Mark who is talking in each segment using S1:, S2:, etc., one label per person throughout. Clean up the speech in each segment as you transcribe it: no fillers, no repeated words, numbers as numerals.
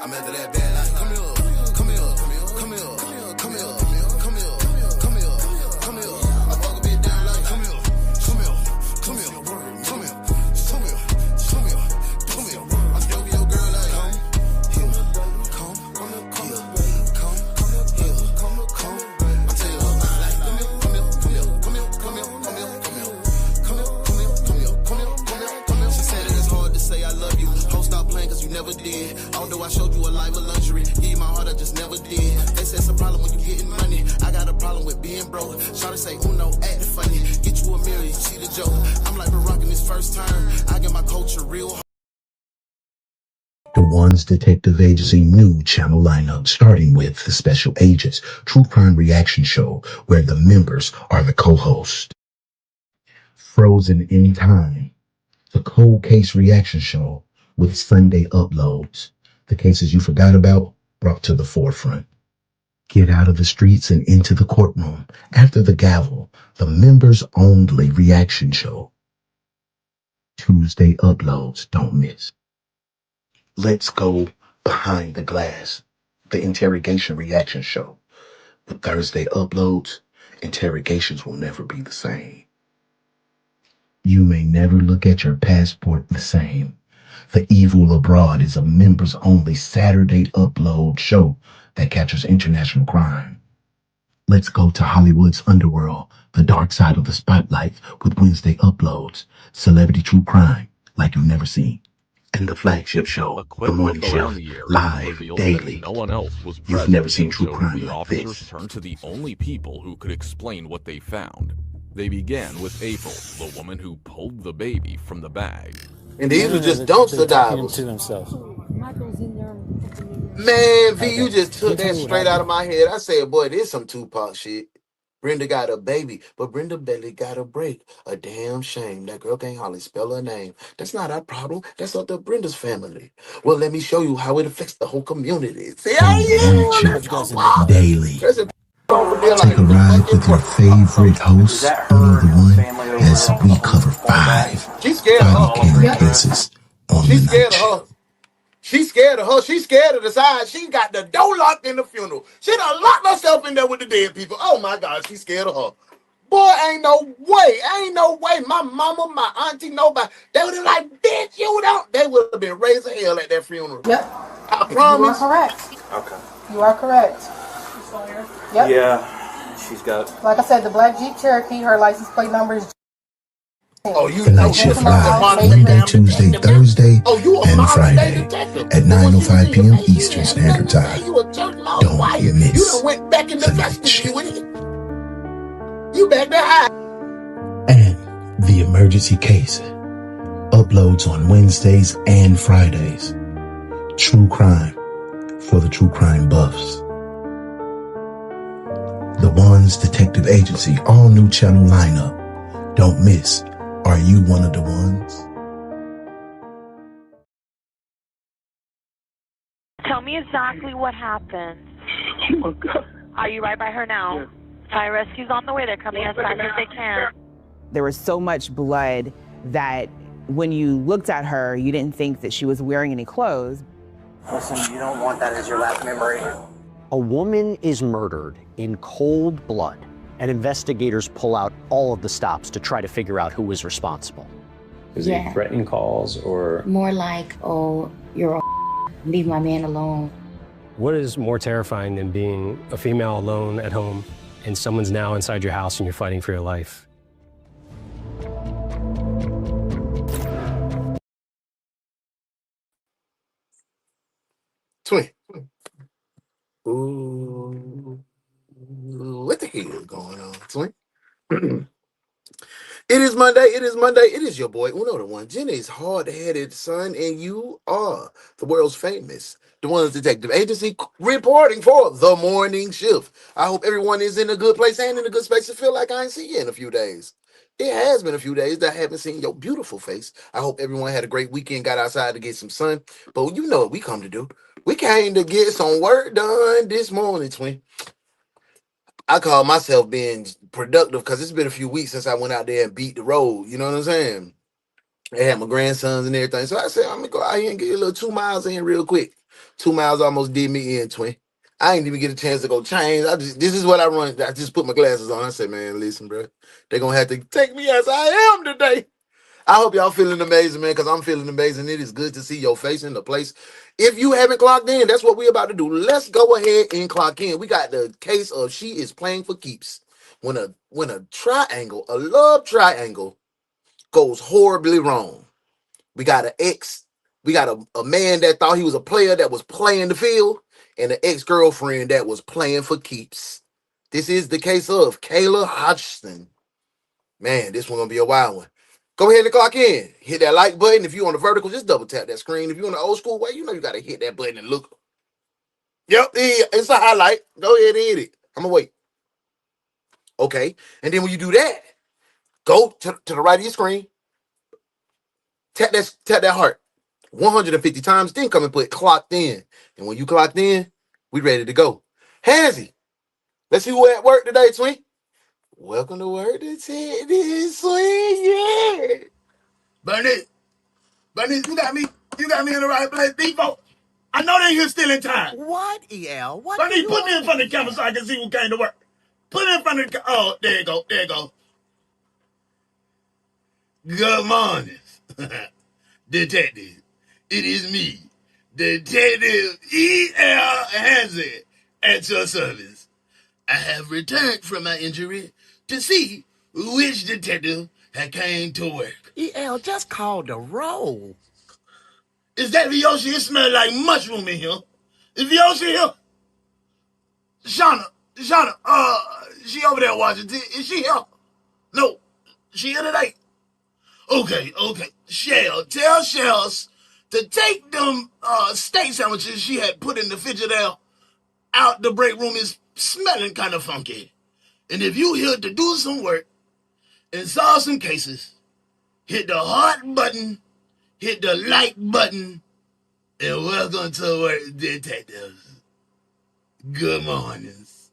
S1: I'm after that bad life. Come here, come here, come here, come here, come here, come here, come here, come here. I fuck a bitch down like come here, come here, come here, come here, come here, come here, come here. I'm stroking your girl like here, come here, come here, come. I'm telling her mind like come here, come here, come here, come here, come here, come here, come here, come here, come here, come here, come here, come here, come here. She said it is hard to say I love you. Don't stop playing 'cause you never did. Although I showed you a life of luxury, give you my heart, I just never did. They say it's a problem when you getting money. I got a problem with being broke. Shawty say, Uno, acting funny. Get you a mirror, you see the joke. I'm like Barack in his first term. I get my culture real hard.
S2: The One's Detective Agency new channel lineup, starting with the Special Agents True Crime Reaction Show, where the members are the co-hosts. Frozen in Time, the Cold Case Reaction Show with Sunday uploads. The cases you forgot about brought to the forefront. Get out of the streets and into the courtroom. After the gavel, the members only reaction show. Tuesday uploads, don't miss. Let's Go Behind the Glass, the interrogation reaction show. With Thursday uploads, interrogations will never be the same. You may never look at your passport the same. The Evil Abroad is a members-only Saturday upload show that captures international crime. Let's go to Hollywood's underworld, the dark side of the spotlight, with Wednesday uploads, celebrity true crime like you've never seen. And the flagship show, The Morning Shift, live daily.
S3: No one else was
S2: You've never seen true crime like
S3: officers
S2: this.
S3: turned to the only people who could explain what they found. They began with April, the woman who pulled the baby from the bag.
S1: And these are just dumpster divers.
S4: To themselves.
S1: Man, V, you just took that straight out of my head. I said, boy, this some Tupac shit. Brenda got a baby, but Brenda belly got a break. A damn shame. That girl can't hardly spell her name. That's not our problem. That's up to Brenda's family. Well, let me show you how it affects the whole community. See,
S2: Daily. Take a ride with your favorite host, UnoDaOne, as we cover five body camera cases on the night show.
S1: She's scared of her. She's scared of the side. She got the door locked in the funeral. She done locked herself in there with the dead people. Oh my God, she's scared of her. Boy, ain't no way. My mama, my auntie, nobody. They would have like, bitch, you don't. They would have been raising hell at that funeral.
S5: Yep.
S1: I promise.
S5: You are correct.
S4: Okay.
S5: You are correct. Yep.
S4: Yeah, she's got.
S5: Like I said, the black Jeep Cherokee, her license plate number is.
S1: Oh, you
S2: The Night Shift live Monday, Tuesday, Thursday, and Friday at 9:05 p.m. Eastern Standard Time. Don't miss The Night Shift.
S1: You back there high.
S2: And The Emergency Case uploads on Wednesdays and Fridays. True crime for the true crime buffs. The One's Detective Agency all new channel lineup. Don't miss. Are you one of the ones?
S6: Tell me exactly what happened.
S7: Oh my God.
S6: Are you right by her now?
S7: Yeah.
S6: Fire rescue's on the way. They're coming as fast as they can.
S8: There was so much blood that when you looked at her, you didn't think that she was wearing any clothes.
S7: Listen, you don't want that as your last memory.
S9: A woman is murdered in cold blood, and investigators pull out all of the stops to try to figure out who was responsible.
S10: Is it threatening calls or?
S11: More like, oh, you're a leave my man alone.
S12: What is more terrifying than being a female alone at home and someone's now inside your house and you're fighting for your life?
S1: Twin. Ooh, what the hell is going on, Twin? It is Monday. It is your boy UnoDaOne, Jenny's hard-headed son, and you are the world's famous The One's Detective Agency, reporting for the morning shift. I hope everyone is in a good place and in a good space to feel like I ain't seen you in a few days. It has been a few days that I haven't seen your beautiful face. I hope everyone had a great weekend, got outside to get some sun. But you know what we come to do. We came to get some work done this morning, Twin. I call myself being productive because it's been a few weeks since I went out there and beat the road. You know what I'm saying? I had my grandsons and everything. So I said, I'm gonna go out here and get a little 2 miles in real quick. 2 miles almost did me in, twin. I ain't even get a chance to go change. This is what I run. I just put my glasses on. I said, man, listen, bro. They're gonna have to take me as I am today. I hope y'all feeling amazing, man, because I'm feeling amazing. It is good to see your face in the place. If you haven't clocked in, that's what we're about to do. Let's go ahead and clock in. We got the case of she is playing for keeps. When a triangle, a love triangle, goes horribly wrong. We got an ex. We got a man that thought he was a player that was playing the field, and an ex-girlfriend that was playing for keeps. This is the case of Kayla Hodgson. Man, this one gonna be a wild one. Go ahead and clock in. Hit that like button. If you on the vertical, just double tap that screen. If you on the old school way, you know you gotta hit that button and look. Yep, it's a highlight. Go ahead and hit it. I'm gonna wait. Okay, and then when you do that, go to the right of your screen. Tap that heart 150 times. Then come and put clocked in. And when you clocked in, we ready to go. Hansy, let's see who at work today, twin. Welcome to work to Teddy Swing. Yeah.
S13: Bernice, you got me in the right place. Default. I know they here still in time.
S14: What, EL? What
S13: Bernice, put me in front of the camera so I can see who came to work. Put it in front of the oh, there you go. Good morning, detective. It is me, Detective E.L. Hansen, at your service. I have returned from my injury to see which detective had came to work.
S14: EL just called the roll.
S13: Is that Vyoshi? It smells like mushroom in here. Is Vyoshi here? Shauna, she over there watching. Is she here? No, she here today. Okay. Tell Shells to take them steak sandwiches she had put in the Frigidaire out the break room. Is smelling kind of funky. And if you here to do some work and solve some cases, hit the heart button, hit the like button, and welcome to work, detectives. Good mornings.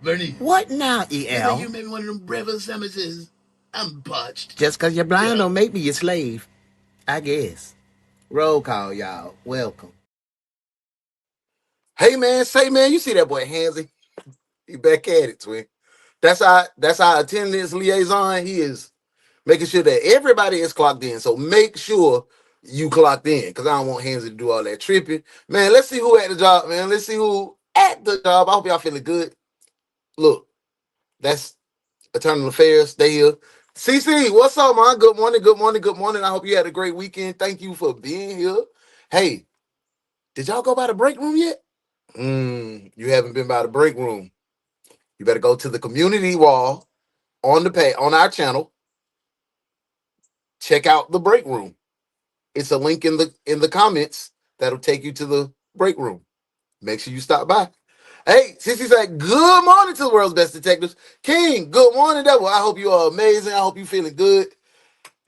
S13: Bernie.
S14: What now, EL?
S13: You think you made me one of them breakfast sandwiches? I'm parched.
S14: Just because you're blind don't make me your slave, I guess. Roll call, y'all. Welcome.
S1: Hey man, you see that boy Hansy? He back at it, twin. That's our attendance liaison. He is making sure that everybody is clocked in. So make sure you clocked in, because I don't want Hansy to do all that tripping. Man, let's see who at the job, man. Let's see who at the job. I hope y'all feeling good. Look, that's Eternal Affairs. They here. CC, what's up, man? Good morning. I hope you had a great weekend. Thank you for being here. Hey, did y'all go by the break room yet? You haven't been by the break room. You better go to the community wall on our channel. Check out the break room. It's a link in the comments that'll take you to the break room. Make sure you stop by. Hey, Sissy said, good morning to the world's best detectives. King, good morning, devil. I hope you are amazing. I hope you feeling good.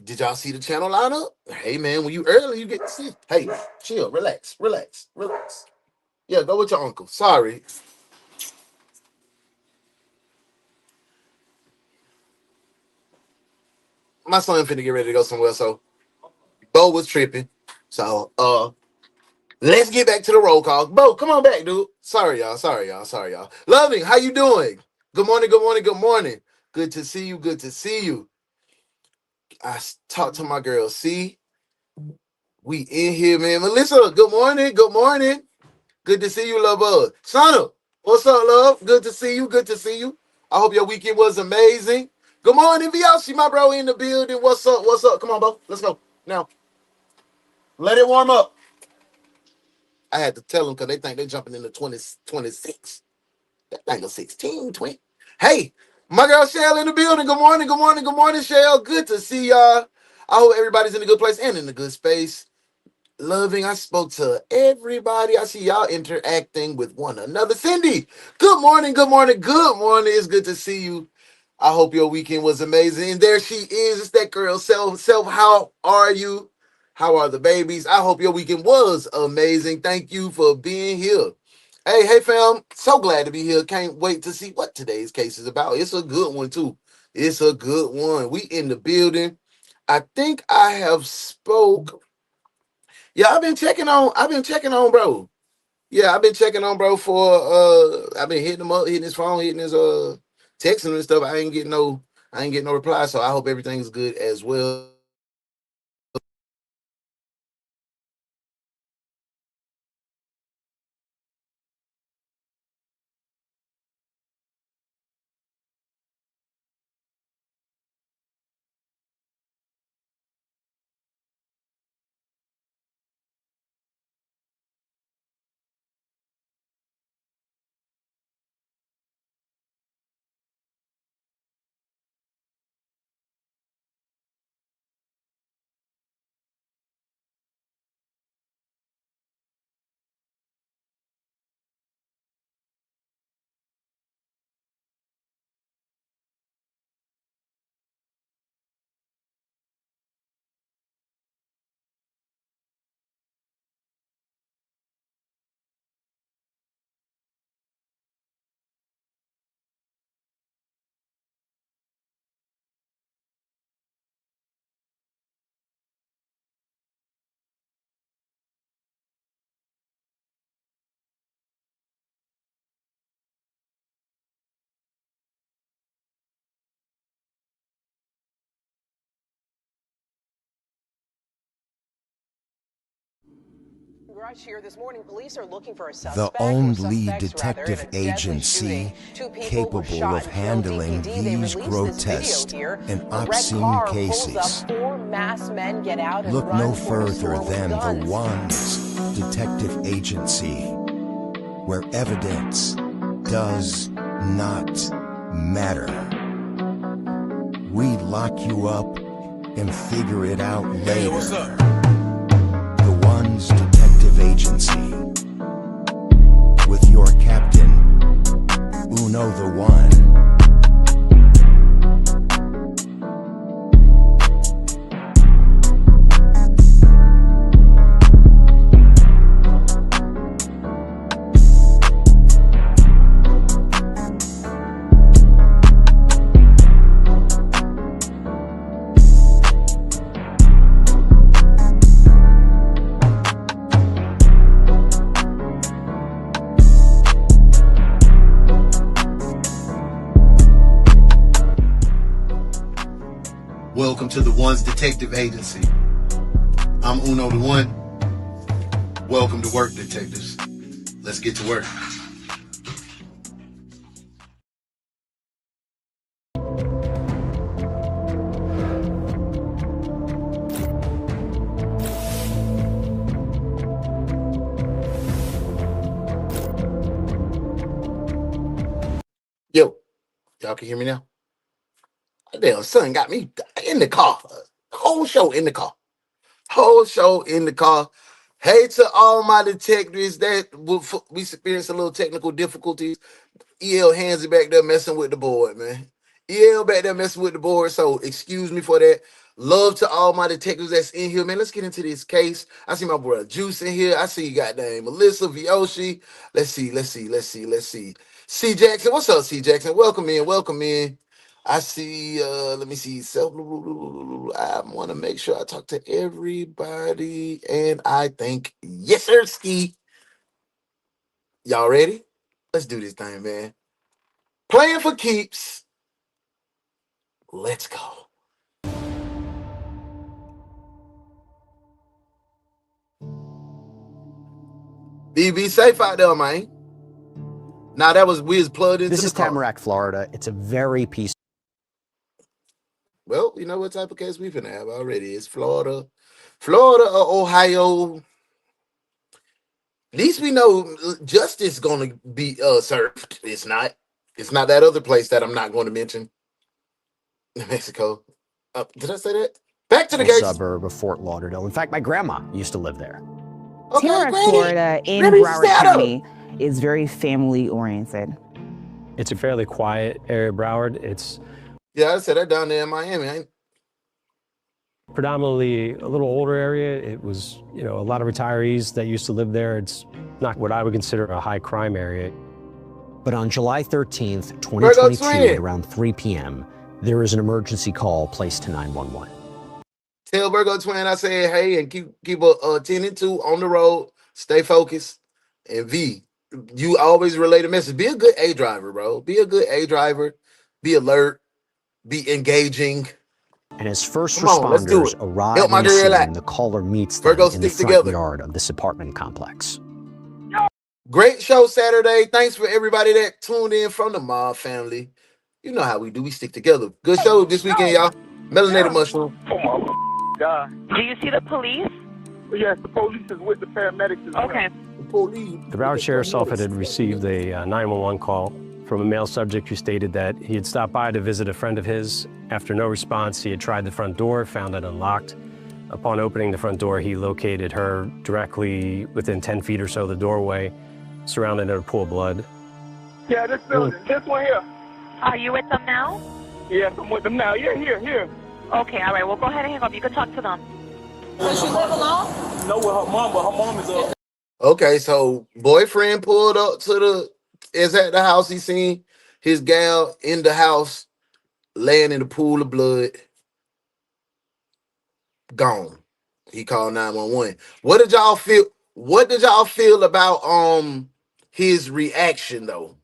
S1: Did y'all see the channel lineup? Hey, man, when you early, you get to see. Hey, chill, relax. Yeah, go with your uncle. Sorry. My son finna get ready to go somewhere, so Bo was tripping. So, let's get back to the roll call. Bo, come on back, dude. Sorry, y'all. Loving, how you doing? Good morning. Good to see you. I talked to my girl. See, we in here, man. Melissa, good morning. Good to see you, love bud. Shana, what's up, love? Good to see you. I hope your weekend was amazing. Good morning, Vyoshi, my bro in the building. What's up? Come on, Bo. Let's go. Now, let it warm up. I had to tell them because they think they're jumping into 26. That thing is 16, twin. Hey, my girl Shell in the building. Good morning, Shell. Good to see y'all. I hope everybody's in a good place and in a good space. Loving, I spoke to everybody. I see y'all interacting with one another. Cindy, good morning. It's good to see you. I hope your weekend was amazing. And there she is. It's that girl, Self. How are you? How are the babies? I hope your weekend was amazing. Thank you for being here.
S13: Hey, fam. So glad to be here. Can't wait to see what today's case is about. It's a good one, too. It's a good one. We in the building. I think I have spoke. Yeah, I've been checking on bro. Yeah, I've been checking on bro for I've been hitting him up, hitting his phone, hitting his texting and stuff. I ain't getting no reply. So I hope everything's good as well.
S15: Here this morning, police are looking for a suspect.
S16: The only detective agency capable of handling these grotesque and obscene cases. Look no further than the One's detective agency, where evidence does not matter. We lock you up and figure it out later.
S1: Hey, what's up?
S16: The One's detective agency, with your captain, UnoDaOne.
S13: Welcome to the One's Detective Agency. I'm UnoDaOne. Welcome to work, detectives. Let's get to work. Yo, y'all can hear me now? Damn, son got me in the car. Whole show in the car. Whole show in the car. Hey to all my detectives that we experienced a little technical difficulties. EL hands it back there messing with the board, man. EL back there messing with the board. So excuse me for that. Love to all my detectives that's in here, man. Let's get into this case. I see my brother Juice in here. I see you goddamn Melissa Vioshi. Let's see. C Jackson. What's up, C Jackson? Welcome in. I see, let me see. I want to make sure I talk to everybody. And I think, yes, sir, Ski. Y'all ready? Let's do this thing, man. Playing for keeps. Let's go. Be safe out there, man. Now that was Wiz plugged into
S9: This
S13: the
S9: is
S13: car.
S9: Tamarack, Florida. It's a very peaceful.
S13: Well, you know what type of case we finna have already. It's Florida or Ohio. At least we know justice gonna be served. It's not that other place that I'm not going to mention. Mexico. Did I say that? Back to the case.
S9: Suburb of Fort Lauderdale. In fact, my grandma used to live there.
S13: Okay,
S8: Tamarack,
S13: Granny.
S8: Florida, in
S13: Granny,
S8: Broward
S13: stand up.
S8: County, is very family oriented.
S12: It's a fairly quiet area, Broward.
S13: Yeah, I said that down there in Miami.
S12: Predominantly a little older area. It was, a lot of retirees that used to live there. It's not what I would consider a high crime area.
S9: But on July 13th, 2022, at around 3 p.m., there was an emergency call placed to 911.
S13: Tell Virgo Twin I said hey, and keep a 10 and 2 on the road. Stay focused. And V, you always relay the message. Be a good A driver, bro. Be a good A driver. Be alert. Be engaging.
S9: And as first responders arrive on the scene, the caller meets them in the front yard of this apartment complex.
S13: Great show Saturday. Thanks for everybody that tuned in from the Mob family. You know how we do. We stick together. Good show this weekend, y'all. Melanated Mushroom.
S7: Oh my God.
S6: Do you see the police?
S7: Yes, the police is with the paramedics as well.
S6: Okay.
S13: The police.
S12: The Broward Sheriff's Office had received a 911 call from a male subject who stated that he had stopped by to visit a friend of his. After no response, he had tried the front door, found it unlocked. Upon opening the front door, he located her directly within 10 feet or so of the doorway, surrounded in a pool of blood.
S7: Yeah, this building, this one here.
S6: Are you with them now?
S7: Yes, I'm with them now. Yeah, here.
S6: Okay, all right. Well, go ahead and hang up. You can talk to them.
S5: Does she live alone?
S7: No, with her mom, but her mom is up.
S13: Okay, so boyfriend pulled up is at the house. He seen his gal in the house laying in a pool of blood. Gone. He called 911. What did y'all feel? What did y'all feel about his reaction though?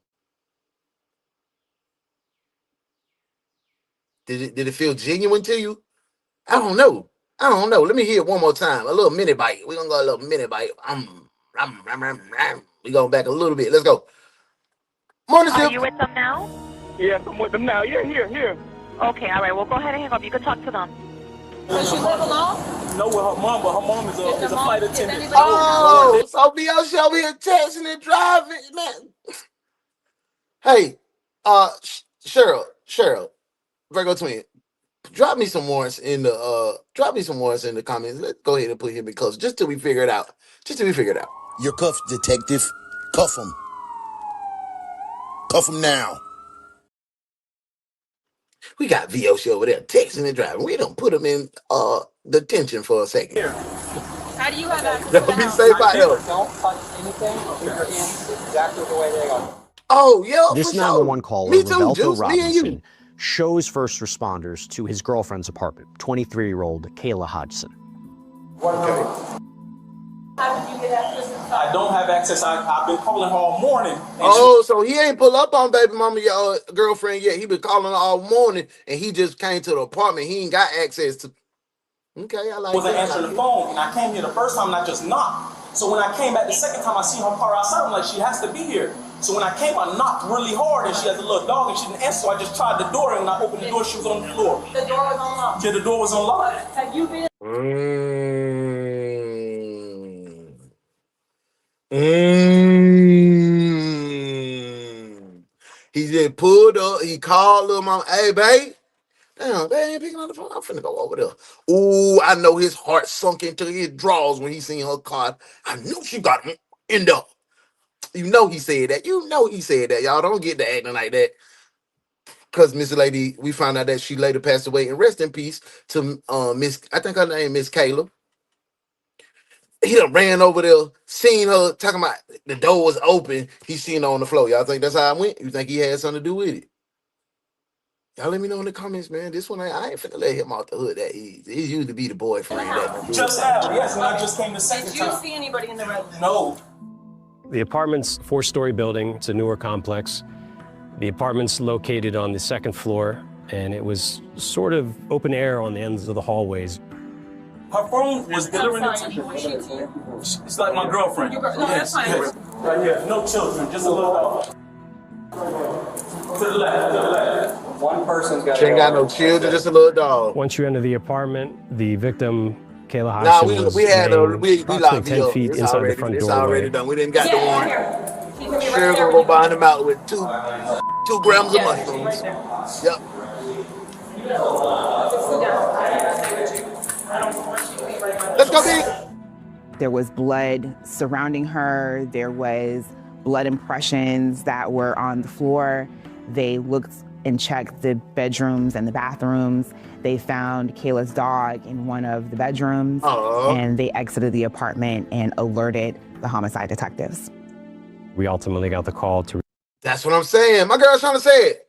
S13: Did it feel genuine to you? I don't know. Let me hear it one more time. A little mini bite. We're gonna go a little mini bite. We going back a little bit. Let's go. Morning,
S6: Are you with them now?
S7: Yes, I'm with them now. Yeah, here.
S6: Okay, all right. Well, go ahead and hang up. You can talk to them.
S5: Does she live alone?
S7: No, with her mom, but her mom is a flight attendant.
S13: Oh, so be out show me a texting and driving, man. Hey, Cheryl, Virgo Twin, drop me some warrants in the comments. Let's go ahead and put him in close just till we figure it out.
S1: You're cuffed, detective. Cuff him. Cuff him now.
S13: We got VOC over there texting and driving. We don't put him in detention for a second.
S7: Here.
S5: How do you have access to
S13: Don't
S5: the
S13: be
S5: house?
S13: safe out there.
S7: Don't touch anything. Keep your hands exactly the way they are.
S13: Oh, yeah,
S9: This
S13: for
S9: 911
S13: sure.
S9: caller,
S13: Me too,
S9: Roberto
S13: Juice. Me and you.
S9: Robinson, shows first responders to his girlfriend's apartment, 23-year-old Kayla Hodgson.
S5: How did you get access to the house?
S7: I don't have access. I've been calling her all morning.
S13: Oh, so he ain't pull up on baby mama girlfriend yet. He been calling her all morning, and he just came to the apartment. He ain't got access to. Okay, I like that.
S7: Wasn't answering the phone, and I came here the first time and I just knocked. So when I came back the second time, I see her car outside. I'm like, she has to be here. So when I came, I knocked really hard, and she has a little dog, and she didn't answer. So I just tried the door, and when I opened the door, she was on the floor.
S5: The door was unlocked.
S7: Yeah, the door was unlocked.
S5: Have you been?
S13: He just pulled up. He called little mama. Hey, babe. Damn, they ain't picking up the phone. I'm finna go over there. Ooh, I know his heart sunk into his drawers when he seen her car. I knew she got him in there. You know he said that. Y'all don't get to acting like that. Because Miss Lady, we found out that she later passed away, and rest in peace to Miss, I think her name is Kayla. He done ran over there, seen her talking about the door was open. He seen her on the floor. Y'all think that's how it went? You think he had something to do with it? Y'all let me know in the comments, man. This one, I ain't finna let him off the hood that easy. He used to be the boyfriend.
S7: Just now, yes, and I just came the second
S5: Did you
S7: time.
S5: see anybody in the residence?
S7: No.
S12: The apartment's a 4-story building. It's a newer complex. The apartment's located on the second floor, and it was sort of open air on the ends of the hallways.
S7: Her phone was delivering it to
S5: Who is she to you?
S7: It's like my girlfriend.
S5: No, that's fine.
S7: Right here, no children, just a little dog. To the left. One person's got.
S13: She ain't got no children, just a little dog.
S12: Once you enter the apartment, the victim, Kayla
S13: Nah,
S12: Hodgson, was
S13: we
S12: approximately
S13: locked
S12: 10
S13: up.
S12: feet
S13: It's
S12: inside
S13: already,
S12: the front
S13: it's
S12: doorway.
S13: already done. We didn't got the warrant.
S5: He can be right
S13: Sure
S5: there.
S13: gonna go buy him out with 2 grams of mushrooms. Yep. Let's go, B.
S8: There was blood surrounding her. There was blood impressions that were on the floor. They looked and checked the bedrooms and the bathrooms. They found Kayla's dog in one of the bedrooms, and they exited the apartment and alerted the homicide detectives.
S12: We ultimately got the call to...
S13: That's what I'm saying. My girl's trying to say it.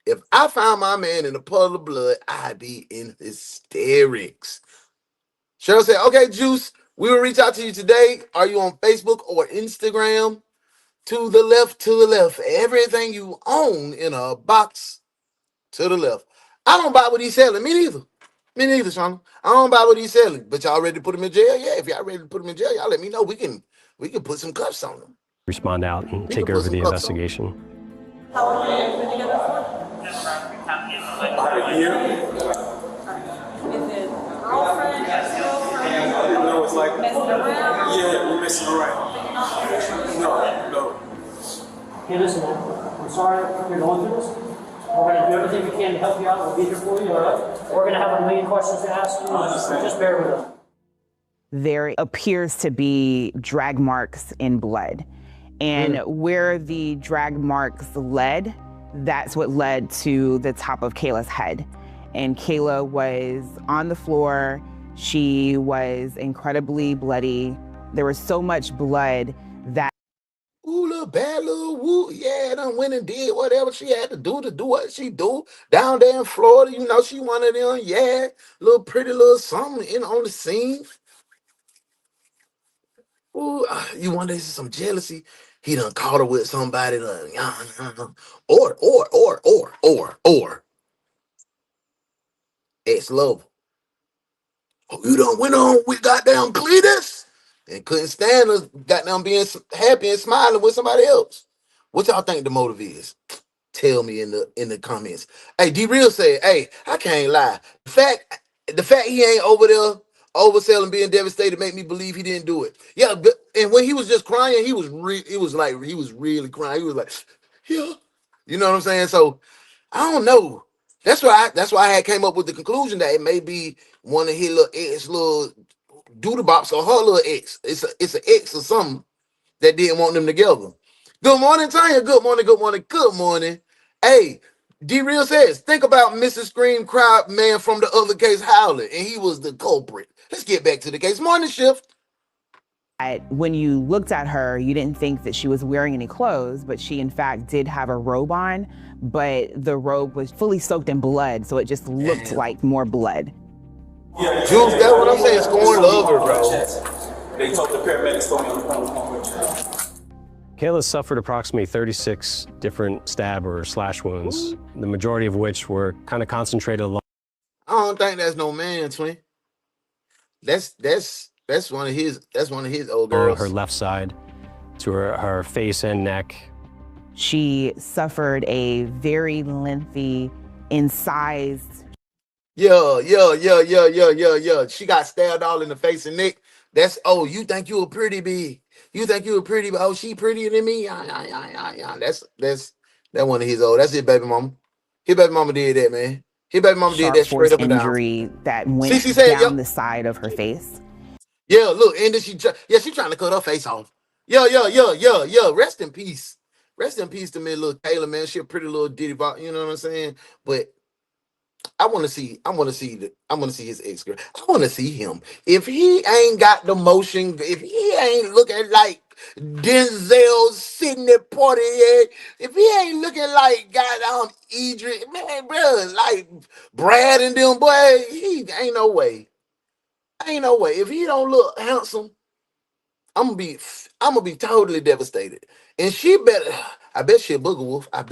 S13: If I found my man in a puddle of blood, I'd be in hysterics. Cheryl said, okay, Juice, we will reach out to you today. Are you on Facebook or Instagram? To the left. Everything you own in a box to the left. I don't buy what he's selling. Me neither, Shauna. I don't buy what he's selling. But y'all ready to put him in jail? Yeah, if y'all ready to put him in jail, y'all let me know. We can put some cuffs on him.
S12: Respond out and take over the investigation.
S5: How long have you been together for?
S7: About a year.
S5: Is it girlfriend, ex-girlfriend?
S7: No, it's like
S5: messing around?
S7: Yeah, we're messing around. No.
S17: Hey, listen, man. I'm sorry you're going through this. We're going to do everything we can to help you out. We'll be here for you, all right? We're going to have a million questions to ask you. Just bear with us.
S8: There appears to be drag marks in blood. And where the drag marks led, that's what led to the top of Kayla's head. And Kayla was on the floor. She was incredibly bloody. There was so much blood that...
S13: Ooh, little bad little woo. Yeah, done went and did whatever she had to do what she do. Down there in Florida, you know, she one of them, yeah, little pretty little something on the scene. Ooh, you wonder is some jealousy? He done caught her with somebody, or ex-lover. Oh, you done went on with goddamn Cletus and couldn't stand us goddamn being happy and smiling with somebody else. What y'all think the motive is? Tell me in the comments. Hey, D-Real said, hey, I can't lie. The fact he ain't over there overselling, being devastated, make me believe he didn't do it. Yeah, but, and when he was just crying, he was really crying. He was like, yeah. You know what I'm saying? So I don't know. That's why I had came up with the conclusion that it may be one of his little doodle bops or her little ex. It's an ex or something that didn't want them together. Good morning, Tanya. Good morning. Hey, D-Real says, think about Mrs. Scream Cry man from the other case, Howler, and he was the culprit. Let's get back to the case. Morning shift.
S8: When you looked at her, you didn't think that she was wearing any clothes, but she in fact did have a robe on, but the robe was fully soaked in blood, so it just looked like more blood.
S13: Yeah, Jules, that's what I'm saying. Scorn lover, bro.
S7: They told the paramedics throw me on the phone.
S12: Kayla suffered approximately 36 different stab or slash wounds, the majority of which were kind of concentrated along.
S13: I don't think that's no man, twin. That's one of his old girls.
S12: Her left side to her face and neck.
S8: She suffered a very lengthy, incised.
S13: Yeah. She got stabbed all in the face and neck. That's, oh, you think you a pretty big. You think you a pretty, oh, she prettier than me? Yeah. That's that one of his old. That's his baby mama. His baby mama did that, man. His baby mama did that straight up and down.
S8: Injury that went down the side of her face.
S13: Yeah, look, and then she trying to cut her face off. Yeah. Rest in peace. Rest in peace to me, little Kayla, man. She a pretty little ditty bop, you know what I'm saying? But I want to see his ex girl. I want to see him. If he ain't got the motion, if he ain't looking like Denzel sitting at party, if he ain't looking like goddamn Idris, man, bro, like Brad and them, boy, he ain't no way. Ain't no way. If he don't look handsome, I'm gonna be totally devastated. And I bet she a booger wolf. I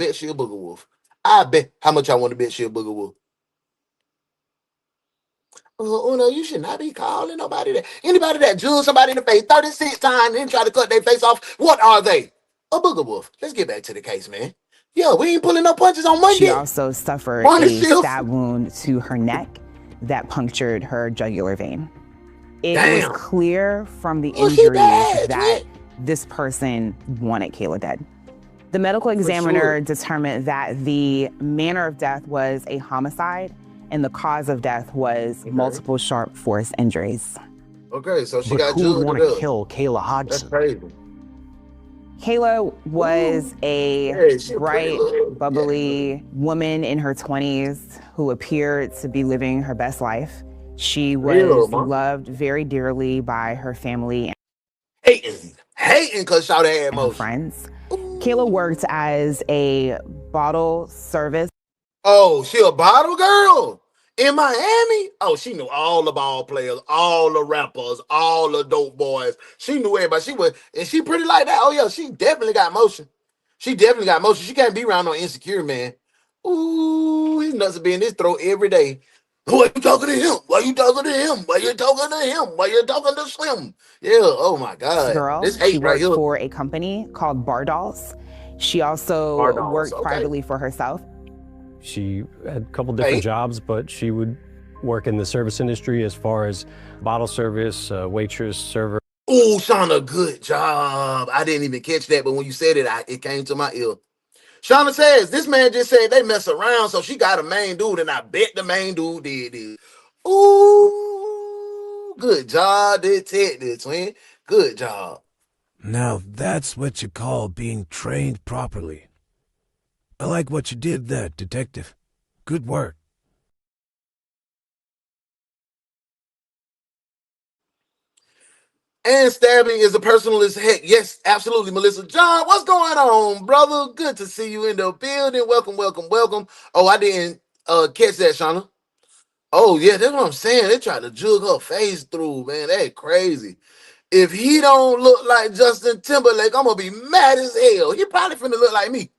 S13: bet how much I want to bet she a booger wolf. Uno, you should not be calling anybody that jewels somebody in the face 36 times and try to cut their face off. What are they? A booger wolf. Let's get back to the case, man. Yeah, we ain't pulling no punches on Monday.
S8: She also suffered a stab wound to her neck that punctured her jugular vein. It was clear from the injuries that this person wanted Kayla dead. The medical examiner determined that the manner of death was a homicide and the cause of death was multiple sharp force injuries.
S13: Okay, so she
S9: but
S13: got
S9: who would want
S13: to
S9: kill Kayla Hodgson?
S13: That's crazy.
S8: Kayla was a bright, bubbly woman in her 20s who appeared to be living her best life. She was loved very dearly by her family
S14: Hating because Shawty had motion.
S8: Friends. Kayla worked as a bottle service.
S14: Oh, she a bottle girl in Miami? Oh, she knew all the ball players, all the rappers, all the dope boys. She knew everybody. And she pretty like that. Oh, yeah, she definitely got motion. She can't be around no insecure man. Ooh, his nuts will be in his throat every day. Why you talking to him? Why you talking to him? Why you talking to him? Why you talking to Slim? Yeah, oh my God.
S8: Girl,
S14: This hate
S8: she
S14: right
S8: worked
S14: here.
S8: for a company called Bar Dolls. She also worked privately for herself.
S12: She had a couple different jobs, but she would work in the service industry as far as bottle service, waitress, server.
S14: Oh, Shauna, good job. I didn't even catch that, but when you said it, it came to my ear. Shauna says, this man just said they mess around, so she got a main dude, and I bet the main dude did this. Ooh, good job, detective, twin. Good job.
S18: Now that's what you call being trained properly. I like what you did there, detective. Good work.
S14: And stabbing is a personal as heck. Yes, absolutely, Melissa. John, what's going on, brother? Good to see you in the building. Welcome, welcome, welcome. Oh, I didn't catch that, Shauna. Oh, yeah, that's what I'm saying. They tried to jug her face through, man. That crazy. If he don't look like Justin Timberlake, I'm gonna be mad as hell. He probably finna look like me.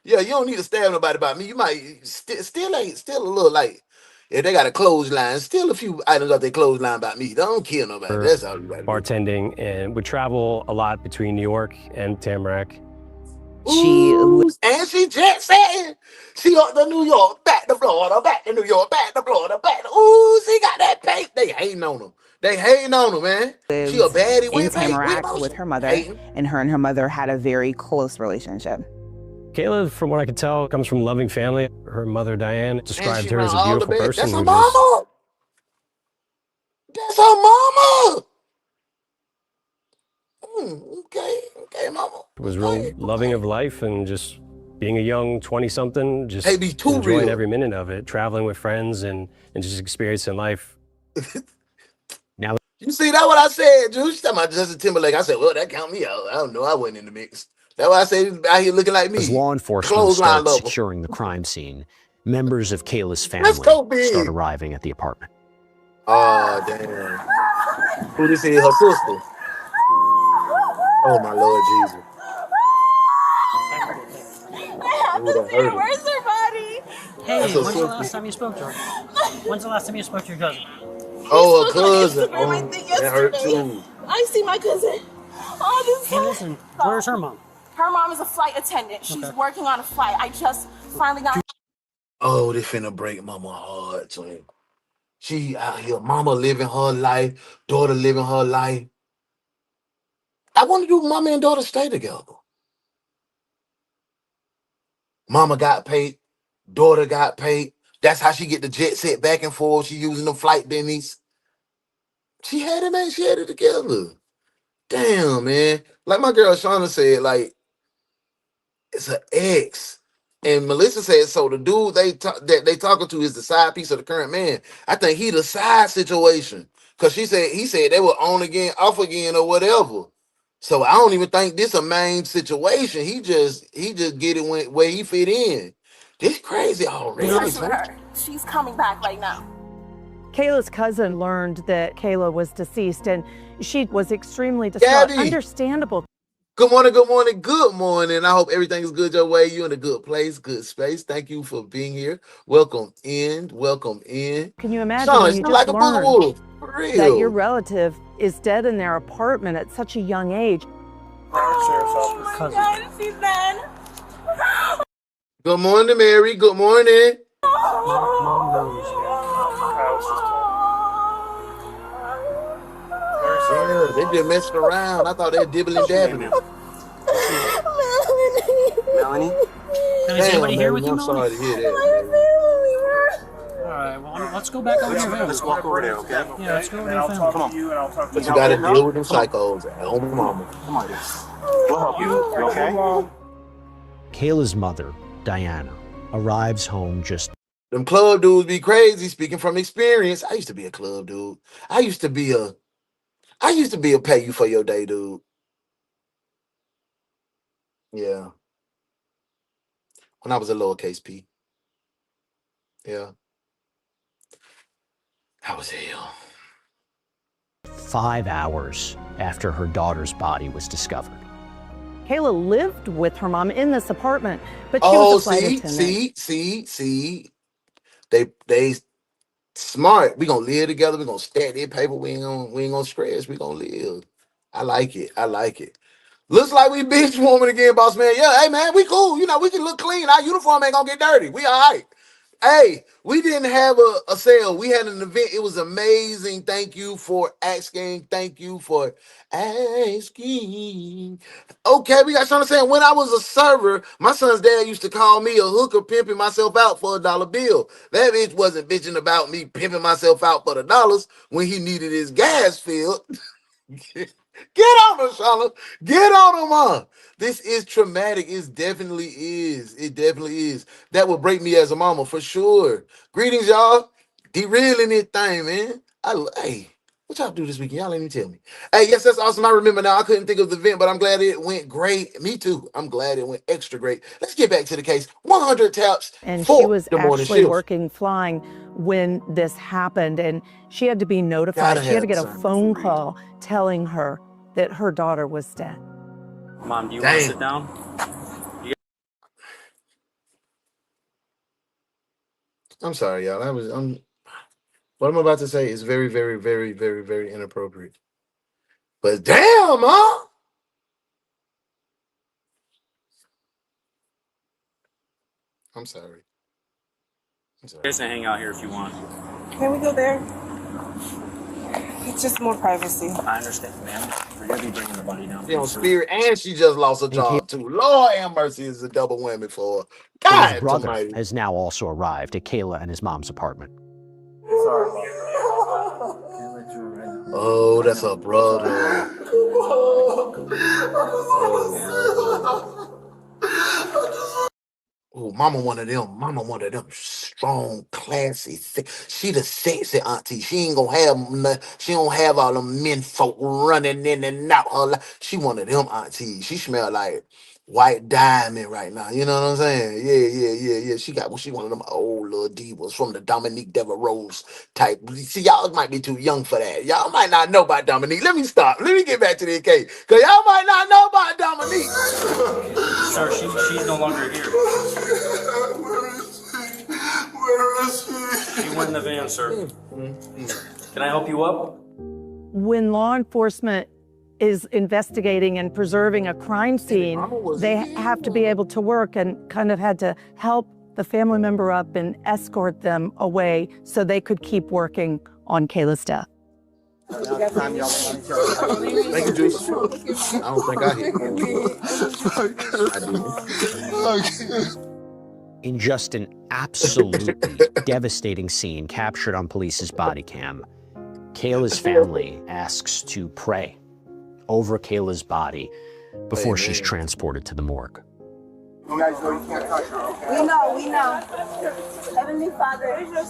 S14: Yeah, you don't need to stab nobody about me. You might still a little like if they got a clothesline, still a few items off their clothesline about me. Don't kill nobody. That's all you gotta do.
S12: Bartending, and would travel a lot between New York and Tamarack.
S14: And she jet setting. She up to New York, back to Florida, back to New York, back to Florida, back to she got that paint. They hating on her. They hating on her, man. She a baddie
S8: in Tamarack with her mother, and her mother had a very close relationship.
S12: Kayla, from what I could tell, comes from a loving family. Her mother, Diane, described her as a beautiful person.
S14: That's her mama. That's her mama. Okay, mama.
S12: Was really loving of life and just being a young 20-something, just enjoying
S14: real.
S12: every minute of it, traveling with friends and just experiencing life.
S14: Now, you see, that's what I said, Drew. She talking about Justin Timberlake. I said, well, that count me out. I don't know. I wasn't in the mix. That's why I said out here looking like me.
S9: As law enforcement starts securing the crime scene, members of Kayla's family start arriving at the apartment.
S14: Oh, damn. Who this is? Her sister. Oh, my Lord Jesus.
S5: Where's her body?
S17: Hey, when's the last time you spoke to her? When's the last time you spoke to your cousin?
S14: Oh, her cousin. Oh, that hurt too.
S5: I see my cousin. Oh, this
S17: Hey, listen, where's her mom?
S5: Her mom is a flight attendant. She's working on a flight. I just finally got.
S14: Oh, they finna break mama heart, twin. She out here, mama living her life, daughter living her life. I want to do mama and daughter stay together. Mama got paid, daughter got paid. That's how she get the jet set back and forth. She using the flight bennies. She had it, man. She had it together. Damn, man. Like my girl Shauna said, like, it's an ex. And Melissa said, so the dude that they talking to is the side piece of the current man. I think he the side situation. Cause he said they were on again, off again, or whatever. So I don't even think this a main situation. He just get it where he fit in. This crazy already.
S5: She's coming back right now.
S19: Kayla's cousin learned that Kayla was deceased, and she was extremely distraught.
S14: Gabby.
S19: Understandable.
S14: Good morning, good morning, good morning. I hope everything is good your way. You're in a good place, good space. Thank you for being here. Welcome in, welcome in.
S19: Can you imagine
S14: Sean,
S19: when you
S14: it's
S19: just
S14: like a
S19: learned
S14: wolf, for real.
S19: that your relative is dead in their apartment at such a young age?
S5: Oh my God, she's dead.
S14: Good morning, Mary. Good morning.
S17: Mom knows.
S14: Yeah, they just messing around. I thought they were dibbling dabbling.
S17: Melanie? Is anybody here with you,
S14: I'm
S17: Melanie?
S14: sorry to hear that.
S17: All right, well, let's go back over to your family.
S10: Let's walk over there, okay?
S17: Yeah, let's go over to your family.
S10: Come on.
S14: But you got to deal with them psychos. Oh, mama.
S10: Come on, guys.
S7: We'll help you. You okay?
S9: Kayla's mother, Diana, arrives home just
S14: Them club dudes be crazy. Speaking from experience, I used to be a club dude. I used to be a pay you for your day dude. Yeah. When I was a lowercase p. Yeah. That was hell.
S9: 5 hours after her daughter's body was discovered.
S19: Kayla lived with her mom in this apartment, but she was a flight attendant.
S14: See. They smart. We gonna live together. We gonna stack that paper. We ain't gonna stress. We gonna live. I like it. Looks like we bitch woman again, boss man. Yeah, hey man, we cool. You know, we can look clean. Our uniform ain't gonna get dirty. We all right. Hey, we didn't have a sale. We had an event. It was amazing. Thank you for asking. Thank you for asking. Okay, we got something to say. When I was a server, my son's dad used to call me a hooker pimping myself out for $1 bill. That bitch wasn't bitching about me pimping myself out for the dollars when he needed his gas filled. Get on him, Shauna. Get on him, Mom. This is traumatic. It definitely is. That would break me as a mama for sure. Greetings, y'all. Derailing this thing, man. Hey, what y'all do this weekend? Y'all ain't even tell me. Hey, yes, that's awesome. I remember now. I couldn't think of the event, but I'm glad it went great. Me too. I'm glad it went extra great. Let's get back to the case. 100 taps.
S19: And
S14: for
S19: she was
S14: the morning
S19: actually
S14: shift.
S19: working flying when this happened, and she had to be notified. She had to get a phone call telling her that her daughter was dead.
S4: Mom, do you want to sit down?
S14: I'm sorry, y'all. What I'm about to say is very, very, very, very, very inappropriate. But damn, Mom. I'm sorry.
S4: You guys can hang out here if you want.
S5: Can we go there? It's just more privacy.
S4: I understand, ma'am. We're going to be bringing the body down.
S14: She on spirit, and she just lost her job too. Lord have mercy, is a double whammy for her.
S9: Kayla's
S14: God
S9: brother
S14: almighty.
S9: has now also arrived at Kayla and his mom's apartment.
S4: Sorry.
S14: Oh, that's her brother. Oh, mama one of them strong, classy. She the sexy auntie. She ain't gonna have. She don't have all them men folk running in and out her life. She one of them aunties. She smell like white diamond right now. You know what I'm saying? Yeah. She one of them old little divas from the Dominique Devereaux type. See, y'all might be too young for that. Y'all might not know about Dominique. Let me stop. Let me get back to the case, cause y'all might not know about Dominique.
S4: Sir, she's no longer here.
S13: Where is she?
S4: She went in the van, sir. Can I help you up?
S19: When law enforcement is investigating and preserving a crime scene, they have to be able to work, and kind of had to help the family member up and escort them away so they could keep working on Kayla's death.
S14: Thank you, Juice. I don't think I hit you.
S9: In just an absolutely devastating scene captured on police's body cam, Kayla's family asks to pray over Kayla's body before she's transported to the morgue.
S13: You guys know you can't touch her, okay?
S5: We know. Heavenly Father, keep her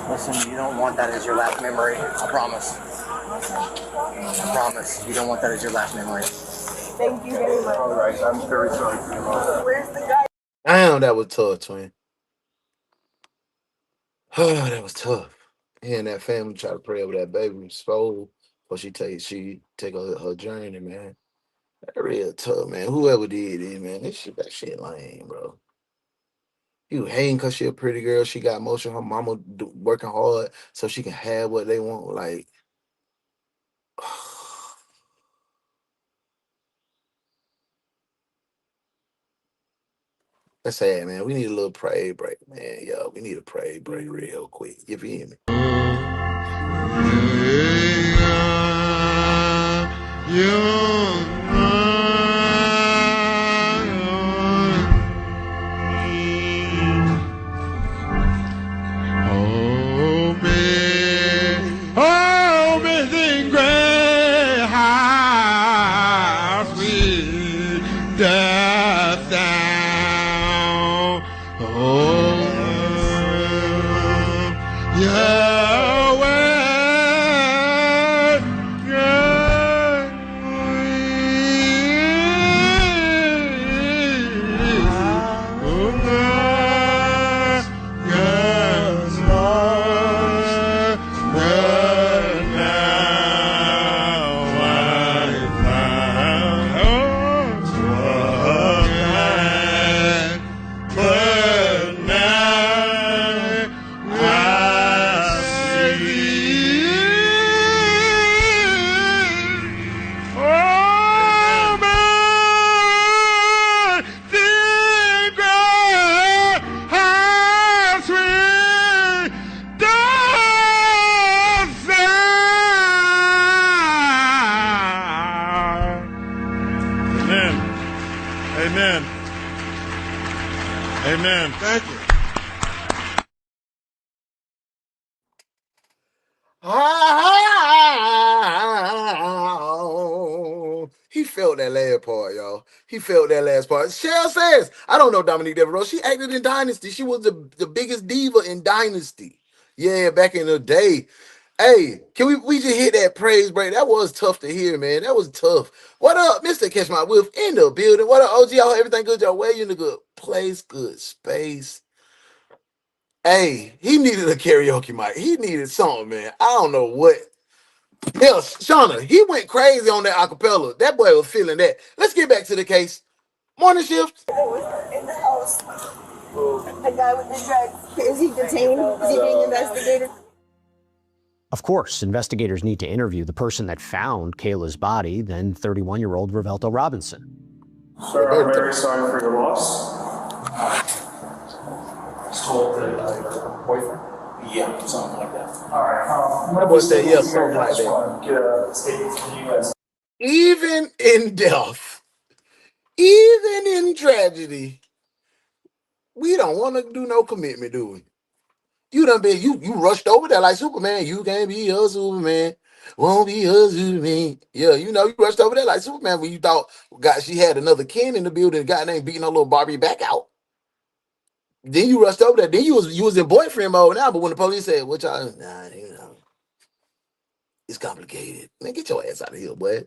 S20: Listen, you don't want that as your last memory. I promise. I promise. You don't want that as your last memory.
S5: Thank you very much.
S13: All right, I'm very sorry for your mom.
S5: Where's the guy?
S14: Damn, that was tough, twin. Oh, that was tough. And that family try to pray over that baby's soul before she take her journey, man. That real tough, man. Whoever did it, man, that shit lame, bro. You hating because she a pretty girl. She got motion. Her mama working hard so she can have what they want. Like, that's sad, man. We need a little pray break, man. Yo, we need a pray break real quick. You feel me?
S13: Amen. Amen. Thank you.
S14: He felt that last part, y'all. He felt that last part. Cheryl says, I don't know Dominique Devereaux. She acted in Dynasty. She was the biggest diva in Dynasty. Yeah, back in the day. Hey, can we just hit that praise break? That was tough to hear, man. That was tough. What up, Mr. Catch My Whiff in the building? What up, OG? Y'all, everything good? Y'all, where you in a good place, good space? Hey, he needed a karaoke mic. He needed something, man. I don't know what. Hell, Shauna, he went crazy on that acapella. That boy was feeling that. Let's get back to the case. Morning shift.
S5: In the house. A guy with the drugs. Is he detained? Is he being investigated?
S9: Of course, investigators need to interview the person that found Kayla's body, then 31-year-old Revelto Robinson.
S4: Sir, I'm very sorry for your loss. I was told that your boyfriend.
S7: Yeah, something like that.
S4: All right.
S14: That boy said, yeah, something like that.
S4: Get a statement from you guys.
S14: Even in death, even in tragedy, we don't want to do no commitment, do we? You done been, you rushed over there like Superman. You can't be a Superman. Won't be a Superman. Yeah, you know, you rushed over there like Superman when you thought she had another Ken in the building, guy named beating her little Barbie back out. Then you rushed over there. Then you was in boyfriend mode now, but when the police said, what y'all, you know, it's complicated. Man, get your ass out of here, boy.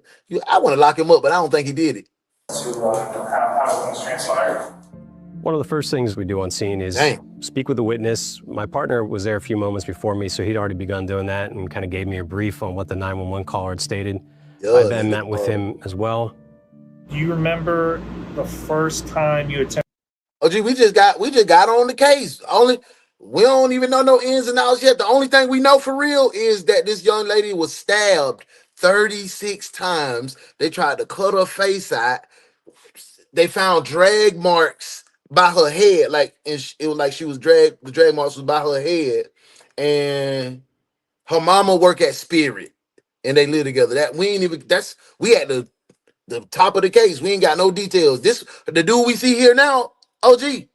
S14: I want to lock him up, but I don't think he did it.
S4: How things transpired.
S12: One of the first things we do on scene is speak with the witness. My partner was there a few moments before me, so he'd already begun doing that and kind of gave me a brief on what the 911 caller had stated. I then met with him as well.
S4: Do you remember the first time you attempted?
S14: Oh, gee, we just got on the case. We don't even know no ins and outs yet. The only thing we know for real is that this young lady was stabbed 36 times. They tried to cut her face out. They found drag marks by her head, it was like she was dragged. The drag marks was by her head, and her mama work at Spirit, and they live together. We at the top of the case. We ain't got no details. The dude we see here now, OG,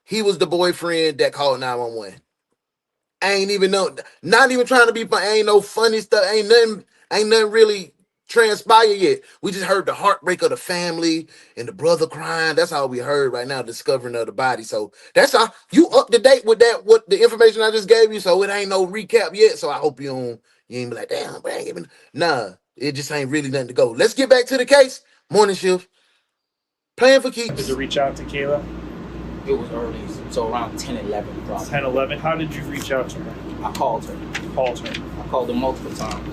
S14: he was the boyfriend that called 911. I ain't even know, not even trying to be fun. Ain't no funny stuff. Ain't nothing really transpired yet. We just heard the heartbreak of the family and the brother crying. That's all we heard right now, discovering of the body. So that's all. You up to date with that, what the information I just gave you. So it ain't no recap yet. So I hope you ain't be like, damn, but I ain't giving. Nah, it just ain't really nothing to go. Let's get back to the case. Morning shift. Playing for keeps.
S4: Did you reach out to Kayla?
S20: It was early, so around 10, 11 probably.
S4: 10, 11. How did you reach out to her?
S20: I called her.
S4: I
S20: called her multiple times.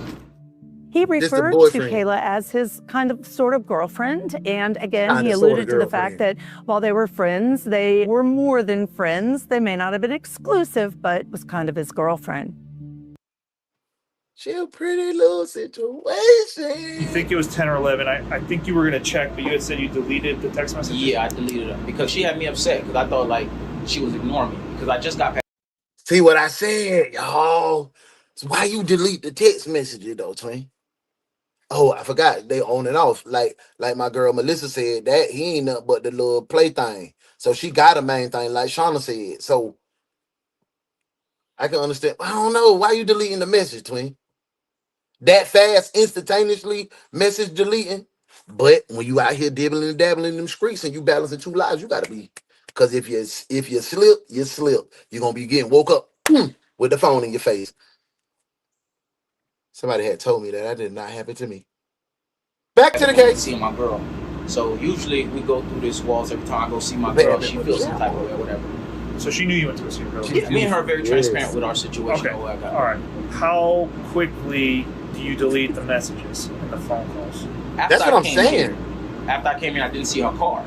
S19: He referred to Kayla as his kind of sort of girlfriend. And again, he alluded to the fact that while they were friends, they were more than friends. They may not have been exclusive, but was kind of his girlfriend.
S14: She a pretty little situation.
S4: You think it was 10 or 11. I think you were going to check, but you had said you deleted the text message?
S20: Yeah, I deleted her because she had me upset because I thought like she was ignoring me because I just got past.
S14: See what I said, y'all? So why you delete the text messages though, twin? Oh, I forgot. They on and off. Like my girl Melissa said, that he ain't nothing but the little play thing. So she got a main thing, like Shauna said. So I can understand. I don't know. Why you deleting the message, twin? That fast, instantaneously message deleting. But when you out here dibbling and dabbling in them streets and you balancing two lives, you gotta be. Because if you slip, you slip. You're gonna be getting woke up with the phone in your face. Somebody had told me that did not happen to me. Back to the case.
S20: Seeing my girl. So usually we go through this walls every time I go see my girl. She feels some type of way or whatever.
S4: So she knew you went to go see her girl.
S20: Me and her are very transparent with our situation.
S4: Okay. All right. How quickly do you delete the messages and the phone calls?
S14: That's what I'm saying.
S20: After I came in, I didn't see her car,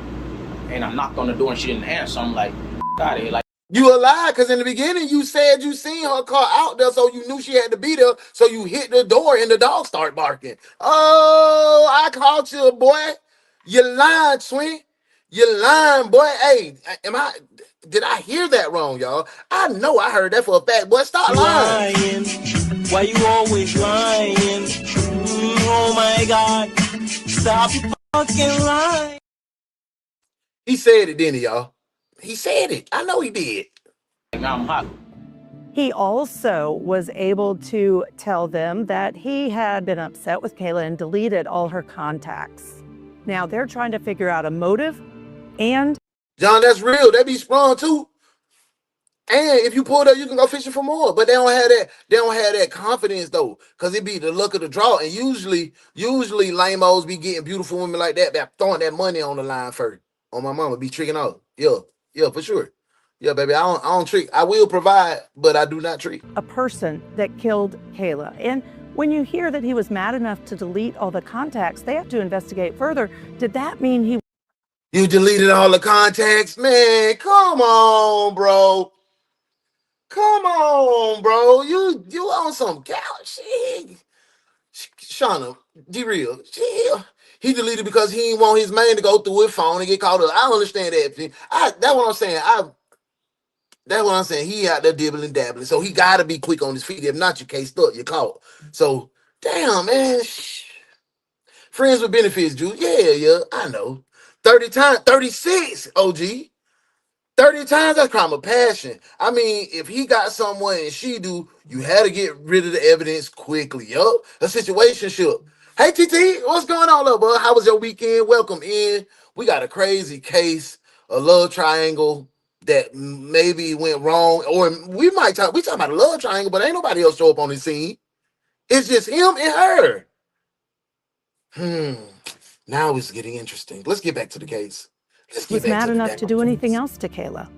S20: and I knocked on the door and she didn't answer. So I'm like, got it. Like.
S14: You a lie, because in the beginning you said you seen her car out there, so you knew she had to be there. So you hit the door and the dog started barking. Oh, I caught you, boy. You lying, twin. You lying, boy. Hey, did I hear that wrong, y'all? I know I heard that for a fact, boy. Stop lying.
S21: Why you always lying? Oh my God. Stop fucking lying.
S14: He said it, didn't he, y'all? He said it. I know he did.
S20: Now I'm hot.
S19: He also was able to tell them that he had been upset with Kayla and deleted all her contacts. Now they're trying to figure out a motive and...
S14: John, that's real. They be sprung too. And if you pull it up, you can go fishing for more. But they don't have that. They don't have that confidence though, because it be the luck of the draw. And usually lame-os be getting beautiful women like that. They're throwing that money on the line first. On my mama, be tricking out. Yeah, for sure. Yeah, baby, I don't trick. I will provide, but I do not trick.
S19: A person that killed Kayla. And when you hear that he was mad enough to delete all the contacts, they have to investigate further. Did that mean he...
S14: You deleted all the contacts? Man, come on, bro. Come on, bro. You on some cow shit. Shauna, be real. He deleted because he didn't want his man to go through his phone and get caught up. I understand that. That's what I'm saying. That's what I'm saying. He out there dibbling dabbling. So he gotta be quick on his feet. If not, you can't stuck, you're caught. So damn, man. Friends with benefits, Jude. Yeah, I know. 30 times, 36, OG. 30 times, that's crime of passion. I mean, if he got someone and she do, you had to get rid of the evidence quickly. Yup, a situationship. Hey, TT, what's going on, little bud? How was your weekend? Welcome in. We got a crazy case, a love triangle that maybe went wrong, or we talking about a love triangle, but ain't nobody else show up on the scene. It's just him and her. Now it's getting interesting. Let's get back to the case.
S19: was mad enough to do anything else to Kayla.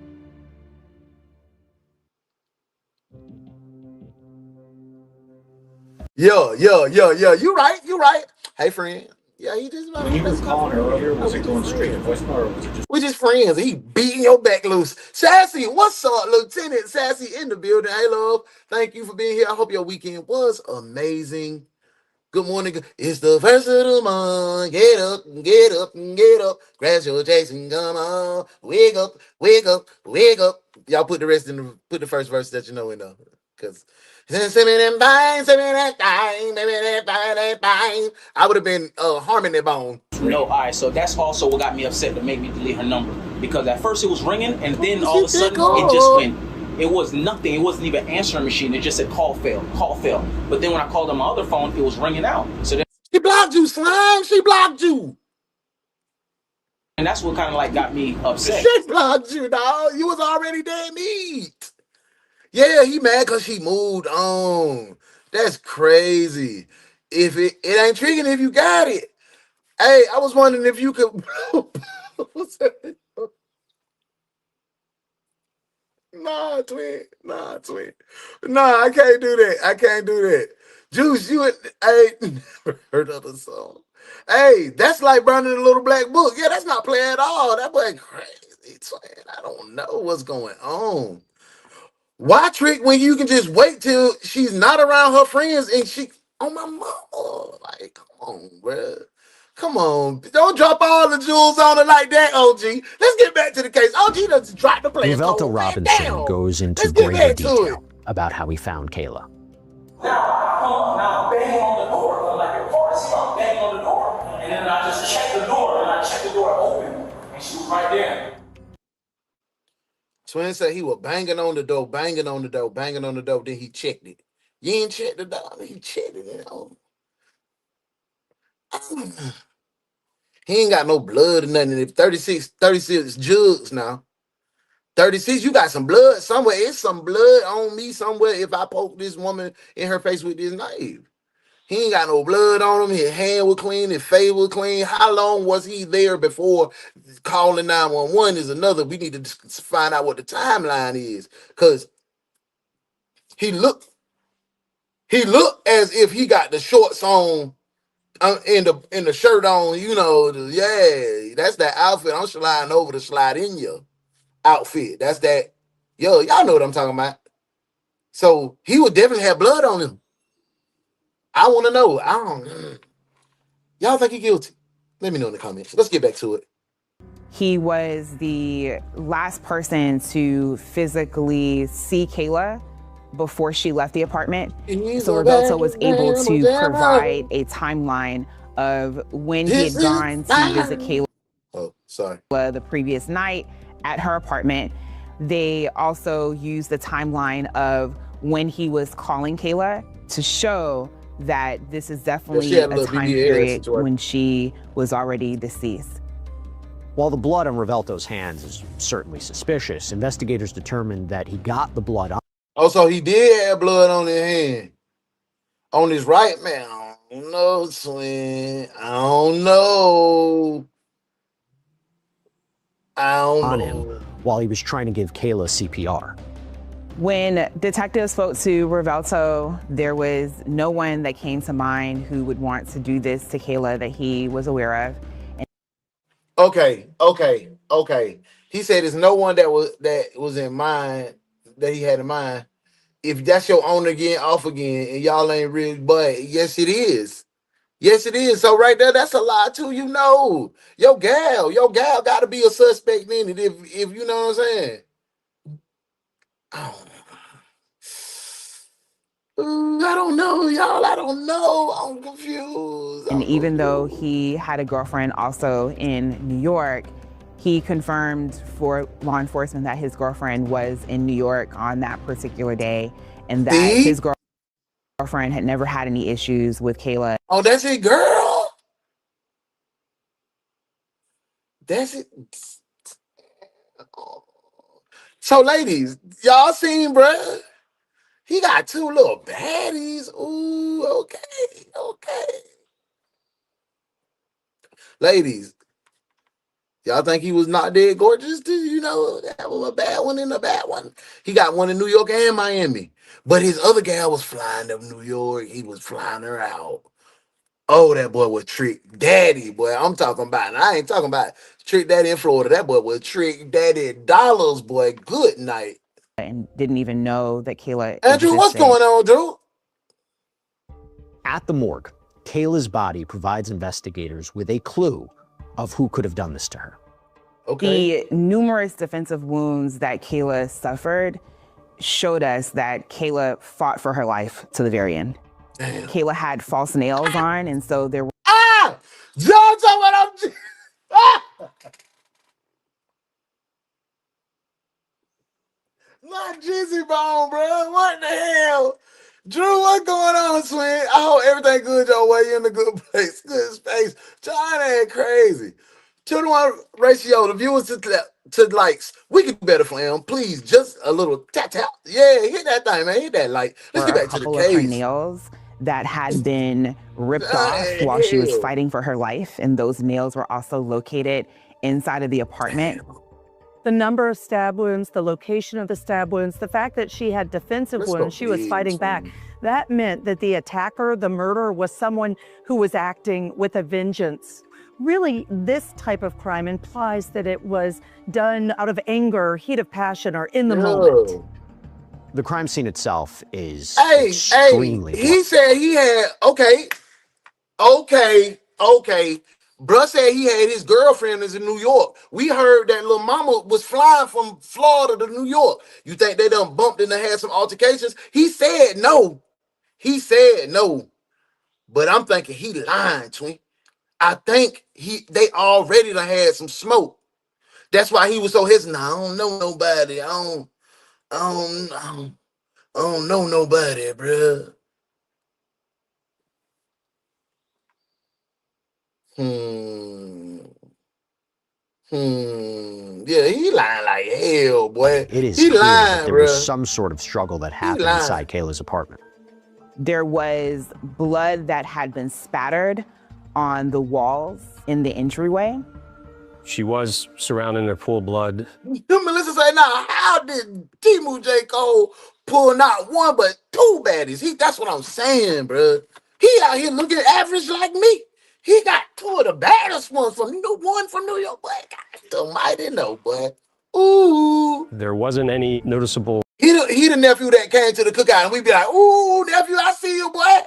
S14: Yeah. You right. Hey, friend. Yeah, he just...
S4: When you were calling her earlier, was it going straight to voicemail or was it just...
S14: We just friends. He beating your back loose. Sassy, what's up, Lieutenant Sassy in the building? Hey, love. Thank you for being here. I hope your weekend was amazing. Good morning. It's the first of the month. Get up, get up, get up. Grab your Jason, come on. Wake up, wake up, wake up. Y'all put the rest in put the first verse that you know in there. Because send me that thing, send me that thing, baby, that thing. I would have been harming that bone.
S20: No, all right, so that's also what got me upset to make me delete her number. Because at first it was ringing, and then all of a sudden it just went. It was nothing. It wasn't even an answering machine. It just said call failed, call failed. But then when I called on my other phone, it was ringing out. So then
S14: she blocked you, Slime. She blocked you.
S20: And that's what kind of like got me upset.
S14: She blocked you, dog. You was already dead meat. Yeah, he mad because she moved on. That's crazy. If it ain't triggering if you got it. Hey, I was wondering if you could... Nah, twin. Nah, I can't do that. Juice, you never heard of the song. Hey, that's like burning a little black book. Yeah, that's not playing at all. That boy crazy, twin. I don't know what's going on. Why trick when you can just wait till she's not around her friends and she on my mama? Like, come on, bro. Come on. Don't drop all the jewels on it like that, OG. Let's get back to the case. OG doesn't drop the play.
S9: Luvelta Robinson goes into greater detail about how he found Kayla.
S7: Now I'm banging on the door. I'm like, I'm banging on the door. And then I just checked the door, and I checked the door open. And she was right there.
S14: Twin said he was banging on the door. Then he checked it. You ain't checked the door. He checked it. You know. He ain't got no blood or nothing. If 36 jugs now. 36, you got some blood somewhere. It's some blood on me somewhere if I poke this woman in her face with this knife. He ain't got no blood on him. His hand was clean. His face was clean. How long was he there before calling 911 is another. We need to find out what the timeline is. Because he looked as if he got the shorts on in the shirt on, you know, that's that outfit. I'm sliding over to slide in your outfit. That's that. Yo, y'all know what I'm talking about. So he would definitely have blood on him. I want to know. Y'all think he guilty? Let me know in the comments. Let's get back to it.
S8: He was the last person to physically see Kayla before she left the apartment. So Luvelta was able to provide a timeline of when he had gone to visit Kayla.
S14: Oh, sorry.
S8: The previous night at her apartment. They also used the timeline of when he was calling Kayla to show that this is definitely a time period when she was already deceased.
S9: While the blood on Revelto's hands is certainly suspicious, investigators determined that he got the blood on.
S14: Oh, so he did have blood on his hand. On his right, man. I don't know, twin. I don't know. I don't
S9: on
S14: know.
S9: him while he was trying to give Kayla CPR.
S8: When detectives spoke to Revelto, there was no one that came to mind who would want to do this to Kayla that he was aware of.
S14: Okay. He said there's no one that was in mind that he had in mind. If that's your on again, off again, and y'all ain't really, but yes, it is. Yes, it is. So right there, that's a lie too. You know, your gal got to be a suspect in it. If you know what I'm saying. I don't know, y'all. I don't know. I'm confused.
S8: And even though he had a girlfriend also in New York, he confirmed for law enforcement that his girlfriend was in New York on that particular day, and that his girlfriend had never had any issues with Kayla.
S14: Oh, that's it, girl. That's it. So, ladies, y'all seen, bruh? He got two little baddies. Ooh, okay. Ladies, y'all think he was not dead gorgeous? You know, that was a bad one and a bad one. He got one in New York and Miami. But his other gal was flying to New York. He was flying her out. Oh, that boy was Trick Daddy, boy. I'm talking about, and I ain't talking about Trick Daddy in Florida. That boy was Trick Daddy dollars, boy. Good night.
S8: And didn't even know that Kayla
S14: Andrew,
S8: existed.
S14: what's going on, Drew?
S9: At the morgue, Kayla's body provides investigators with a clue of who could have done this to her.
S8: The numerous defensive wounds that Kayla suffered showed us that Kayla fought for her life to the very end.
S14: Damn.
S8: Kayla had false nails on, and so there were...
S14: Y'all talking what I'm... Not Jizzy Bone, bro. What the hell? Drew, what's going on, Swing? I hope everything good your way. You in a good place, good space. China ain't crazy. 2-to-1 ratio, the viewers to likes. We can do better for him. Please, just a little tap. Yeah, hit that thing, man. Hit that like. Let's get back to the
S8: couple of her
S14: case.
S8: nails that had been ripped off while she was fighting for her life, and those nails were also located inside of the apartment.
S19: The number of stab wounds, the location of the stab wounds, the fact that she had defensive wounds, she was fighting back. That meant that the attacker, the murderer, was someone who was acting with a vengeance. Really, this type of crime implies that it was done out of anger, heat of passion, or in the moment.
S9: The crime scene itself is
S14: extremely
S9: extremely
S14: he said he had, okay. Bruh said he had his girlfriend is in New York. We heard that little mama was flying from Florida to New York. You think they done bumped and had some altercations? He said no. But I'm thinking he lying, twin. I think they already done had some smoke. That's why he was so hesitant. I don't know nobody. I don't know nobody, bruh. Yeah, he lying like hell, boy.
S9: It is
S14: he
S9: clear
S14: lying,
S9: that there was some sort of struggle that happened inside Kayla's apartment.
S8: There was blood that had been spattered on the walls in the entryway.
S12: She was surrounded in her pool of blood.
S14: Melissa say, now, how did Timu J. Cole pull not one but two baddies? That's what I'm saying, bro. He out here looking average like me. He got two of the baddest ones from New York, boy. God almighty no, boy. Ooh.
S12: There wasn't any noticeable.
S14: He the nephew that came to the cookout, and we be like, ooh, nephew, I see you, boy.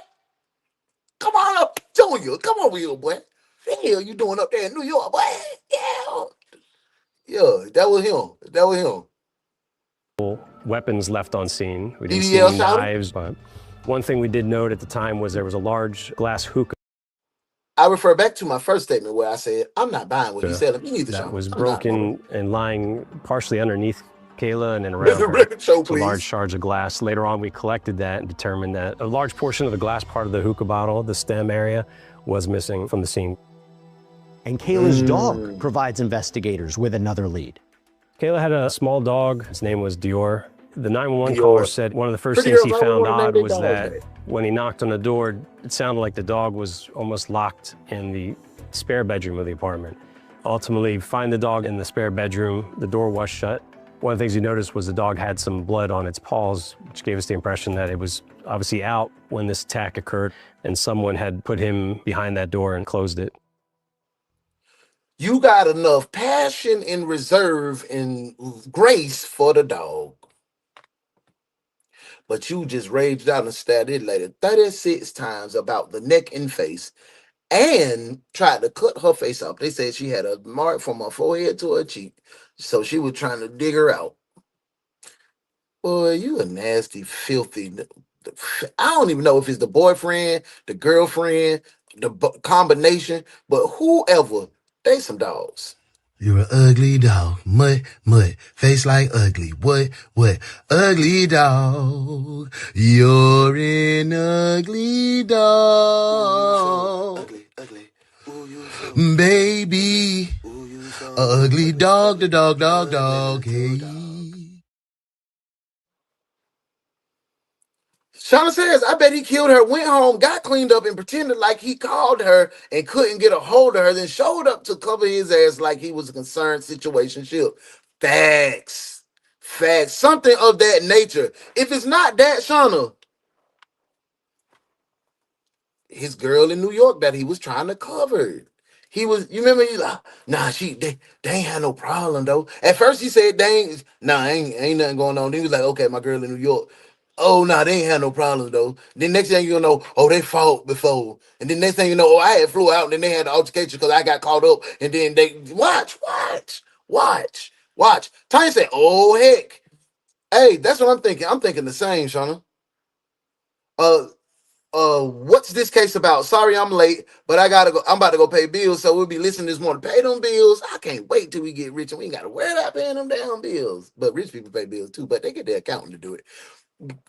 S14: Come on up, Junior. Come over here, boy. What the hell you doing up there in New York, boy? Yeah, that was him.
S12: Weapons left on scene. We didn't see
S14: DDL
S12: any knives, but one thing we did note at the time was there was a large glass hookah.
S14: I refer back to my first statement where I said, I'm not buying what you said. Me neither,
S12: that
S14: Sean.
S12: was
S14: I'm not,
S12: broken and lying partially underneath Kayla and then around her.
S14: Show,
S12: So large shards of glass. Later on, we collected that and determined that a large portion of the glass part of the hookah bottle, the stem area, was missing from the scene.
S9: And Kayla's dog provides investigators with another lead.
S12: Kayla had a small dog. His name was Dior. The 911 caller said one of the first things he found odd was that when he knocked on the door, it sounded like the dog was almost locked in the spare bedroom of the apartment. Ultimately, find the dog in the spare bedroom. The door was shut. One of the things he noticed was the dog had some blood on its paws, which gave us the impression that it was obviously out when this attack occurred, and someone had put him behind that door and closed it.
S14: You got enough passion and reserve and grace for the dog. But you just raged out and stabbed it later 36 times about the neck and face and tried to cut her face off. They said she had a mark from her forehead to her cheek. So she was trying to dig her out. Boy, you a nasty, filthy. I don't even know if it's the boyfriend, the girlfriend, the combination, but whoever, they some dogs.
S1: You're an ugly dog, mutt, face like ugly, what, ugly dog, you're an ugly dog, baby, ugly dog, the dog, hey.
S14: Shauna says, I bet he killed her, went home, got cleaned up, and pretended like he called her and couldn't get a hold of her, then showed up to cover his ass like he was a concerned situationship. Facts. Something of that nature. If it's not that, Shauna, his girl in New York that he was trying to cover. He was, you remember, he's like, nah, they ain't had no problem though. At first he said, ain't nothing going on. Then he was like, okay, my girl in New York. Oh, nah, they ain't had no problems though. Then next thing you know, oh, they fought before. And then next thing you know, oh, I had flew out and then they had the altercation because I got caught up. And then they, watch. Tanya said, oh, heck. Hey, that's what I'm thinking. I'm thinking the same, Shauna. What's this case about? Sorry I'm late, but I gotta go. I'm about to go pay bills, so we'll be listening this morning. Pay them bills. I can't wait till we get rich and we ain't gotta worry about paying them damn bills. But rich people pay bills too, but they get their accountant to do it.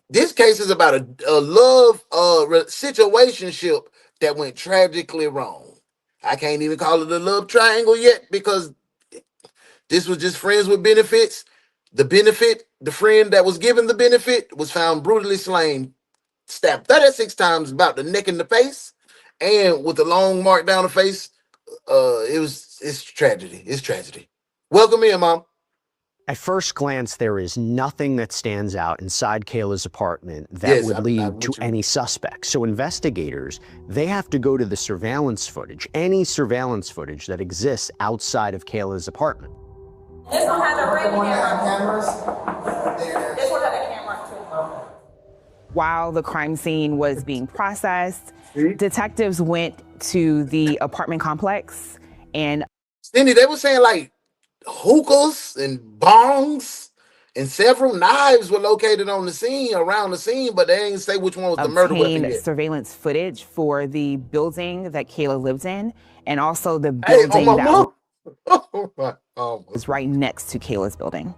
S14: This case is about a love situationship that went tragically wrong. I can't even call it a love triangle yet because this was just friends with benefits. The friend that was given the benefit was found brutally slain, stabbed 36 times about the neck and the face, and with a long mark down the face. It's tragedy. It's tragedy. Welcome in, Mom.
S9: At first glance, there is nothing that stands out inside Kayla's apartment that would lead to any suspect. So investigators, they have to go to the surveillance footage, any surveillance footage that exists outside of Kayla's apartment.
S5: This one has a ring camera. This one has a camera too.
S8: While the crime scene was being processed, detectives went to the apartment complex and
S14: Cindy, they were saying like hookahs and bongs and several knives were located on the scene, around the scene, but they didn't say which one was the murder weapon yet.
S8: surveillance footage for the building that Kayla lived in and also the building that was right next to Kayla's building.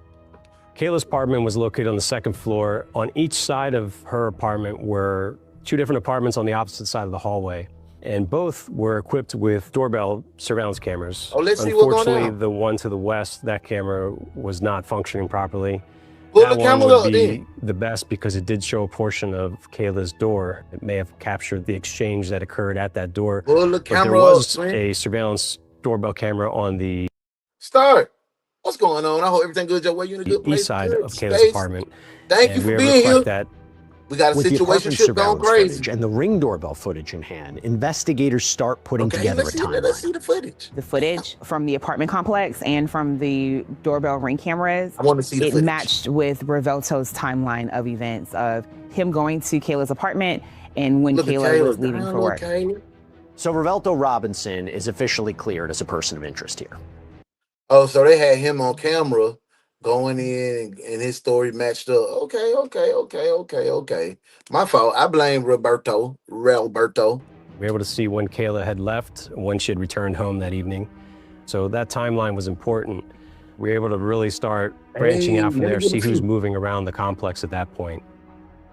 S12: Kayla's apartment was located on the second floor. On each side of her apartment were two different apartments on the opposite side of the hallway, and both were equipped with doorbell surveillance cameras.
S14: Oh, let's see what's going on.
S12: Unfortunately, the one to the west, that camera was not functioning properly.
S14: Pull
S12: That
S14: the
S12: one
S14: camera
S12: would
S14: up,
S12: be the best because it did show a portion of Kayla's door. It may have captured the exchange that occurred at that door.
S14: Pull the
S12: But there
S14: camera
S12: was
S14: up,
S12: a surveillance doorbell camera on the
S14: Start. What's going on? I hope everything good your way. You in a good place.
S12: east side
S14: Good
S12: of Kayla's
S14: space.
S12: apartment.
S14: Thank you
S12: And
S14: for
S12: we were able to
S14: being
S12: collect
S14: here.
S12: that.
S14: We got a
S9: With the apartment
S14: situationship going
S9: surveillance
S14: crazy.
S9: footage and the Ring doorbell footage in hand, investigators start putting together a timeline.
S14: Let's see the footage.
S8: The footage from the apartment complex and from the doorbell ring cameras,
S14: I want to see the
S8: it
S14: footage.
S8: matched with Revelto's timeline of events of him going to Kayla's apartment and when Kayla was leaving for work.
S9: So Revelto Robinson is officially cleared as a person of interest here.
S14: Oh, so they had him on camera going in and his story matched up. Okay. My fault. I blame Roberto.
S12: We were able to see when Kayla had left, when she had returned home that evening. So that timeline was important. We were able to really start branching out from there, see who's moving around the complex at that point.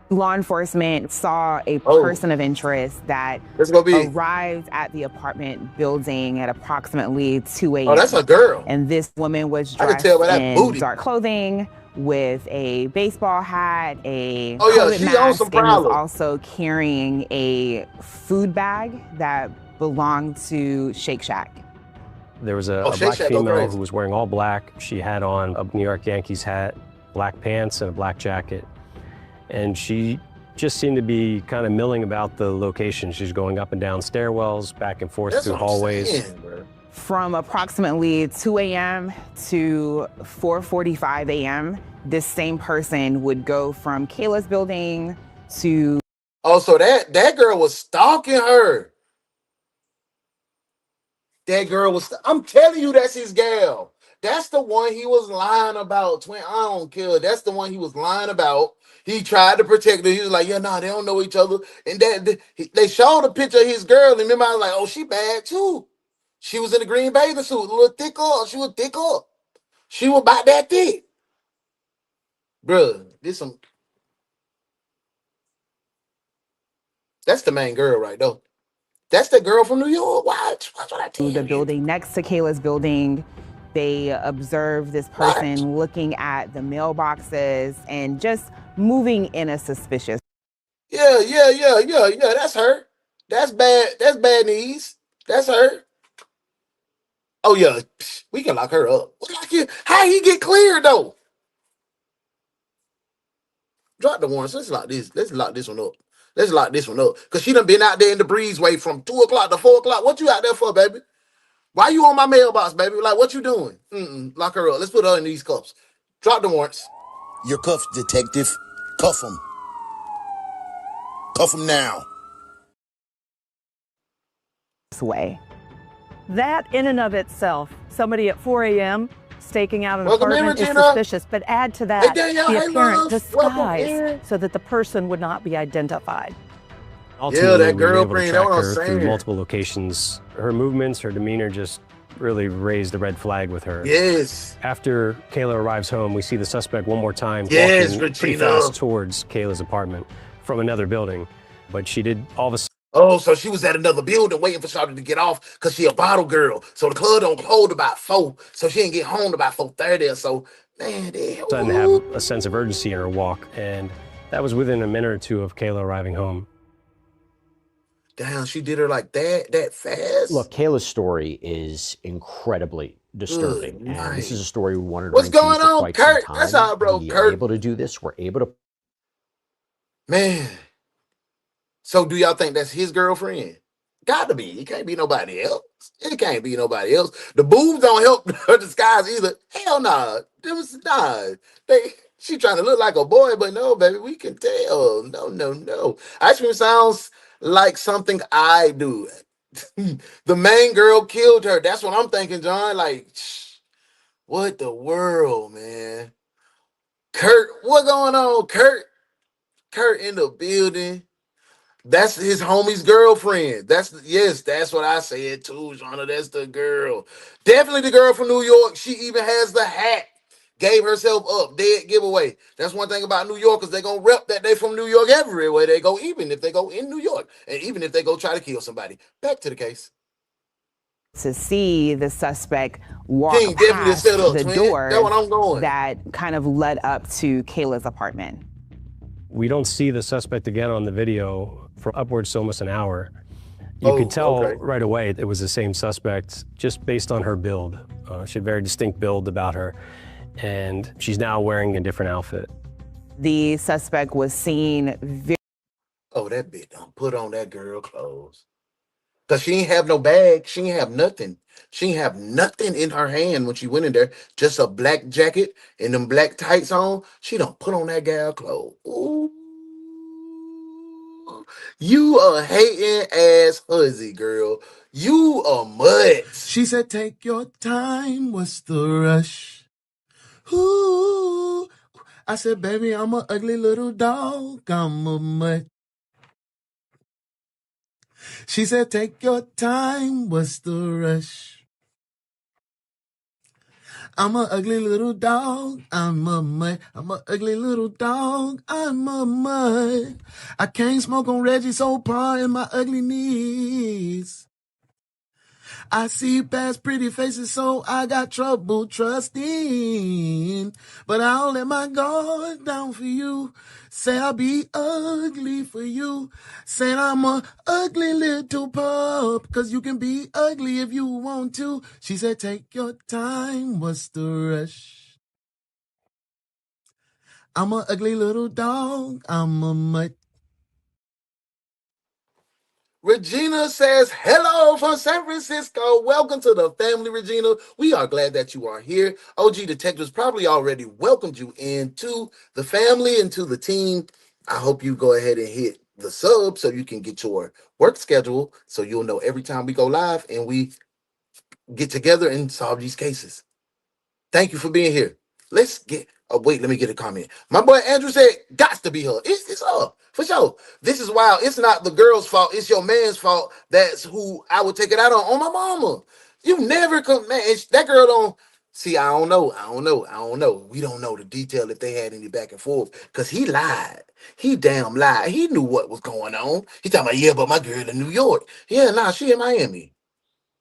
S8: Law enforcement saw a person of interest that arrived at the apartment building at approximately 2 a.m.
S14: Oh, that's a girl.
S8: And this woman was
S14: I can
S8: dressed
S14: tell by that
S8: in
S14: booty.
S8: dark clothing with a baseball hat, a
S14: Oh, yeah,
S8: COVID
S14: she on
S8: mask,
S14: some
S8: and was
S14: problem.
S8: also carrying a food bag that belonged to Shake Shack.
S12: There was a
S14: Shake
S12: black
S14: Shack go
S12: female
S14: crazy.
S12: who was wearing all black. She had on a New York Yankees hat, black pants, and a black jacket. And she just seemed to be kind of milling about the location. She's going up and down stairwells, back and forth through hallways.
S8: From approximately 2 a.m. to 4:45 a.m., this same person would go from Kayla's building to...
S14: Oh, so that girl was stalking her. That girl was, I'm telling you, that's his gal. That's the one he was lying about. Twin, I don't care. That's the one he was lying about. He tried to protect her. He was like, yeah, nah, they don't know each other. And they showed a picture of his girl. And remember, I was like, oh, she bad too. She was in a green bathing suit, a little thick up. She was thick up. She was about that thick. Bruh, that's the main girl right though. That's the girl from New York. Watch what I tell you.
S8: The building next to Kayla's building. They observed this person looking at the mailboxes and just moving in a suspicious...
S14: Yeah. That's her. That's bad. That's bad knees. That's her. Oh yeah, we can lock her up. How he get cleared though? Drop the warrants. Let's lock this. Let's lock this one up. Let's lock this one up. Cause she done been out there in the breezeway from 2 o'clock to 4 o'clock. What you out there for, baby? Why you on my mailbox, baby? Like, what you doing? Lock her up. Let's put her in these cuffs. Drop the warrants.
S1: You're cuffed, detective. Cuff him. Cuff him now.
S8: Way.
S19: That in and of itself, somebody at 4 a.m. staking out an
S14: Welcome in,
S19: apartment is
S14: Regina.
S19: suspicious, but add to that
S14: Danielle,
S19: the
S14: hey,
S19: apparent
S14: love. Welcome
S19: disguise
S14: in.
S19: so that the person would not be identified.
S12: Ultimately,
S14: that
S12: we were able to
S14: girlfriend,
S12: track
S14: that's what I'm
S12: her through
S14: saying.
S12: multiple locations. Her movements, her demeanor just really raised a red flag with her.
S14: Yes.
S12: After Kayla arrives home, we see the suspect one more time
S14: Yes,
S12: walking pretty
S14: Regina.
S12: fast towards Kayla's apartment from another building. But she did all of a sudden...
S14: Oh, so she was at another building waiting for Shawty to get off because she a bottle girl. So the club don't close about 4. So she didn't get home about 4:30 or so. Man,
S12: sudden have a sense of urgency in her walk. And that was within a minute or two of Kayla arriving home.
S14: Damn, she did her like that fast?
S9: Look, Kayla's story is incredibly disturbing.
S14: Good
S9: And this
S14: night.
S9: is a story we wanted to
S14: What's
S9: bring to you
S14: going
S9: for
S14: on,
S9: quite
S14: Kurt?
S9: some time.
S14: That's our bro,
S9: We
S14: Kurt.
S9: are able to do this. We're able to...
S14: Man. So do y'all think that's his girlfriend? Got to be. It can't be nobody else. It can't be nobody else. The boobs don't help her disguise either. Hell nah. She trying to look like a boy, but no, baby, we can tell. No. Ice cream sounds like something I do. The main girl killed her. That's what I'm thinking, John. Like, what the world, man? Kurt, what going on, Kurt? Kurt in the building. That's his homie's girlfriend. That's what I said too, Shauna. That's the girl. Definitely the girl from New York. She even has the hat. Gave herself up. Dead giveaway. That's one thing about New Yorkers. They gonna rep that they from New York everywhere they go, even if they go in New York, and even if they go try to kill somebody. Back to the case.
S8: To see the suspect walk
S14: King, definitely
S8: past
S14: set up,
S8: the
S14: twin.
S8: door
S14: That's what I'm going.
S8: that kind of led up to Kayla's apartment.
S12: We don't see the suspect again on the video for upwards to almost an hour. You could tell right away it was the same suspect just based on her build. She had a very distinct build about her, and she's now wearing a different outfit.
S8: The suspect was seen
S14: That bitch don't put on that girl clothes. Because she ain't have no bag. She ain't have nothing. She ain't have nothing in her hand when she went in there. Just a black jacket and them black tights on. She don't put on that gal clothes. Ooh. You a hating ass hussy, girl. You a mutt.
S13: She said, take your time. What's the rush? Ooh. I said, baby, I'm an ugly little dog. I'm a mutt. She said, take your time, what's the rush? I'm a ugly little dog, I'm a mutt. I'm a ugly little dog, I'm a mutt. I can't smoke on Reggie, so paw in my ugly knees. I see past pretty faces, so I got trouble trusting. But I'll let my guard down for you. Say I'll be ugly for you. Say I'm a ugly little pup. Cause you can be ugly if you want to. She said, take your time, what's the rush? I'm a ugly little dog, I'm a mutt. Regina says, hello from San Francisco. Welcome to the family, Regina. We are glad that you are here. OG Detectives probably already welcomed you into the family, into the team. I hope you go ahead and hit the sub so you can get your work schedule so you'll know every time we go live and we get together and solve these cases. Thank you for being here. Let's get. Oh wait, let me get a comment. My boy Andrew said, "Gots to be her. It's her for sure. This is wild. It's not the girl's fault. It's your man's fault. That's who I would take it out on my mama. You never come, man. That girl don't see. I don't know. We don't know the detail if they had any back and forth because he lied. He damn lied. He knew what was going on. He talking about yeah, but my girl in New York. Yeah, nah, she in Miami.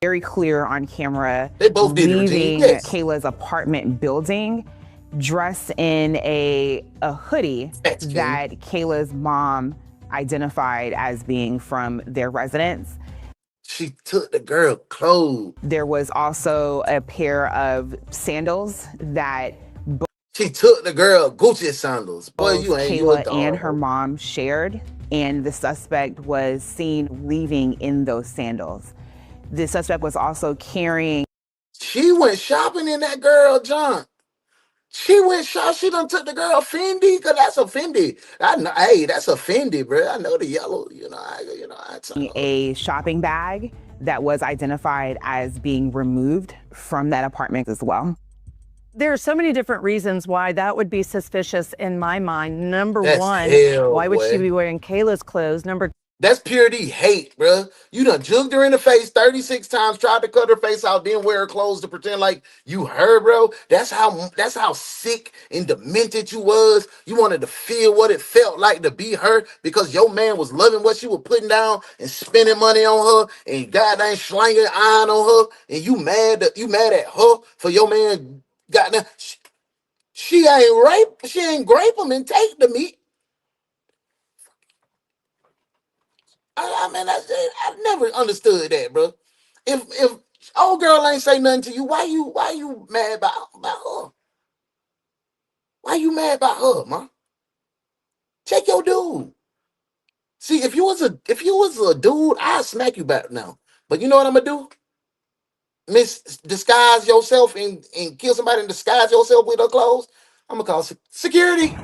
S8: Very clear on camera,
S13: They both did it,
S8: leaving
S13: yes.
S8: Kayla's apartment building, dressed in a hoodie that Kayla's mom identified as being from their residence.
S13: She took the girl clothes.
S8: There was also a pair of sandals that
S13: she took the girl Gucci sandals. Boy, you ain't
S8: Kayla and her mom shared, and the suspect was seen leaving in those sandals. The suspect was also carrying.
S13: She went shopping in that girl junk. She went shop. She done took the girl Fendi, cause that's a Fendi. I know. Hey, that's a Fendi, bro. I know the yellow.
S8: A shopping bag that was identified as being removed from that apartment as well.
S19: There are so many different reasons why that would be suspicious in my mind. Number
S13: That's
S19: one,
S13: hell,
S19: why would she
S13: boy.
S19: be wearing Kayla's clothes? Number
S13: That's purity hate, bro. You done jugged her in the face 36 times, tried to cut her face out, then wear her clothes to pretend like you her, bro. That's how sick and demented you was. You wanted to feel what it felt like to be her because your man was loving what she was putting down and spending money on her and goddamn slanging iron on her, and you mad at her for your man goddamn. She ain't grape him and take the meat. I mean, I never understood that, bro. If old girl ain't say nothing to you, why you mad about her? Why you mad about her, man? Check your dude. See, if you was a dude, I'd smack you back now. But you know what I'm gonna do? Disguise yourself and kill somebody and disguise yourself with her clothes. I'm gonna call security.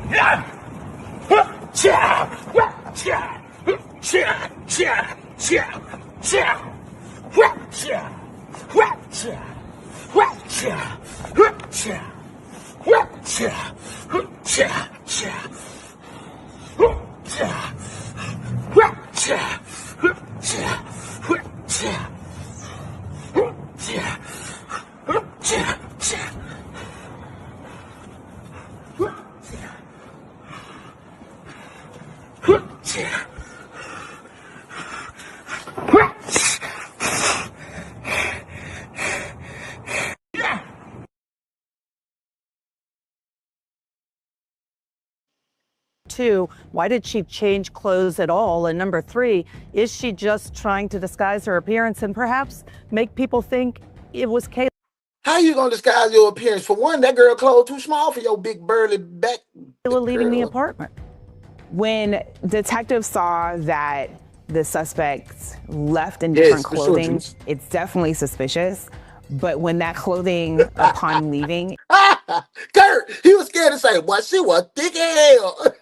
S19: two, why did she change clothes at all? And number three, is she just trying to disguise her appearance and perhaps make people think it was Kayla?
S13: How you gonna disguise your appearance? For one, that girl clothes too small for your big burly back.
S19: Leaving the apartment.
S8: When detectives saw that the suspects left in different clothing, it's definitely suspicious. But when that clothing, upon leaving,
S13: Kurt, he was scared to say, "What? She was thick as hell."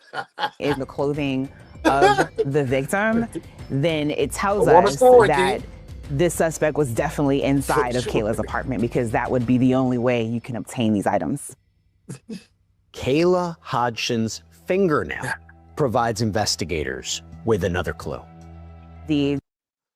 S8: is the clothing of the victim, then it tells us that this suspect was definitely inside of Kayla's apartment because that would be the only way you can obtain these items.
S9: Kayla Hodgson's fingernail provides investigators with another clue.
S8: The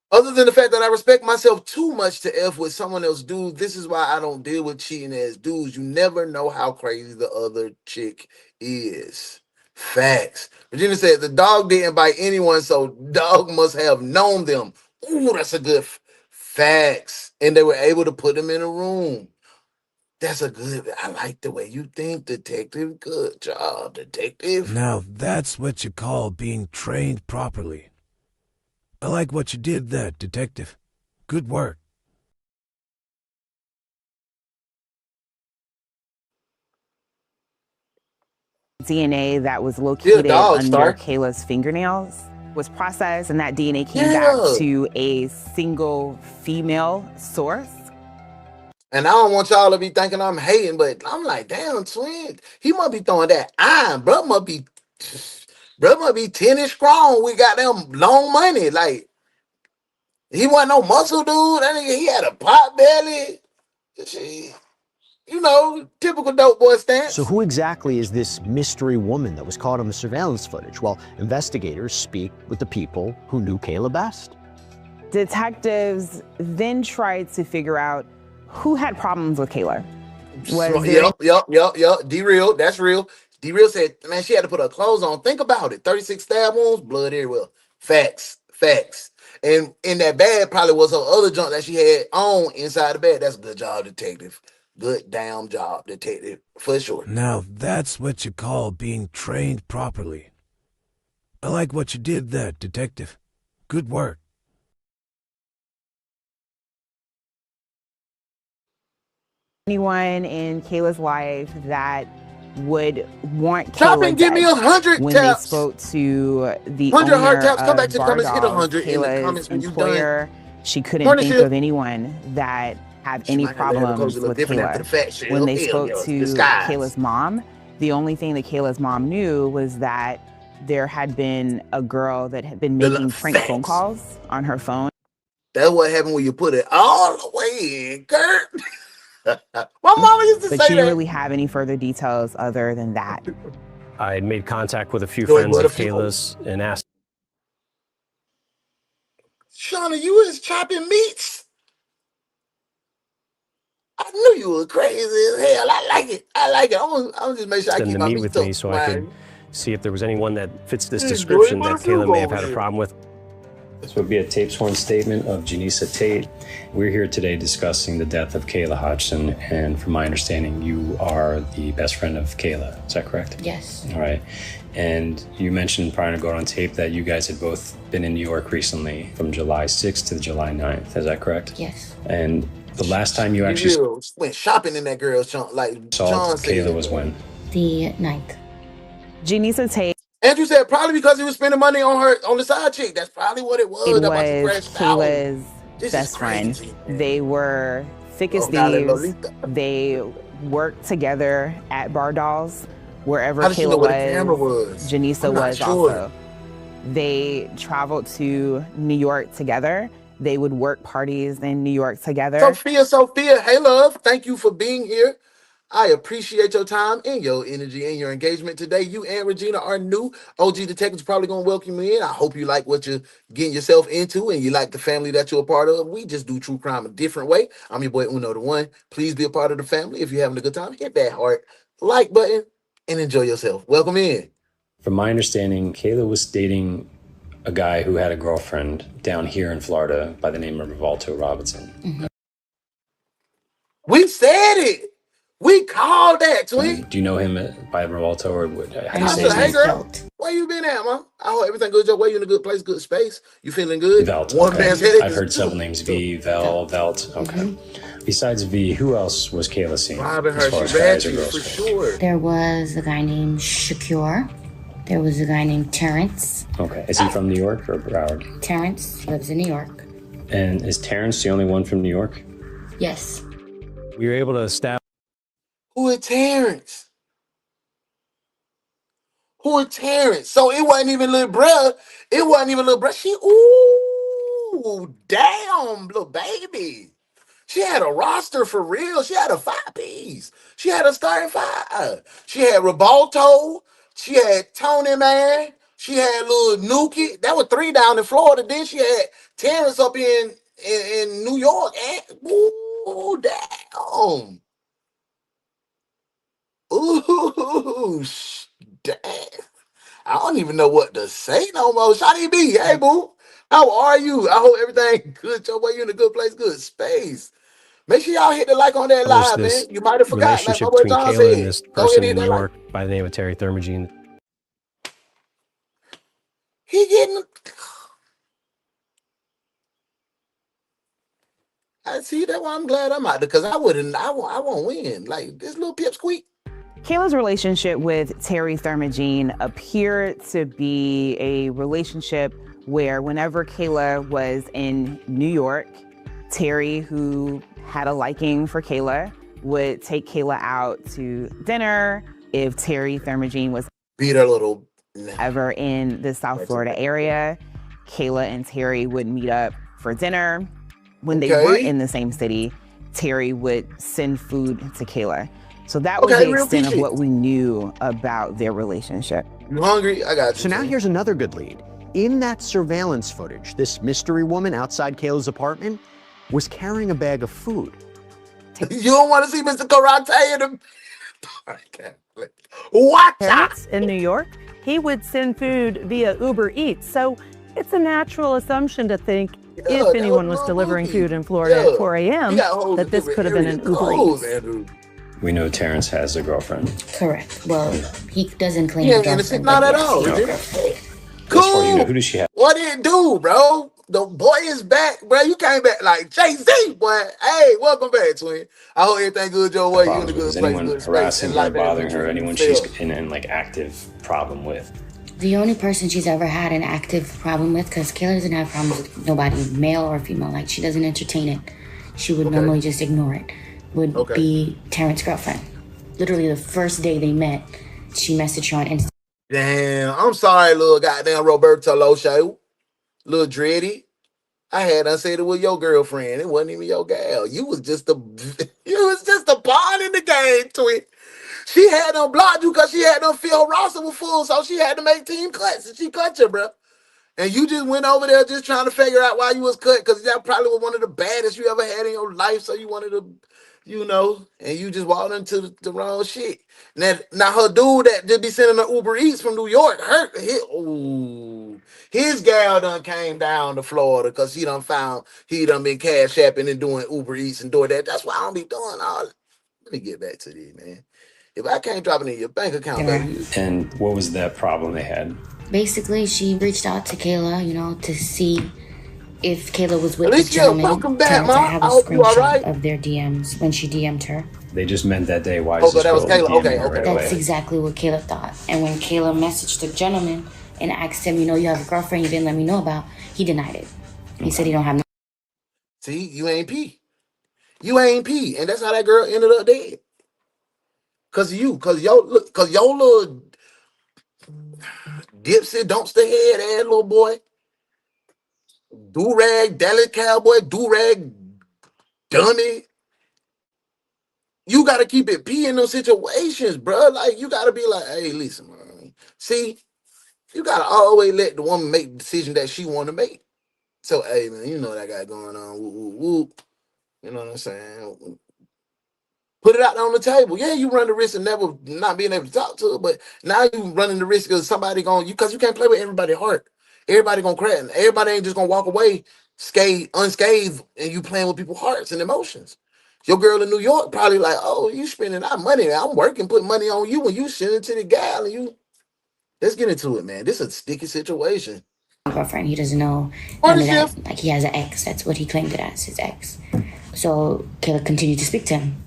S14: Other than the fact that I respect myself too much to F with someone else, dude, this is why I don't deal with cheating ass dudes. You never know how crazy the other chick is. Facts. Regina said the dog didn't bite anyone, so dog must have known them. Ooh, that's a good facts. And they were able to put them in a room. That's a good. I like the way you think, detective. Good job, detective.
S18: Now that's what you call being trained properly. I like what you did there, detective. Good work.
S8: DNA that was located
S14: dog,
S8: under
S14: Star.
S8: Kayla's fingernails was processed, and that DNA came back to a single female source.
S14: And I don't want y'all to be thinking I'm hating, but I'm like, damn, twin. He must be throwing that iron. Bro must be 10 strong. We got them long money. Like, he wasn't no muscle dude. That nigga, he had a pot belly. She, typical dope boy stance.
S9: So who exactly is this mystery woman that was caught on the surveillance footage? Well, investigators speak with the people who knew Kayla best.
S8: Detectives then tried to figure out who had problems with Kayla.
S14: Yup. D-Real, that's real. D-Real said, man, she had to put her clothes on. Think about it. 36 stab wounds, blood everywhere. Facts. And in that bag probably was her other junk that she had on inside the bag. That's a good job, detective. Good damn job, detective, for sure.
S18: Now that's what you call being trained properly. I like what you did there, detective. Good work.
S8: Anyone in Kayla's life that would want
S14: Chop
S8: Kayla
S14: and give me 100
S8: when
S14: taps.
S8: they spoke to the
S14: 100
S8: owner
S14: hard taps. Come
S8: of
S14: back to the comments. Hit
S8: Dolls,
S14: 100 in the
S8: Kayla's
S14: comments when you're
S8: employer,
S14: done.
S8: she couldn't
S14: Partnership.
S8: think of anyone that had any problems with Kayla. When they spoke to Kayla's mom, the only thing that Kayla's mom knew was that there had been a girl that had been making prank phone calls on her phone.
S14: That's what happened when you put it all the way in, Kurt. My mama used to
S8: But
S14: say
S8: she didn't
S14: that.
S8: really have any further details other than that.
S12: I had made contact with a few friends of Kayla's and asked.
S14: Shauna, you is chopping meats. I knew you were crazy as hell. I like it. I'm just make sure I
S12: them
S14: keep
S12: to
S14: my
S12: meet
S14: meat
S12: with
S14: up.
S12: me so I could see if there was anyone that fits this
S14: Enjoy
S12: description
S14: my
S12: that Kayla
S14: food
S12: may have
S14: over
S12: had a
S14: here.
S12: problem with.
S10: This would be a tape sworn statement of Janisa Tate. We're here today discussing the death of Kayla Hodgson, and from my understanding, you are the best friend of Kayla. Is that correct?
S11: Yes.
S10: All right. And you mentioned prior to going on tape that you guys had both been in New York recently from July 6th to July 9th. Is that correct?
S11: Yes.
S10: And the last time you actually
S14: went shopping in that girl's chunk, like
S10: saw
S14: John said.
S10: Kayla was when?
S11: The 9th.
S8: Janisa Tate
S14: Andrew said probably because he was spending money on the side chick. That's probably what it was. That's why she crashed out.
S8: Kayla's best friend. They were thick as thieves. They worked together at Bar Dolls, wherever
S14: How did she know
S8: Kayla
S14: where the camera was?
S8: Janisa
S14: I'm not
S8: was
S14: sure.
S8: also. They traveled to New York together. They would work parties in New York together.
S14: Sophia, hey love, thank you for being here. I appreciate your time and your energy and your engagement today. You and Regina are new. OG Detectives probably gonna welcome you in. I hope you like what you're getting yourself into and you like the family that you're a part of. We just do true crime a different way. I'm your boy UnoDaOne. Please be a part of the family. If you're having a good time, hit that heart like button and enjoy yourself. Welcome in.
S10: From my understanding, Kayla was dating a guy who had a girlfriend down here in Florida by the name of Rivalto Robinson.
S11: Mm-hmm.
S14: We said it. We called that, twin.
S10: Do you know him by Rivalto, or how do you say
S14: I
S10: his
S14: said, hey
S10: name?
S14: girl, where you been at, man? I hope everything good. Your way, you in a good place, good space. You feeling good?
S10: Velt.
S14: One
S10: Okay.
S14: man's head.
S10: I've heard several names: V, Velt. Okay. Besides V, who else was Kayla seeing?
S14: Robbing her,
S10: as far as
S14: she bad
S10: guys or
S14: you
S10: girls
S14: for
S10: go?
S14: sure.
S11: There was a guy named Shakur. There was a guy named Terrence.
S10: Okay. Is he from New York or Broward?
S11: Terrence lives in New York.
S10: And is Terrence the only one from New York?
S11: Yes.
S12: We were able to establish.
S14: Who is Terrence? Who is Terrence? So it wasn't even little bruh. It wasn't even little bruh. She, ooh, damn, little baby. She had a roster for real. She had a 5-piece. She had a starting 5. She had Ribalto. She had Tony, man. She had little Nuki. That was 3 down in Florida. Then she had Terrence up in New York. And ooh, damn. Ooh, damn. I don't even know what to say no more. Shawty B, hey boo, how are you? I hope everything good. Your way, you in a good place, good space. Make sure y'all hit the like on that
S12: There's
S14: live, man.
S12: this
S14: You might have forgot, like my
S12: relationship
S14: boy
S12: between
S14: John
S12: Kayla and
S14: said.
S12: this
S14: Go ahead
S12: person
S14: and hit
S12: in New
S14: that like.
S12: York by the name of Terry Thermogene.
S14: He getting. I see that. Why I'm glad I'm out there because I wouldn't. I won't win. Like this little pipsqueak.
S8: Kayla's relationship with Terry Thermogene appeared to be a relationship where whenever Kayla was in New York, Terry, who had a liking for Kayla, would take Kayla out to dinner. If Terry Thermogene was
S14: beat her little
S8: ever in the South Florida area, Kayla and Terry would meet up for dinner. When they weren't in the same city, Terry would send food to Kayla. So that was the extent of what we knew about their relationship.
S14: You hungry? I got you.
S9: So now here's another good lead. In that surveillance footage, this mystery woman outside Kayla's apartment was carrying a bag of food.
S14: You don't want to see Mr. Karate in the... What?
S19: Parents in New York, he would send food via Uber Eats. So it's a natural assumption to think if anyone was delivering food in Florida at 4 a.m., that this could have been an Uber Eats.
S10: We know Terrence has a girlfriend.
S11: Correct. Well, he doesn't claim a girlfriend.
S14: Not at all. Cool.
S10: Who does she have?
S14: What did it do, bro? The boy is back, bro. You came back like Jay-Z, boy. Hey, welcome back, twin. I hope everything good your way. You in a good
S10: Is
S14: place,
S10: anyone
S14: good
S10: harassing
S14: space.
S10: her, bothering her? Anyone she's in like active problem with?
S11: The only person she's ever had an active problem with, because Kayla doesn't have problems with nobody, male or female. Like, she doesn't entertain it. She would normally just ignore it. Would be Terrence's girlfriend. Literally the first day they met, she messaged her on Instagram.
S14: Damn, I'm sorry, little goddamn Roberto Locho. Little Dreddy. I had unsaid it with your girlfriend. It wasn't even your gal. You was just a pawn in the game, twin. She had them blocked you because she had them feel her roster was full, so she had to make team cuts, and she cut you, bro. And you just went over there just trying to figure out why you was cut, because that probably was one of the baddest you ever had in your life, so you wanted to, and you just walked into the wrong shit. Now her dude that just be sending her Uber Eats from New York, his gal done came down to Florida because he done been cash apping and doing Uber Eats and doing that. That's why I don't be doing all. Let me get back to this, man. If I can't drop it in your bank account, baby.
S10: And what was that problem they had?
S11: Basically, she reached out to Kayla, to see if Kayla was with the gentleman.
S14: Welcome back,
S11: to
S14: Ma.
S11: have a
S14: I hope you all
S11: screenshot
S14: right.
S11: of their DMs when she DM'd her.
S10: They just met that day. Why is this
S14: that was
S10: girl
S14: Kayla.
S10: DMing her right away?
S11: That's exactly what Kayla thought. And when Kayla messaged the gentleman and asked him, you have a girlfriend you didn't let me know about, he denied it. He said he don't have no.
S14: See, you ain't P. You ain't P. And that's how that girl ended up dead. Cause your little dipsy, don't stay head ass little boy. Do-rag, Dallas Cowboy, do-rag, dummy. You got to keep it P in those situations, bro. Like, you got to be like, hey, listen, man. See, you got to always let the woman make the decision that she want to make. So, hey, man, you know what I got going on. Whoop, whoop, whoop. You know what I'm saying? Put it out on the table. Yeah, you run the risk of never not being able to talk to her, but now you running the risk of somebody going, because you can't play with everybody's heart. Everybody gonna crack. Everybody ain't just gonna walk away unscathed, and you playing with people's hearts and emotions. Your girl in New York probably like, oh, you spending our money. I'm working, putting money on you, and you sending it to the gal, and you. Let's get into it, man. This is a sticky situation.
S11: Girlfriend, he doesn't know none of that. Like, he has an ex. That's what he claimed it as, his ex. So Kayla continued to speak to him.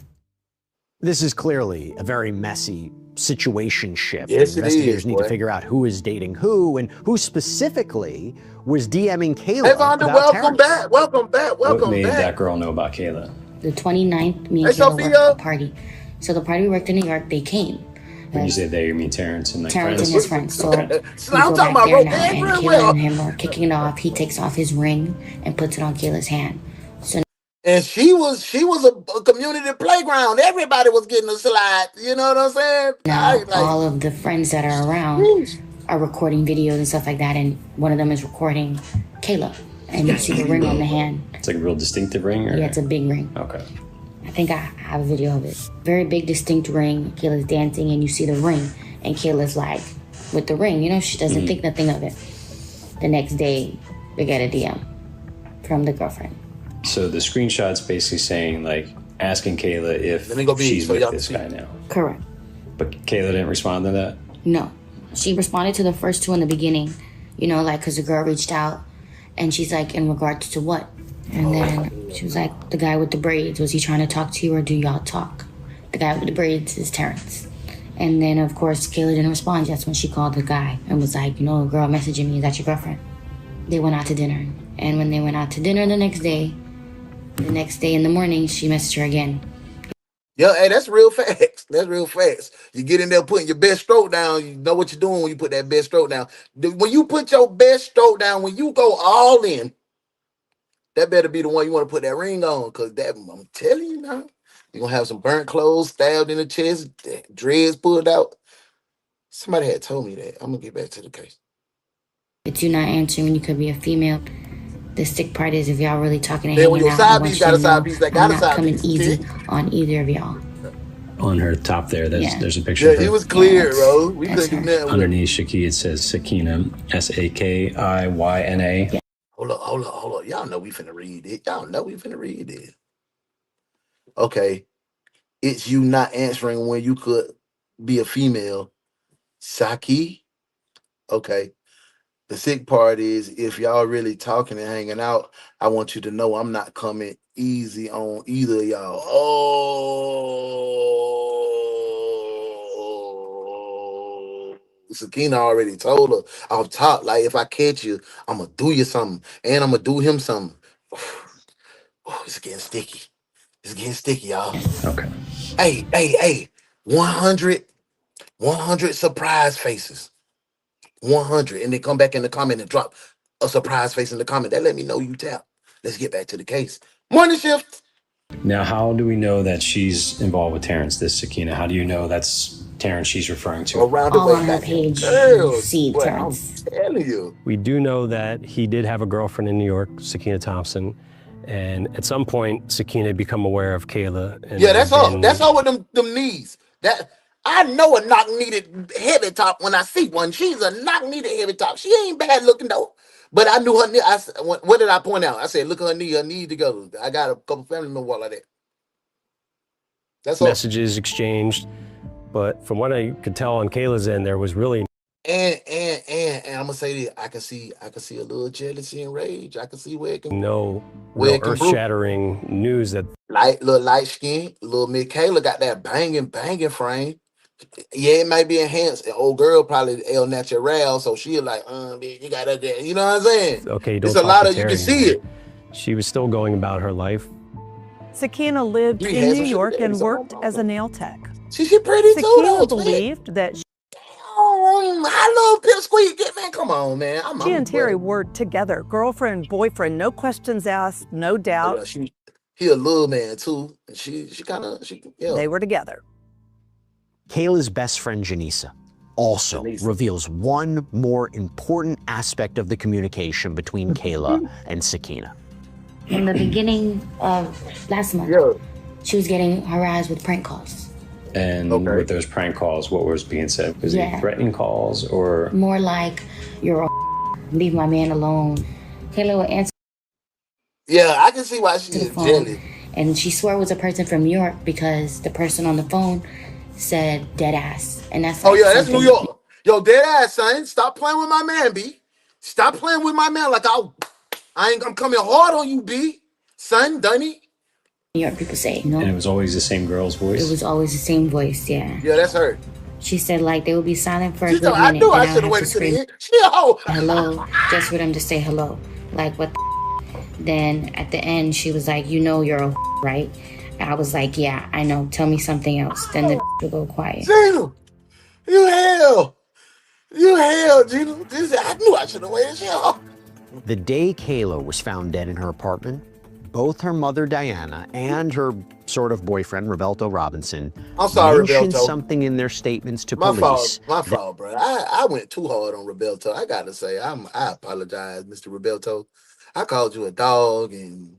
S9: This is clearly a very messy situationship.
S14: Yes,
S9: Investigators need to figure out who is dating who and who specifically was DMing Kayla.
S14: Hey, Vonda, welcome back. Welcome back.
S10: What made that girl know about Kayla?
S11: The 29th, me and Kayla worked at a party. So the party we worked in New York, they came.
S10: When you say they, you mean Terrence and
S11: Terrence and his friends. So
S14: I'm talking about
S11: there now, and Kayla and him are kicking it off. He takes off his ring and puts it on Kayla's hand. So.
S14: And she was a community playground. Everybody was getting a slide. You know what I'm saying?
S11: Now all of the friends that are around are recording videos and stuff like that, and one of them is recording Kayla, and you see the ring on the hand.
S10: It's like a real distinctive ring? Or?
S11: Yeah, it's a big ring.
S10: Okay.
S11: I think I have a video of it. Very big, distinct ring. Kayla's dancing, and you see the ring, and Kayla's like, with the ring, you know, she doesn't think nothing of it. The next day, we get a DM from the girlfriend.
S10: So the screenshot's basically saying, like, asking Kayla if she's with this guy now.
S11: Correct.
S10: But Kayla didn't respond to that?
S11: No. She responded to the first two in the beginning, you know, like, because the girl reached out, and she's like, in regards to what? And then she was like, the guy with the braids, was he trying to talk to you, or do y'all talk? The guy with the braids is Terrence. And then, of course, Kayla didn't respond. That's when she called the guy and was like, you know, a girl messaging me, is that your girlfriend? They went out to dinner. And when they went out to dinner the next day in the morning, she messaged her again.
S14: Yeah, hey, that's real facts. That's real facts. You get in there putting your best stroke down, you know what you're doing when you put that best stroke down. When you put your best stroke down, when you go all in, that better be the one you want to put that ring on, because that, I'm telling you now, you're going to have some burnt clothes, stabbed in the chest, dreads pulled out. Somebody had told me that. I'm going to get back to the case.
S11: But you're not answering when you could be a female. The sick part is if y'all really talking and
S14: Then when
S11: hanging
S14: your
S11: out,
S14: side piece got a side piece, that got
S11: I'm
S14: a
S11: not
S14: side
S11: coming
S14: piece.
S11: easy on either of y'all.
S10: On her top there, there's a picture
S14: Yeah,
S10: of her.
S14: it was clear, bro. We couldn't do nothing with it.
S10: Underneath Shaki, it says Sakina, Sakiyna.
S14: Hold up. Y'all know we finna read it. Okay. It's you not answering when you could be a female. Saki. Okay. The sick part is if y'all really talking and hanging out, I want you to know I'm not coming easy on either of y'all. Oh, Sakina already told her off top, like, if I catch you, I'm gonna do you something, and I'm gonna do him something. Oh, it's getting sticky. It's getting sticky, y'all.
S10: Okay.
S14: Hey. 100 surprise faces. 100. And then come back in the comment and drop a surprise face in the comment. That let me know you tap. Let's get back to the case. Morning shift.
S10: Now, how do we know that she's involved with Terrence, this Sakina? How do you know that's Terrence she's referring to?
S14: Around the
S11: All
S14: way
S11: on her
S14: back.
S11: page,
S14: Girls,
S11: see
S14: boy,
S11: Terrence.
S14: I'm telling you.
S12: We do know that he did have a girlfriend in New York, Sakina Thompson, and at some point, Sakina had become aware of Kayla. And
S14: Yeah, that's all. That's all with them knees. That I know a knock needed heavy top when I see one. She's a knock needed heavy top. She ain't bad looking though. But I knew her knee. What did I point out? I said, look at her knee together. I got a couple family members like that. That's all.
S12: Messages exchanged, but from what I could tell on Kayla's end, there was really
S14: And I'm gonna say this. I can see a little jealousy and rage. I can see where it can
S12: no
S14: where
S12: real
S14: it can brew.
S12: earth-shattering news that
S14: Little light skin, little Miss Kayla got that banging frame. Yeah, it might be enhanced. An old girl probably El Natural, so she like, you got that there. You know what I'm saying?
S12: okay, don't
S14: It's a
S12: talk
S14: lot
S12: to
S14: of you
S12: Terry
S14: can see
S12: anymore. She was still going about her life.
S19: Sakina lived
S14: We
S19: in
S14: had
S19: New
S14: some shit
S19: York
S14: together,
S19: and
S14: so
S19: worked as a nail tech.
S14: She pretty too,
S19: Sakina
S14: though.
S19: believed that
S14: I love Pipsqueak. Man, come on, man.
S19: she and Terry were together, girlfriend, boyfriend, no questions asked, no doubt.
S14: He a little man too, and she yeah.
S19: They were together.
S9: Kayla's best friend, Janisa, also reveals one more important aspect of the communication between Kayla and Sakina.
S11: In the beginning of last month, she was getting harassed with prank calls.
S10: And with those prank calls, what was being said? Was it threatening calls or?
S11: More like, you're a leave my man alone. Kayla would answer.
S14: Yeah, I can see why she's jealous.
S11: And she swore it was a person from New York because the person on the phone said dead ass. And that's like
S14: that's New York. Yo, dead ass, son. Stop playing with my man, B. Stop playing with my man like I'm coming hard on you, B. Son, Dunny.
S11: New York people say, you know?
S10: And it was always the same girl's voice?
S11: It was always the same voice, yeah.
S14: Yeah, that's her.
S11: She said, like, they would be silent for a good minute.
S14: I knew I
S11: and
S14: should have waited to the end.
S11: hello, just for them to say hello. Like, what the Then at the end, she was like, you know you're a right? I was like, yeah, I know. Tell me something else. Then the would go quiet.
S14: Gina, you hell, Gina. I knew I should have waited.
S9: The day Kayla was found dead in her apartment, both her mother, Diana, and her sort of boyfriend, Roberto Robinson,
S14: I'm sorry,
S9: mentioned
S14: Roberto.
S9: something in their statements to
S14: My
S9: police.
S14: fault, bro. I went too hard on Roberto. I gotta say, I apologize, Mr. Roberto. I called you a dog, and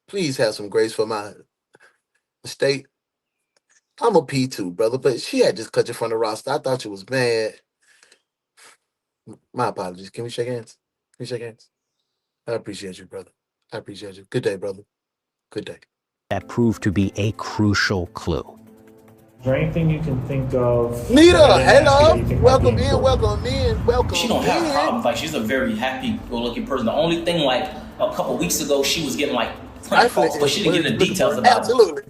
S14: please have some grace for my mistake. I'm a P2, brother, but she had just cut you from the roster. I thought you was mad. My apologies. Can we shake hands? Can we shake hands? I appreciate you, brother. I appreciate you. Good day, brother. Good day.
S9: That proved to be a crucial clue.
S4: Is there anything you can think of?
S14: Nita,
S4: that I didn't ask you that
S14: hello.
S4: you think might be
S14: Welcome in,
S4: important?
S14: welcome in, welcome
S20: She don't have
S14: in.
S20: problems. Like, she's a very happy-go-lucky person. The only thing, like, a couple weeks ago, she was getting, like, prank calls, but she didn't get into details about it.
S14: Absolutely.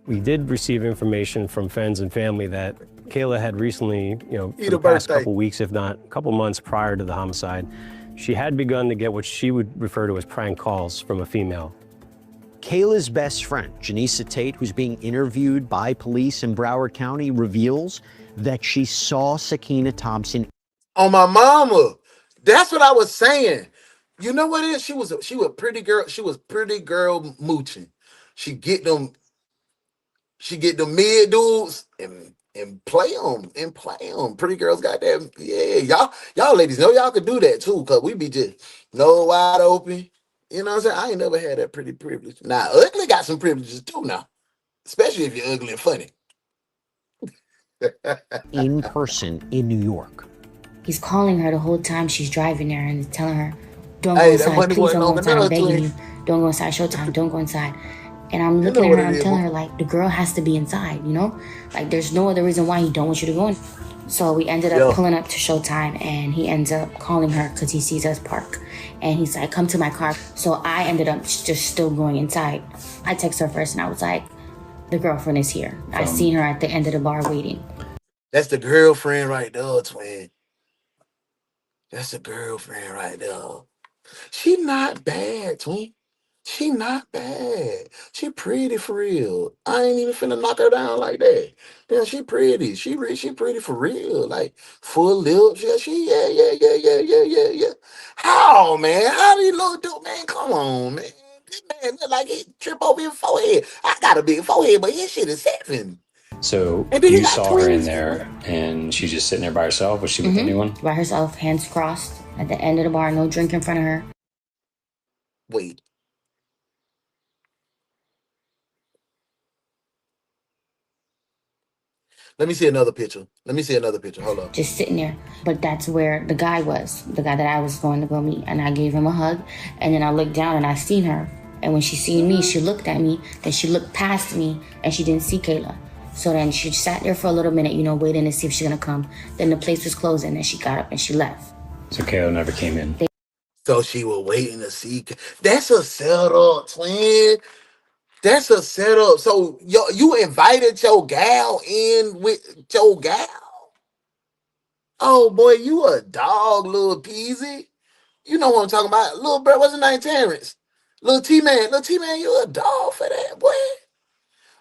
S12: We did receive information from friends and family that Kayla had recently, for
S14: Eat
S12: the
S14: a
S12: past
S14: birthday.
S12: couple weeks, if not a couple months prior to the homicide, she had begun to get what she would refer to as prank calls from a female.
S9: Kayla's best friend, Janisa Tate, who's being interviewed by police in Broward County, reveals that she saw Sakina Thompson
S14: On my mama. That's what I was saying. You know what it is? She was pretty girl. She was pretty girl mooching. She get them mid dudes and play them. Pretty girls got that. Yeah, y'all ladies know y'all could do that too, cause we be just wide open. You know what I'm saying? I ain't never had that pretty privilege. Now, ugly got some privileges too now, especially if you're ugly and funny.
S9: in person in New York.
S11: He's calling her the whole time she's driving there and telling her, don't go
S14: Hey, that
S11: inside,
S14: money
S11: please
S14: wasn't
S11: don't
S14: on
S11: go
S14: the
S11: inside, I'm
S14: nerve,
S11: begging
S14: twin.
S11: you. Don't go inside, showtime, don't go inside. And I'm
S14: You
S11: looking
S14: know
S11: at
S14: what
S11: her,
S14: it
S11: I'm
S14: is,
S11: telling
S14: boo.
S11: her, like, the girl has to be inside, you know? Like, there's no other reason why he don't want you to go in. So we ended up pulling up to showtime, and he ends up calling her because he sees us park. And he's like, come to my car. So I ended up just still going inside. I text her first, and I was like, the girlfriend is here. I seen her at the end of the bar waiting.
S14: That's the girlfriend right there, twin. That's the girlfriend right there. She not bad, twin. She not bad. She pretty for real. I ain't even finna knock her down like that. Yeah, she pretty. She pretty for real. Like full lips. Yeah. How, man? How these little dude, man? Come on, man. This man look like he trip over his forehead. I got a big forehead, but his shit is 7.
S10: So
S14: And then he
S10: you
S14: got
S10: saw her in
S14: twins.
S10: there, and she's just sitting there by herself. Was she with anyone?
S11: By herself, hands crossed, at the end of the bar, no drink in front of her.
S14: Wait. Let me see another picture. Hold up.
S11: Just sitting there. But that's where the guy was, the guy that I was going to go meet. And I gave him a hug. And then I looked down and I seen her. And when she seen me, she looked at me. Then she looked past me and she didn't see Kayla. So then she sat there for a little minute, waiting to see if she's going to come. Then the place was closing and she got up and she left.
S10: So Kayla never came in.
S14: So she was waiting to see. That's a setup, twin. That's a setup. So you invited your gal in with your gal? Oh boy, you a dog, little Peasy. You know what I'm talking about. Little bro, what's his name? Terrence. Little T-Man, you a dog for that, boy.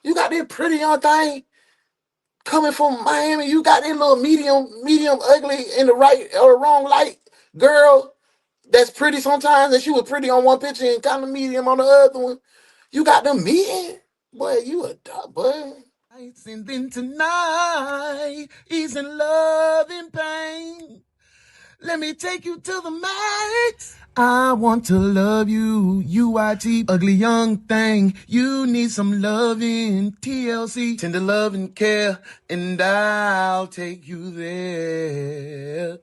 S14: You got that pretty young thing coming from Miami. You got that little medium ugly in the right or the wrong light girl that's pretty sometimes, and she was pretty on one picture and kind of medium on the other one. You got them meeting. Boy, you a dog, boy.
S13: And then tonight, he's in love and pain. Let me take you to the max. I want to love you, UIT, ugly young thing. You need some loving, TLC, tender love and care, and I'll take you there.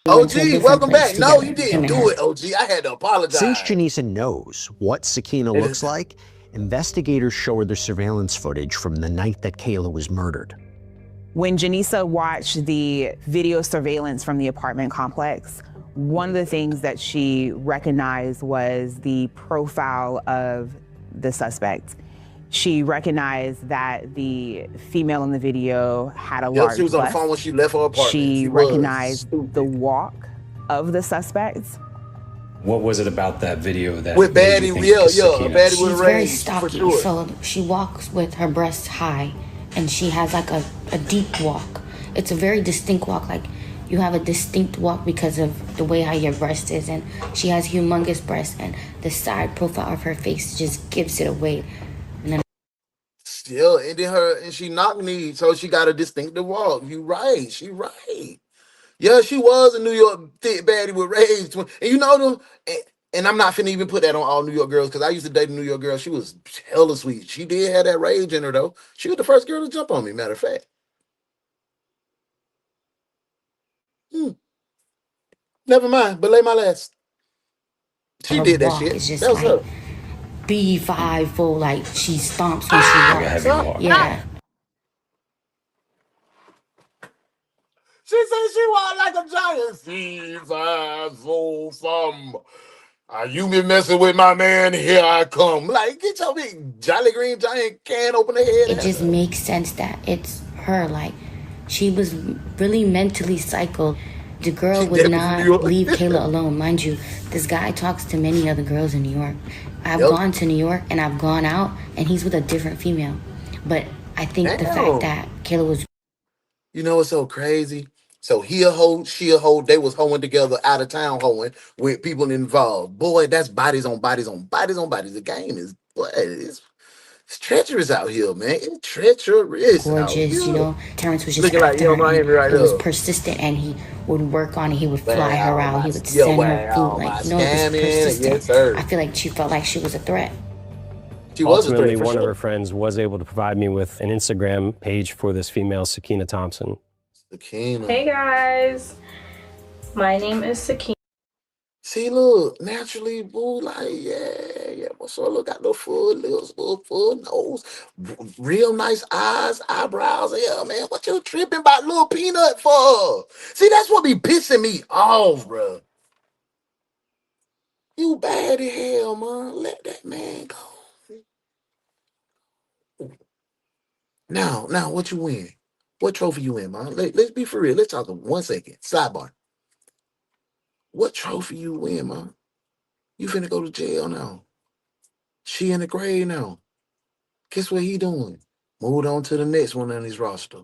S14: OG, welcome back. No, you didn't do it, OG. I had to apologize.
S9: Since Janisa knows what Sakina looks like, investigators show her the surveillance footage from the night that Kayla was murdered.
S8: When Janisa watched the video surveillance from the apartment complex, one of the things that she recognized was the profile of the suspect. She recognized that the female in the video had a large
S14: She was on the
S8: bust.
S14: phone when she left her apartment.
S8: She recognized the walk of the suspect.
S10: What was it about that video that
S14: with
S10: made you
S14: baddie?
S10: think
S14: Yeah,
S10: it was Sakina?
S14: baddie with
S11: She's
S14: a
S11: very
S14: range,
S11: stocky,
S14: for sure.
S11: so she walks with her breasts high, and she has like a deep walk. It's a very distinct walk. Like you have a distinct walk because of the way how your breast is, and she has humongous breasts, and the side profile of her face just gives it away. And then
S14: Still, and then she knocked me, so she got a distinctive walk. You right, she right. Yeah, she was a New York thick baddie with rage. And you know them, and I'm not finna even put that on all New York girls because I used to date a New York girl. She was hella sweet. She did have that rage in her though. She was the first girl to jump on me. Matter of fact. Never mind. Belay my last. She
S11: her
S14: did that
S11: walk
S14: shit.
S11: is just
S14: That was
S11: like
S14: her.
S11: B5 full, like she stomps when she walks.
S10: Heavy walk.
S11: Yeah.
S14: She said she walked like a giant. Are you been messing with my man? Here I come. Like, get your big jolly green giant can open the head.
S11: It just makes sense that it's her. Like, she was really mentally psycho. The girl would not leave Kayla alone. Mind you, this guy talks to many other girls in New York. I've gone to New York and I've gone out and he's with a different female. But I think the fact that Kayla was...
S14: You know what's so crazy? So he a hoe, she a hoe. They was hoeing together, out of town hoeing with people involved. Boy, that's bodies on bodies on bodies on bodies. The game is, boy, it's treacherous out here, man. It's treacherous out
S11: gorgeous,
S14: here.
S11: you know. Terrence was just
S14: looking like
S11: after her,
S14: Miami right
S11: and he was
S14: now.
S11: persistent, and he would work on it. He would fly her out. He would send her food. Like, you know, it was persistent.
S14: Yes, sir.
S11: I feel like she felt like she was a threat.
S14: She was
S12: Ultimately,
S14: a threat for
S12: one of
S14: sure.
S12: her friends was able to provide me with an Instagram page for this female, Sakina Thompson.
S14: Sakina.
S3: Hey guys, my name is Sakina.
S14: See, look, naturally, boo, like, yeah. What's up? Look, got little full lips, little full nose, real nice eyes, eyebrows. Yeah, man, what you tripping about little peanut for? See, that's what be pissing me off, bro. You bad as hell, man. Let that man go. Now, what you win? What trophy you win, man? Let's be for real. Let's talk 1 second. Sidebar. What trophy you win, man? You finna go to jail now. She in the grave now. Guess what he doing? Moved on to the next one on his roster.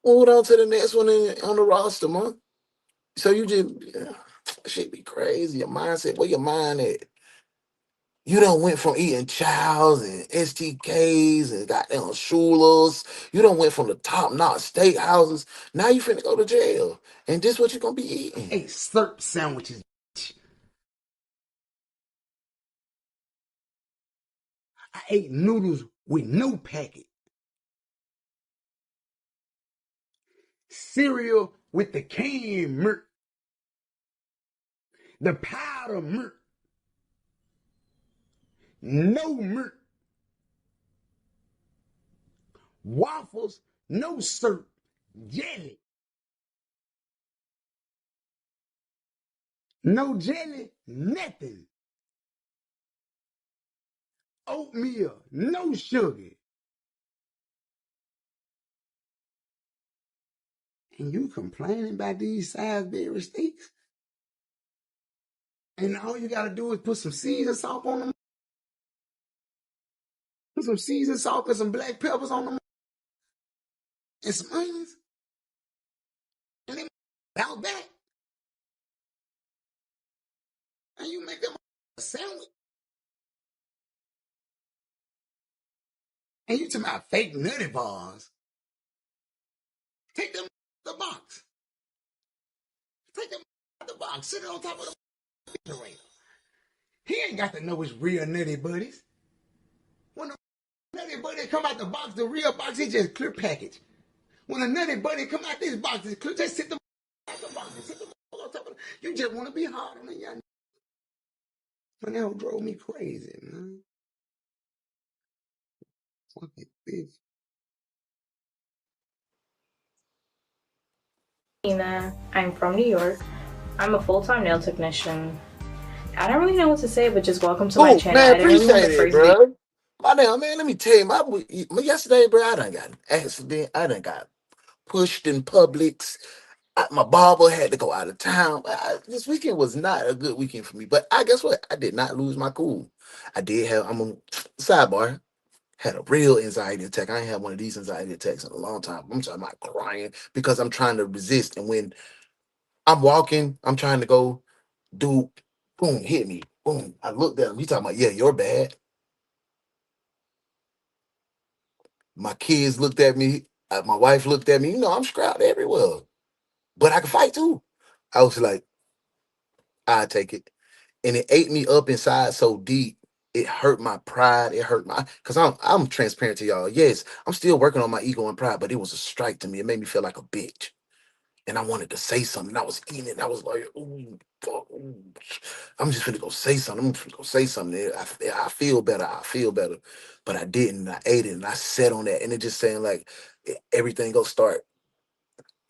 S14: Moved on to the next one on the roster, man. So you just, shit be crazy. Your mindset, where your mind at? You done went from eating chows and STKs and goddamn Schulas. You done went from the top-notch steakhouses. Now you finna go to jail. And this what you gonna be eating.
S22: Hey, slurp sandwiches. I ate noodles with no packet. Cereal with the canned milk. The powder milk. No milk. Waffles, no syrup. Jelly. No jelly, nothing. Oatmeal, no sugar. And you complaining about these Salisbury steaks? And all you gotta do is put some seasoned salt on them. Put some seasoned salt and some black peppers on them. And some onions. And then out back. And you make them a sandwich. And you talking about fake nutty bars. Take them the box. Take them out the box. Sit it on top of the refrigerator. He ain't got to know his real nutty buddies. When the nutty buddy come out the box, the real box, he just clear package. When a nutty buddy come out this box, it's clear, just sit them out the box. Sit them on top of the, you just want to be hard on the young. Man, that drove me crazy, man. Fucking bitch.
S3: I'm from New York. I'm a full-time nail technician. I don't really know what to say, but just welcome to my channel.
S14: Man,
S3: I didn't really want
S14: appreciate
S3: the
S14: it,
S3: first video.
S14: bro. My damn, man, let me tell you, yesterday, bro, I done got an accident. I done got pushed in Publix. My barber had to go out of town. This weekend was not a good weekend for me. But I guess what? I did not lose my cool. I did have, I'm a sidebar, Had a real anxiety attack. I ain't had one of these anxiety attacks in a long time. I'm talking about crying because I'm trying to resist. And when I'm walking, I'm trying to go do, boom, hit me, boom. I looked at him. He talking about, yeah, you're bad. My kids looked at me. My wife looked at me. You know, I'm scrapped everywhere, but I can fight too. I was like, I take it, and it ate me up inside so deep. It hurt my pride. It hurt my, cause I'm transparent to y'all. Yes, I'm still working on my ego and pride, but it was a strike to me. It made me feel like a bitch, and I wanted to say something. I was eating it. I was like, ooh, fuck, ooh. I'm just gonna go say something. I'm gonna go say something. I feel better. I feel better, but I didn't. I ate it and I sat on that, and it just saying like everything gonna start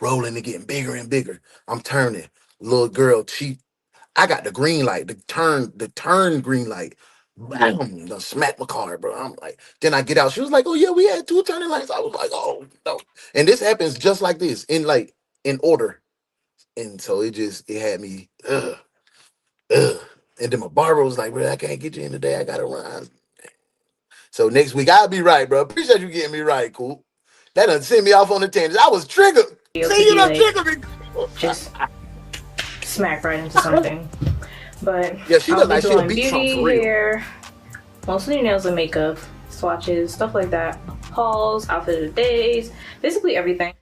S14: rolling and getting bigger and bigger. I'm turning. Little girl, I got the green light, the turn green light. Bam, done smack my car, bro. I'm like, then I get out. She was like, oh yeah, we had 2 turning lights. I was like, oh no. And this happens just like this, in order. And so it had me, ugh. And then my barber was like, bro, I can't get you in today. I gotta run. So next week I'll be right, bro. Appreciate you getting me right, cool. That done send me off on the tangent. I was triggered. See, you done triggered me.
S3: Just smack right into something. But
S14: yeah, she
S3: I'll
S14: look
S3: be
S14: like she'll
S3: doing
S14: beat
S3: beauty,
S14: Trump for real.
S3: hair, mostly nails and makeup, swatches, stuff like that. Hauls, outfit of the days, basically everything.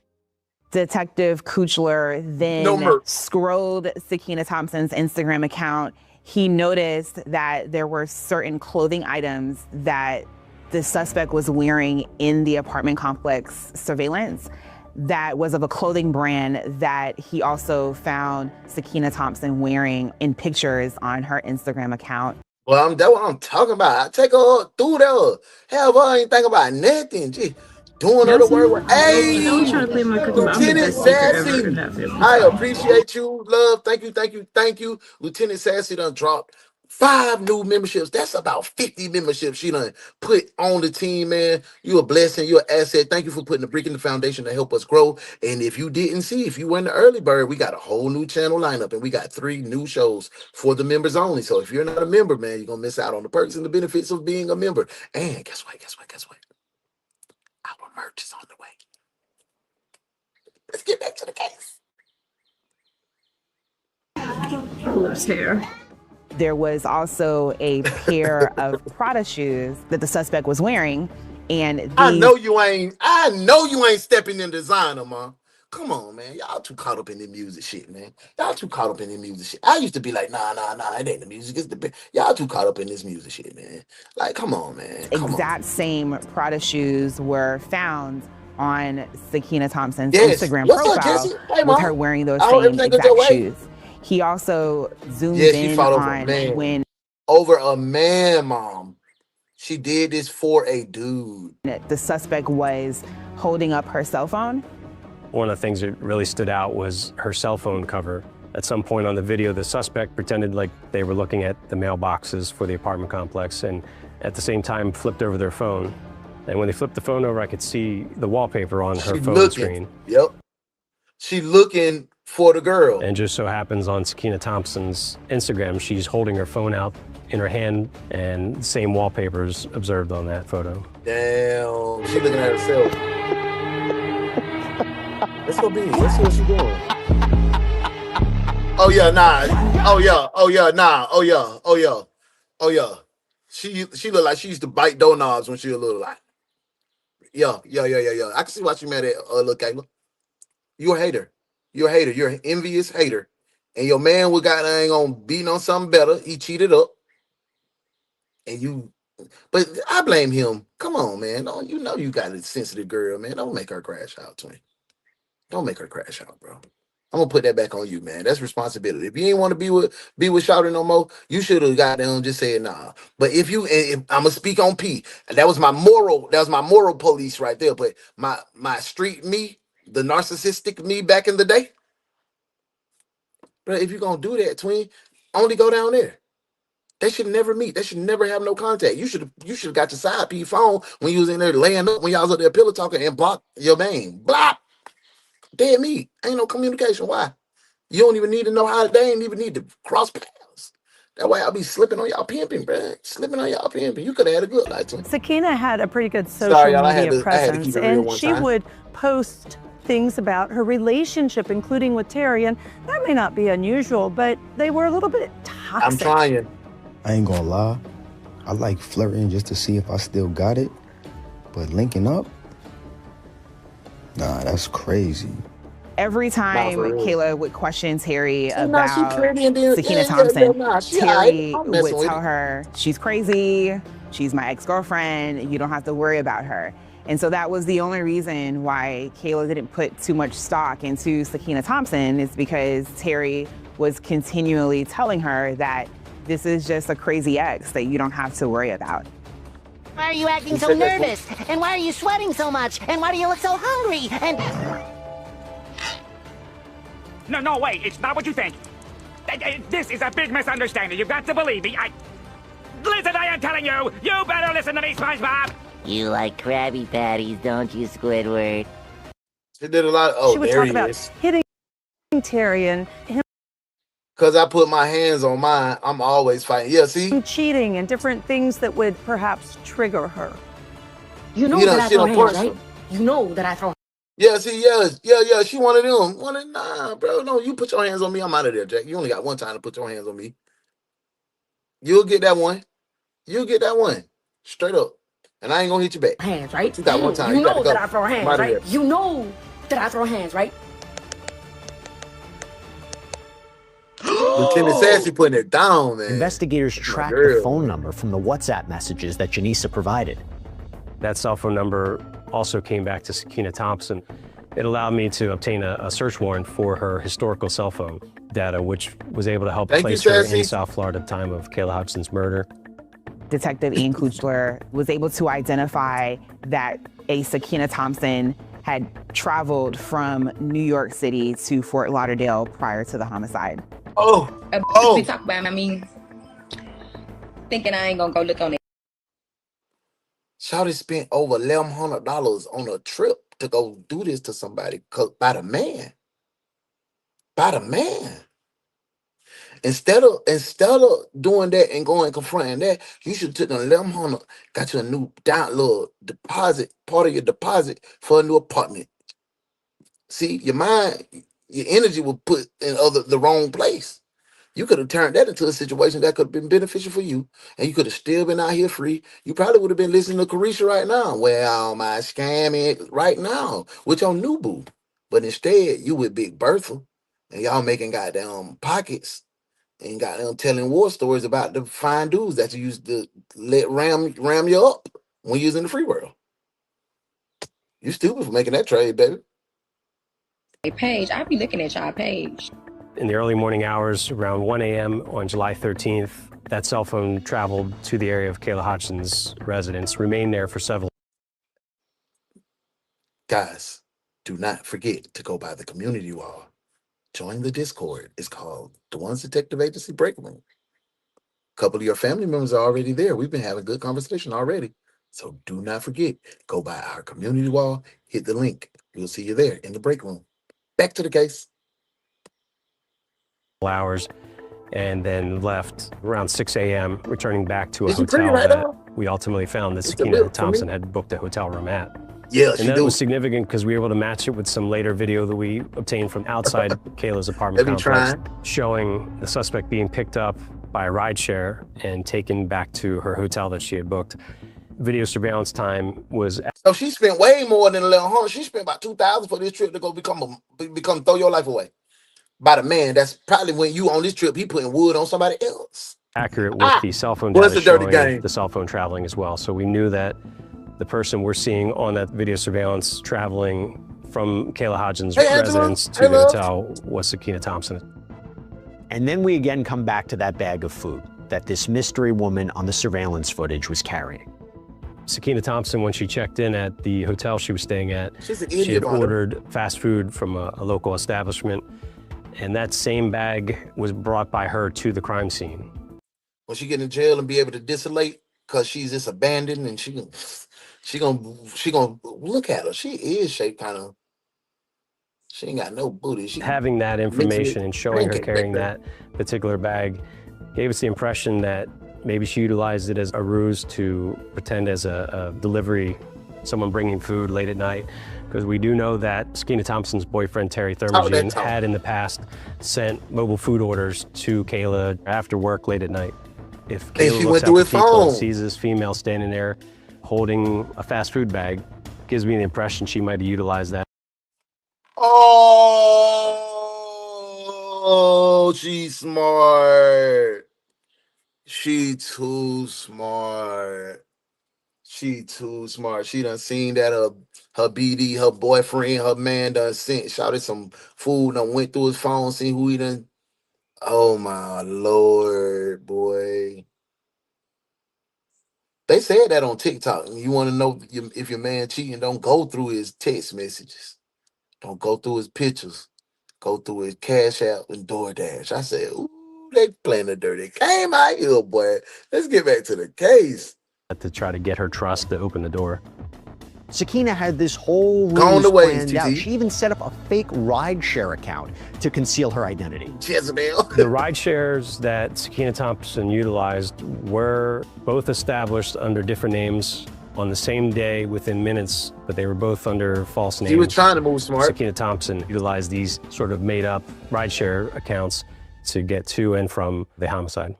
S8: Detective Kuchler then scrolled Sakina Thompson's Instagram account. He noticed that there were certain clothing items that the suspect was wearing in the apartment complex surveillance that was of a clothing brand that he also found Sakina Thompson wearing in pictures on her Instagram account.
S14: Well, that's what I'm talking about. I take her through there. Hell, I ain't think about nothing. Just doing her the word. Hey, Lieutenant Sassy. I appreciate you. Love. Thank you. Thank you. Thank you. Lieutenant Sassy done dropped 5 new memberships. That's about 50 memberships she done put on the team, man. You a blessing. You an asset. Thank you for putting the brick in the foundation to help us grow. And if you didn't see, if you were in the early bird, we got a whole new channel lineup and we got 3 new shows for the members only. So if you're not a member, man, you're gonna miss out on the perks and the benefits of being a member. And guess what? Our merch is on the way. Let's get back to the case.
S8: Lips hair. There was also a pair of Prada shoes that the suspect was wearing, and
S14: I know you ain't stepping in designer, man. Come on, man. Y'all too caught up in the music shit, man. Y'all too caught up in the music shit. I used to be like, nah, it ain't the music. It's the y'all too caught up in this music shit, man. Like, come on, man.
S8: Exact same Prada shoes were found on Sakina Thompson's Instagram profile with her wearing those same exact shoes. He also zoomed in on when
S14: over a man, mom. She did this for a dude.
S8: The suspect was holding up her cell phone.
S12: One of the things that really stood out was her cell phone cover. At some point on the video, the suspect pretended like they were looking at the mailboxes for the apartment complex and at the same time flipped over their phone. And when they flipped the phone over, I could see the wallpaper on her phone screen.
S14: Yep. She looking for the girl.
S12: And just so happens on Sakina Thompson's Instagram, she's holding her phone out in her hand and the same wallpapers observed on that photo.
S14: Damn, she looking at herself. Let's go be. Let's see what she doing. Oh yeah, nah. Oh yeah, nah. Oh yeah. She look like she used to bite doorknobs when she was a little like. Yeah. I can see why she mad at little Kayla. You a hater. You're a hater. You're an envious hater. And your man was ain't gonna beating on something better. He cheated up. But I blame him. Come on, man. No, you know you got a sensitive girl, man. Don't make her crash out, twin. Don't make her crash out, bro. I'm gonna put that back on you, man. That's responsibility. If you ain't want to be with Shawty no more, you should have got down and just said nah. But if I'm gonna speak on P, that was my moral police right there. But my street me, the narcissistic me back in the day, but if you're gonna do that, twin, only go down there. They should never meet. They should never have no contact. You should have got your side P phone when you was in there laying up, when y'all was up there pillow talking and blocked your name. Block. Dead meat. Ain't no communication. Why? You don't even need to know how. They ain't even need to cross paths. That's why y'all be slipping on y'all pimping, bro. Slipping on y'all pimping. You could have had a good life too.
S19: Sakina had a pretty good social
S14: Sorry, y'all.
S19: media
S14: I had to keep
S19: presence,
S14: it real
S19: and
S14: one
S19: she
S14: time.
S19: would post things about her relationship, including with Terry, and that may not be unusual, but they were a little bit toxic.
S14: I'm trying.
S2: I ain't gonna lie. I like flirting just to see if I still got it, but linking up? Nah, that's crazy.
S8: Every time Kayla would question Terry about
S14: Sakina
S8: Thompson, Terry
S14: I'm
S8: would
S14: messing with
S8: tell
S14: it.
S8: her, she's crazy, she's my ex-girlfriend, you don't have to worry about her. And so that was the only reason why Kayla didn't put too much stock into Sakina Thompson, is because Terry was continually telling her that this is just a crazy ex that you don't have to worry about.
S15: Why are you acting so nervous? And why are you sweating so much? And why do you look so hungry? And...
S23: No, wait, it's not what you think. This is a big misunderstanding. You've got to believe me. Listen, I am telling you, you better listen to me, SpongeBob.
S15: You like Krabby Patties, don't you, Squidward?
S14: She did a lot. Oh,
S19: she would
S14: there
S19: talk
S14: he
S19: about
S14: is.
S19: hitting Terry and him
S14: Because I put my hands on mine, I'm always fighting. Yeah, see?
S19: cheating and different things that would perhaps trigger her.
S15: You know that I throw hands, right? You know that I throw.
S14: Yeah, see, yeah. She one of them. Nah, bro. No, you put your hands on me. I'm out of there, Jack. You only got one time to put your hands on me. You'll get that one. You'll get that one. Straight up. And I ain't gonna hit you back.
S15: Hands, right?
S14: You got one time.
S15: You
S14: gotta
S15: know
S14: go.
S15: that I throw hands, right? You know that I throw hands, right?
S14: Lieutenant Sassy putting it down, man.
S9: Investigators tracked the phone number from the WhatsApp messages that Janisa provided.
S12: That cell phone number also came back to Sakina Thompson. It allowed me to obtain a search warrant for her historical cell phone data, which was able to help place her in South Florida at the time of Kayla Hodgson's murder.
S8: Detective Ian Kuchler was able to identify that a Sakina Thompson had traveled from New York City to Fort Lauderdale prior to the homicide.
S24: We talk about, thinking I ain't gonna go look on it.
S14: Shawty spent over $1,100 on a trip to go do this to somebody by the man. By the man. Instead of doing that and going confronting that, you should took the $1,100, got you a new little deposit, part of your deposit for a new apartment. See, your mind, your energy was put in the wrong place. You could have turned that into a situation that could have been beneficial for you, and you could have still been out here free. You probably would have been listening to Carisha right now. Well, my scamming right now with your new boo. But instead, you with Big Bertha, and y'all making goddamn pockets and goddamn telling war stories about the fine dudes that you used to let ram you up when you was in the free world. You stupid for making that trade, baby.
S24: Page, I be looking at y'all page.
S12: In the early morning hours, around 1 a.m. on July 13th, that cell phone traveled to the area of Kayla Hodgson's residence, remained there for several.
S14: Guys, do not forget to go by the community wall. Join the Discord. It's called the One's Detective Agency Break Room. A couple of your family members are already there. We've been having good conversation already. So do not forget, go by our community wall, hit the link. We'll see you there in the break room. Back to the case.
S12: Hours, and then left around 6 a.m., returning back to a
S14: Is it pretty
S12: hotel
S14: right
S12: that
S14: now?
S12: we ultimately found that
S14: It's a
S12: Sakina
S14: little
S12: Thompson
S14: funny.
S12: had booked a hotel room at.
S14: Yeah,
S12: and
S14: she
S12: that
S14: do.
S12: was significant because we were able to match it with some later video that we obtained from outside Kayla's apartment
S14: They be
S12: complex,
S14: trying.
S12: showing the suspect being picked up by a rideshare and taken back to her hotel that she had booked. Video surveillance time was
S14: So she spent way more than $1,100. She spent about $2,000 for this trip to go become throw your life away. By the man, that's probably when you on this trip, he putting wood on somebody else.
S12: accurate with the cell phone
S14: What's
S12: data
S14: the dirty
S12: showing
S14: game?
S12: the cell phone traveling as well. So we knew that the person we're seeing on that video surveillance traveling from Kayla Hodgson's
S9: Hey, Angela.
S12: residence to
S9: Hey,
S12: the
S9: love.
S12: hotel was Sakina Thompson.
S9: And then we again come back to that bag of food that this mystery woman on the surveillance footage was carrying.
S12: Sakina Thompson, when she checked in at the hotel she was staying at,
S14: She's an
S12: she
S14: idiot
S12: had
S14: on her.
S12: ordered fast food from a local establishment, and that same bag was brought by her to the crime scene.
S14: When she get in jail and be able to dissolate because she's just abandoned and she gonna look at her. She is shaped kind of. She ain't got no booty. She
S12: Having that
S14: mixing
S12: information
S14: it
S12: and showing her
S14: pancake
S12: carrying
S14: back
S12: that particular bag Gave us the impression that maybe she utilized it as a ruse to pretend as a delivery, someone bringing food late at night. Because we do know that Sakina Thompson's boyfriend, Terry Thurmagine, had in the past sent mobile food orders to Kayla after work late at night. If Kayla looks out the people and sees this female standing there holding a fast food bag, gives me the impression she might have utilized that.
S14: Oh, she's smart. She too smart. She too smart. She done seen that her BD, her boyfriend, her man done shouted some food, done went through his phone, seen who he done. Oh my Lord, boy. They said that on TikTok. You want to know if your man cheating, don't go through his text messages. Don't go through his pictures. Go through his Cash App and DoorDash. I said, ooh, they playing a dirty game out here, boy. Let's get back to the case.
S12: To try to get her trust to open the door.
S9: Sakina had this whole ruse planned out. She even set up a fake rideshare account to conceal her identity.
S14: Jezebel.
S12: The rideshares that Sakina Thompson utilized were both established under different names on the same day within minutes, but they were both under false names.
S14: She was trying to move smart.
S12: Sakina Thompson utilized these sort of made up rideshare accounts to get to and from the homicide.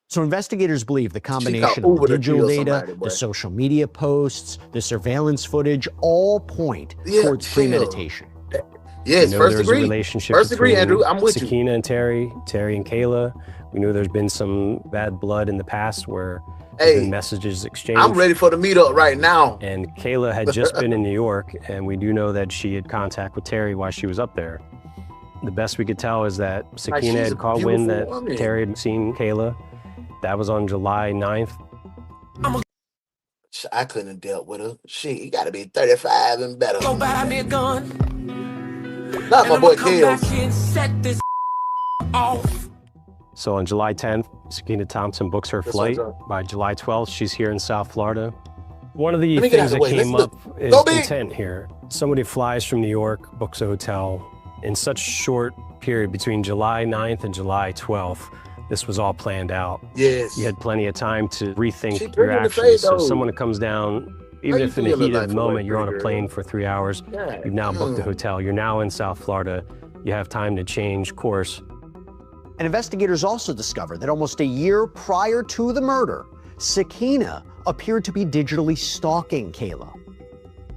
S9: So investigators believe the combination of the digital data, the social media posts, the surveillance footage all point towards premeditation.
S14: Yes, first degree.
S12: Relationship
S14: First degree, Andrew. I'm with you.
S12: Sakina and Terry and Kayla. We know there's been some bad blood in the past where there's been messages exchanged.
S14: I'm ready for the meetup right now.
S12: And Kayla had just been in New York, and we do know that she had contact with Terry while she was up there. The best we could tell is that Sakina had caught wind that Terry had seen Kayla. That was on July 9th.
S14: I couldn't have dealt with her. Shit, you gotta be 35 and better.
S1: Go buy me a gun.
S14: Not my boy Kills.
S12: So on July 10th, Sakina Thompson books her flight. By July 12th, she's here in South Florida. One of the things that came up is intent here. Somebody flies from New York, books a hotel. In such short period between July 9th and July 12th, this was all planned out.
S14: Yes.
S12: You had plenty of time to rethink your actions. So someone that comes down, even if in the heat of the moment you're on a plane for 3 hours, you've now booked a hotel. You're now in South Florida. You have time to change course.
S9: And investigators also discovered that almost a year prior to the murder, Sakina appeared to be digitally stalking Kayla.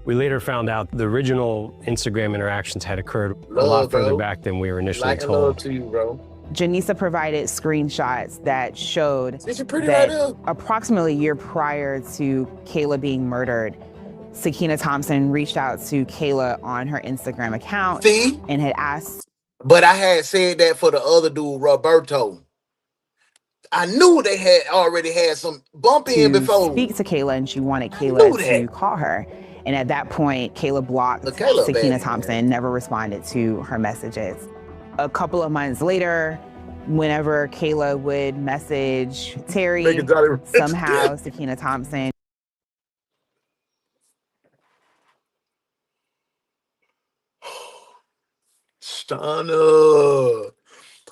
S12: We later found out the original Instagram interactions had occurred a lot further back than we were initially told.
S14: Love to you, bro.
S8: Janisa provided screenshots that showed
S14: that
S8: approximately a year prior to Kayla being murdered, Sakina Thompson reached out to Kayla on her Instagram account and had asked.
S14: But I had said that for the other dude, Roberto. I knew they had already had some bump in before.
S8: Speak to Kayla, and she wanted Kayla to call her. And at that point, Kayla blocked Sakina Thompson, never responded to her messages. A couple of months later, whenever Kayla would message Terry, somehow Sakina Thompson.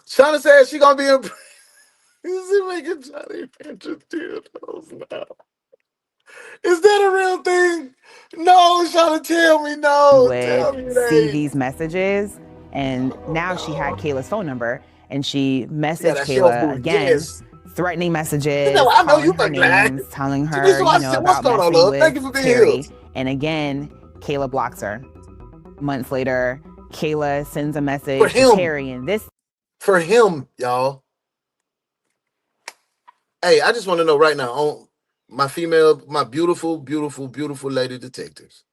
S14: Shauna said she gonna be in. Is it making Johnny Pinterest dildos now? Is that a real thing? No, Shauna, tell me no.
S8: Would see these messages, and now she had Kayla's phone number, and she messaged Kayla again, threatening messages, calling her names, telling her, about messing with Terry. And again, Kayla blocks her. Months later, Kayla sends a message to Terry, and this
S14: for him, y'all. Hey, I just want to know right now, on my beautiful, beautiful, beautiful lady detectives.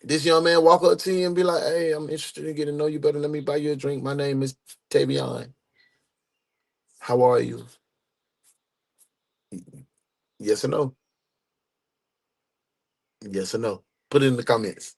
S14: This young man walk up to you and be like, "Hey, I'm interested in getting to know you better. Let me buy you a drink. My name is Tavion. How are you?" Yes or no? Yes or no? Put it in the comments.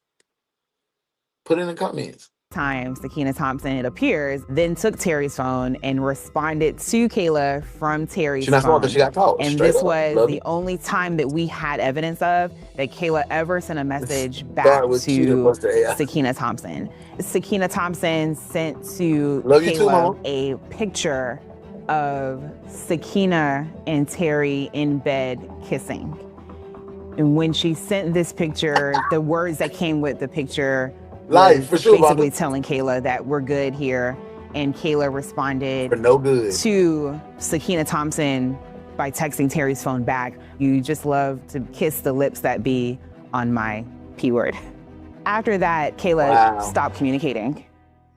S14: Put it in the comments.
S8: time Sakina Thompson, it appears, then took Terry's phone and responded to Kayla from Terry's
S14: She not smart
S8: phone.
S14: because she got caught.
S8: And
S14: Straight
S8: this
S14: up.
S8: was
S14: Love
S8: the
S14: it.
S8: only time that we had evidence of that Kayla ever sent a message back
S14: Start with cheating,
S8: to
S14: bust the AI.
S8: Sakina Thompson. Sakina Thompson sent to
S14: Love you too,
S8: Kayla
S14: Mama.
S8: a picture of Sakina and Terry in bed kissing. And when she sent this picture, the words that came with the picture
S14: Life, for sure,
S8: basically
S14: Bobby.
S8: telling Kayla that we're good here. And Kayla responded
S14: For no good.
S8: to Sakina Thompson by texting Terry's phone back. You just love to kiss the lips that be on my P word. After that, Kayla stopped communicating.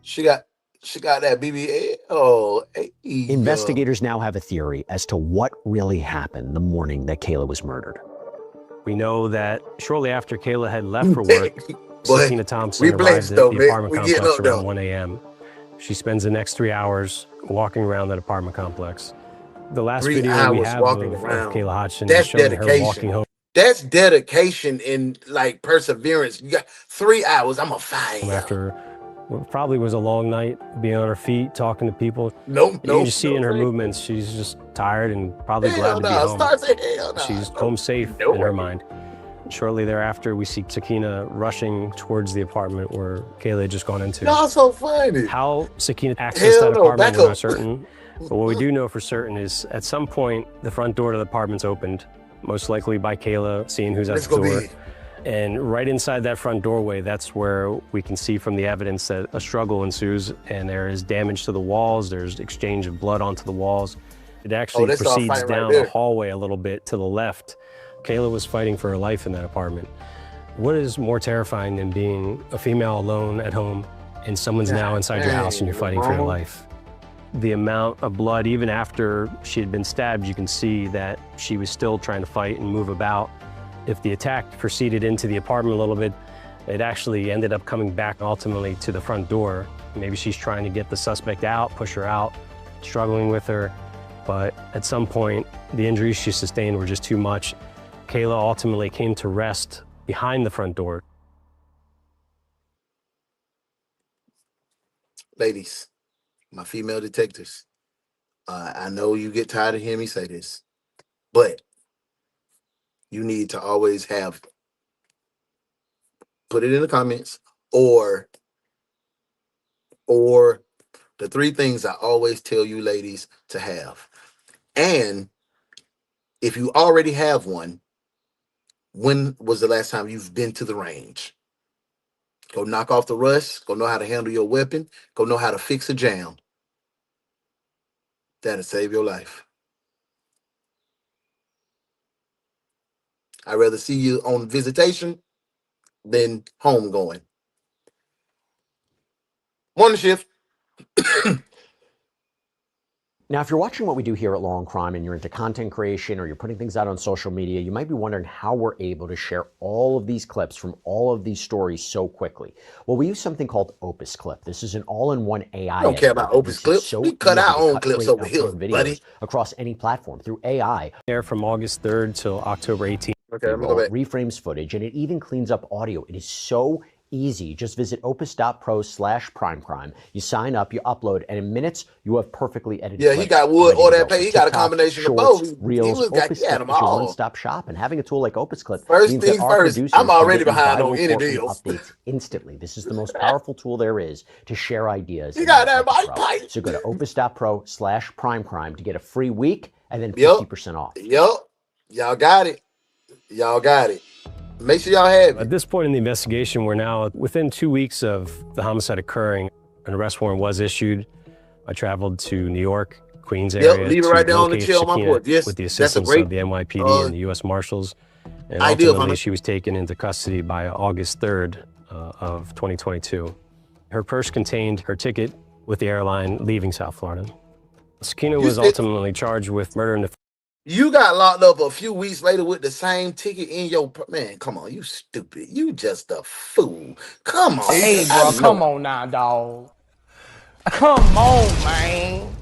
S14: She got that BBL. Oh, hey,
S9: Investigators now have a theory as to what really happened the morning that Kayla was murdered.
S12: We know that shortly after Kayla had left for work, Sakina Thompson
S14: we
S12: arrived
S14: blessed
S12: at
S14: though,
S12: the
S14: man.
S12: apartment
S14: We getting
S12: complex
S14: up,
S12: around
S14: though.
S12: 1 a.m. She spends the next 3 hours walking around that apartment complex. The last
S14: 3
S12: video we
S14: hours
S12: have
S14: walking
S12: of
S14: around.
S12: Kayla Hodgson
S14: That's
S12: is showing her
S14: dedication.
S12: walking home
S14: That's dedication and like perseverance. You got 3 hours. I'm a fire.
S12: after what probably was a long night, being on her feet, talking to people.
S14: Nope,
S12: You can see in her movements, she's just tired and probably glad to be home.
S14: Start saying hell no.
S12: She's home safe in her mind. Shortly thereafter, we see Sakina rushing towards the apartment where Kayla had just gone into.
S14: Y'all so funny.
S12: How Sakina accessed
S14: Hell
S12: that
S14: no,
S12: apartment,
S14: back
S12: we're
S14: up.
S12: not certain. But what we do know for certain is at some point, the front door to the apartment's opened, most likely by Kayla seeing who's at
S14: This
S12: the
S14: gonna
S12: door.
S14: be-
S12: And right inside that front doorway, that's where we can see from the evidence that a struggle ensues and there is damage to the walls. There's exchange of blood onto the walls. It actually
S14: they start
S12: proceeds
S14: fighting right
S12: down
S14: there.
S12: the hallway a little bit to the left. Kayla was fighting for her life in that apartment. What is more terrifying than being a female alone at home and someone's now inside your house and you're fighting for your life? The amount of blood, even after she had been stabbed, you can see that she was still trying to fight and move about. If the attack proceeded into the apartment a little bit, it actually ended up coming back ultimately to the front door. Maybe she's trying to get the suspect out, push her out, struggling with her. But at some point, the injuries she sustained were just too much. Kayla ultimately came to rest behind the front door.
S14: Ladies, my female detectives, I know you get tired of hearing me say this, but you need to always have, put it in the comments, or the 3 things I always tell you ladies to have. And if you already have one, when was the last time you've been to the range? Go knock off the rust, go know how to handle your weapon, go know how to fix a jam. That'll save your life. I'd rather see you on visitation than home going. Morning shift.
S9: Now, if you're watching what we do here at Law and Crime and you're into content creation or you're putting things out on social media, you might be wondering how we're able to share all of these clips from all of these stories so quickly. Well, we use something called Opus Clip. This is an all-in-one AI.
S14: I don't care about Opus clips. We cut our own clips over here, buddy.
S9: Across any platform through AI.
S12: There from August 3rd till October 18th.
S14: Okay, I'm gonna go back.
S9: Reframes footage, and it even cleans up audio. It is so easy. Just visit opus.pro/primecrime. You sign up, you upload, and in minutes, you have perfectly edited
S14: Yeah, he
S9: clips
S14: got wood
S9: ready
S14: or
S9: to
S14: that
S9: go.
S14: pay. He got a
S9: TikTok,
S14: combination of
S9: Shorts,
S14: both.
S9: Reels,
S14: He
S9: Opus
S14: had
S9: Clip
S14: them
S9: is your
S14: all.
S9: one-stop shop, and having a tool like Opus Clip
S14: First
S9: means
S14: things
S9: that our
S14: first,
S9: producers
S14: I'm already
S9: can get you
S14: behind on
S9: viral
S14: any
S9: courtroom
S14: deals.
S9: updates instantly. This is the most powerful tool there is to share ideas.
S14: You
S9: in
S14: got
S9: the
S14: that
S9: Opus
S14: mic
S9: Pro.
S14: pipe.
S9: So go to opus.pro/primecrime to get a free week and then 50% off.
S14: Yup. Y'all got it. Y'all got it. Make sure y'all have it.
S12: At this point in the investigation, we're now within 2 weeks of the homicide occurring. An arrest warrant was issued. I traveled to New York, Queens area.
S14: Leave it
S12: to
S14: right there on the
S12: locate
S14: chill on my
S12: Sakina
S14: porch. Yes,
S12: with the
S14: that's a
S12: assistance
S14: great,
S12: of the NYPD and the U.S. Marshals. And
S14: idea,
S12: ultimately,
S14: Hunter.
S12: she was taken into custody by August 3rd of 2022. Her purse contained her ticket with the airline leaving South Florida. Sakina was ultimately charged with murder and
S14: You got locked up a few weeks later with the same ticket in your man. Come on, you stupid. You just a fool. Come on.
S6: Hey, bro, come on now, dog. Come on, man.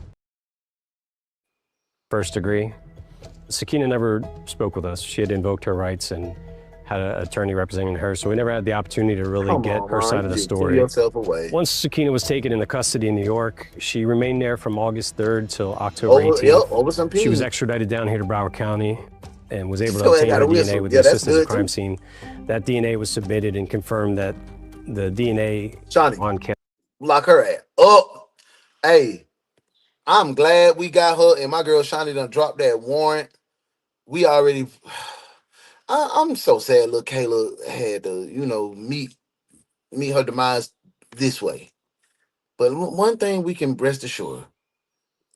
S12: first degree. Sakina never spoke with us. She had invoked her rights and had an attorney representing her, so we never had the opportunity to really get her side of the
S14: Give
S12: story.
S14: yourself away.
S12: Once Sakina was taken into custody in New York, she remained there from August 3rd till October 18th.
S14: Over some
S12: She was
S14: peas.
S12: extradited down here to Broward County and was able to
S14: So I
S12: obtain
S14: got
S12: her
S14: a whistle.
S12: DNA with
S14: Yeah,
S12: the
S14: that's
S12: assistance of
S14: good,
S12: crime
S14: too.
S12: scene. That DNA was submitted and confirmed that the DNA on Kayla.
S14: Lock her ass up. Hey, I'm glad we got her and my girl Shawnee done dropped that warrant. We already. I'm so sad. Little Kayla had to, meet her demise this way. But one thing we can rest assured,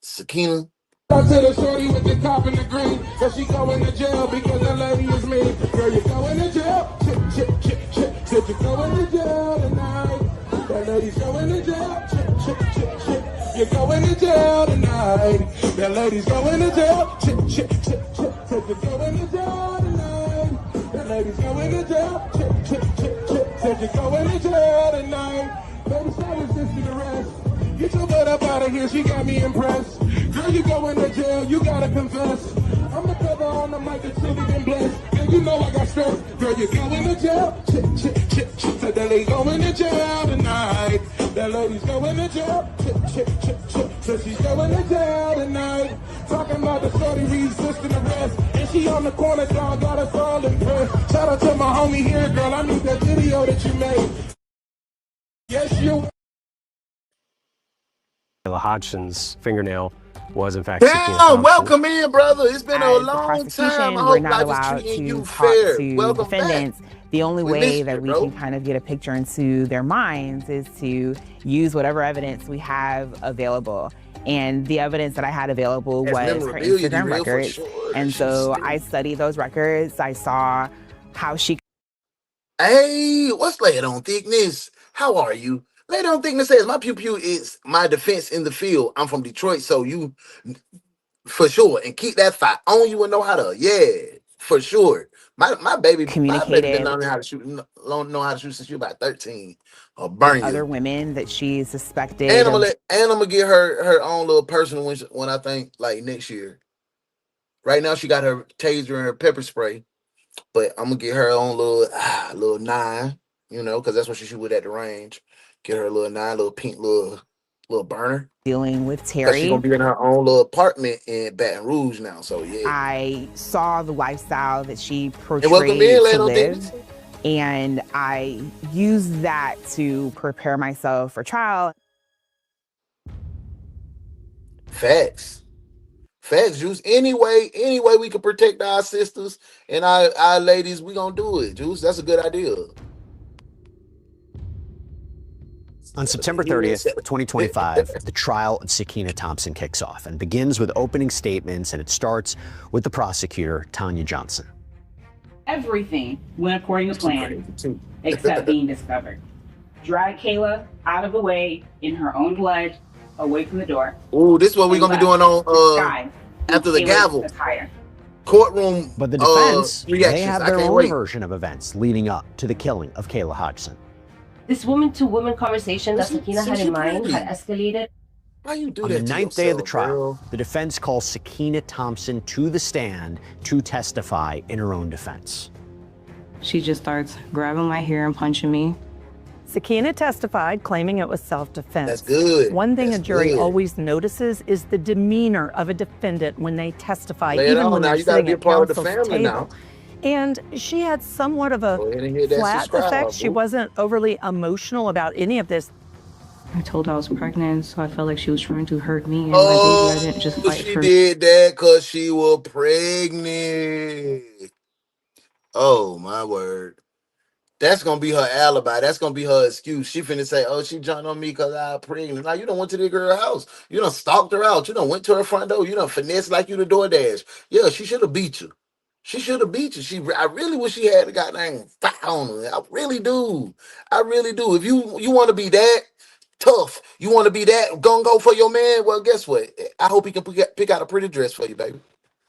S14: Sakina.
S7: I tell the shorty with the cop in the green that she going to jail because that lady is mean. Girl, you going to jail? Chip, chip, chip, chip. Said you going to jail tonight. That lady's going to jail. Chip, chip, chip, chip. You're going to jail tonight. That lady's going to jail. Chip, chip, chip, chip. Said you're going to jail tonight. That lady's going to jail. Chip, chip, chip, chip. Said you're going to jail tonight. Baby, stop resisting arrest. Get your butt up out of here, she got me impressed. Girl, you going to jail, you gotta confess. I'm the brother on the mic that's really been blessed. And you know I got stress. Girl, you going to jail? Chip, chip, chip, chip. Said that lady going to jail tonight. That lady's going to jail. Chip, chip, chip, chip. Said she's going to jail tonight. Talking about the shorty resisting arrest. And she on the corner, dog, got us all impressed. Shout out to my homie here, girl, I need that video that you made. Yes, you.
S12: Kayla Hodgson's fingernail was in fact Sakina
S14: Damn,
S12: Thompson.
S14: welcome in, brother. It's been a
S8: As the
S14: long
S8: prosecution,
S14: time. I
S8: we're
S14: hope
S8: not
S14: life is
S8: allowed
S14: treating you
S8: to talk
S14: fair.
S8: to
S14: Welcome
S8: defendants.
S14: back.
S8: The only
S14: We
S8: way
S14: missed
S8: that
S14: you,
S8: we
S14: bro.
S8: can kind of get a picture into their minds is to use whatever evidence we have available. And the evidence that I had available
S14: That's
S8: was her
S14: memorabilia,
S8: Instagram
S14: real, for
S8: records.
S14: sure.
S8: And so I studied those records. I saw how she.
S14: Hey, what's laid on thickness? How are you? Laid on thickness says my pew pew is my defense in the field. I'm from Detroit, so you for sure. And keep that fight on you and know how to, yeah, for sure. My baby been
S8: Communicated
S14: learning how to shoot, know how to shoot since she was about 13. Or burn
S8: other
S14: you.
S8: women that she suspected.
S14: And I'm gonna get her own little personal when I think like next year. Right now she got her taser and her pepper spray, but I'm gonna get her own little 9, because that's what she shoot with at the range. Get her a little 9, little pink little burner.
S8: Dealing with
S14: Because
S8: Terry.
S14: she's gonna be in her own little apartment in Baton Rouge now. So yeah.
S8: I saw the lifestyle that she
S14: welcome in,
S8: portrayed
S14: Lady
S8: to
S14: on
S8: live,
S14: Thickness.
S8: and I used that to prepare myself for trial.
S14: Facts, Juice. Anyway, we can protect our sisters and our ladies. We gonna do it, Juice. That's a good idea.
S9: On September 30th, 2025, the trial of Sakina Thompson kicks off and begins with opening statements, and it starts with the prosecutor, Tanya Johnson.
S16: Everything went according to plan, except being discovered. Drag Kayla out of the way in her own blood, away from the door.
S14: Ooh, this is what we're gonna be doing on after the
S16: Kayla's
S14: gavel.
S16: attire.
S14: Courtroom.
S9: But the defense, they
S14: reactions.
S9: have
S14: I
S9: their
S14: can't
S9: own
S14: wait.
S9: version of events leading up to the killing of Kayla Hodgson.
S17: This woman-to-woman conversation that Sakina had in mind had escalated.
S14: Why you do
S9: On
S14: that
S9: the
S14: to
S9: 9th day of the
S14: yourself,
S9: trial,
S14: girl?
S9: the defense calls Sakina Thompson to the stand to testify in her own defense.
S16: She just starts grabbing my hair and punching me.
S19: Sakina testified, claiming it was self-defense.
S14: That's good.
S19: One thing
S14: That's
S19: a jury
S14: good.
S19: always notices is the demeanor of a defendant when they testify,
S14: Lay it
S19: even
S14: on
S19: when
S14: now.
S19: they're
S14: You gotta
S19: sitting
S14: be a
S19: at
S14: part of the
S19: counsel's
S14: family
S19: table.
S14: now.
S19: And she had somewhat of a
S14: Go ahead and hit that
S19: flat
S14: subscribe,
S19: effect. She
S14: boo.
S19: wasn't overly emotional about any of this.
S16: I told her I was pregnant, so I felt like she was trying to hurt me and
S14: Oh,
S16: my baby. I didn't just fight
S14: she
S16: for
S14: did that because she was pregnant. Oh my word. That's gonna be her alibi. That's gonna be her excuse. She finna say, "Oh, she jumped on me because I was pregnant." Now you done went to the girl's house. You done stalked her out. You done went to her front door. You done finessed like you the DoorDash. Yeah, she should have beat you. She should have beat you. I really wish she had a goddamn fight on her. I really do. I really do. If you want to be that tough, you want to be that gung go for your man. Well, guess what? I hope he can pick out a pretty dress for you, baby.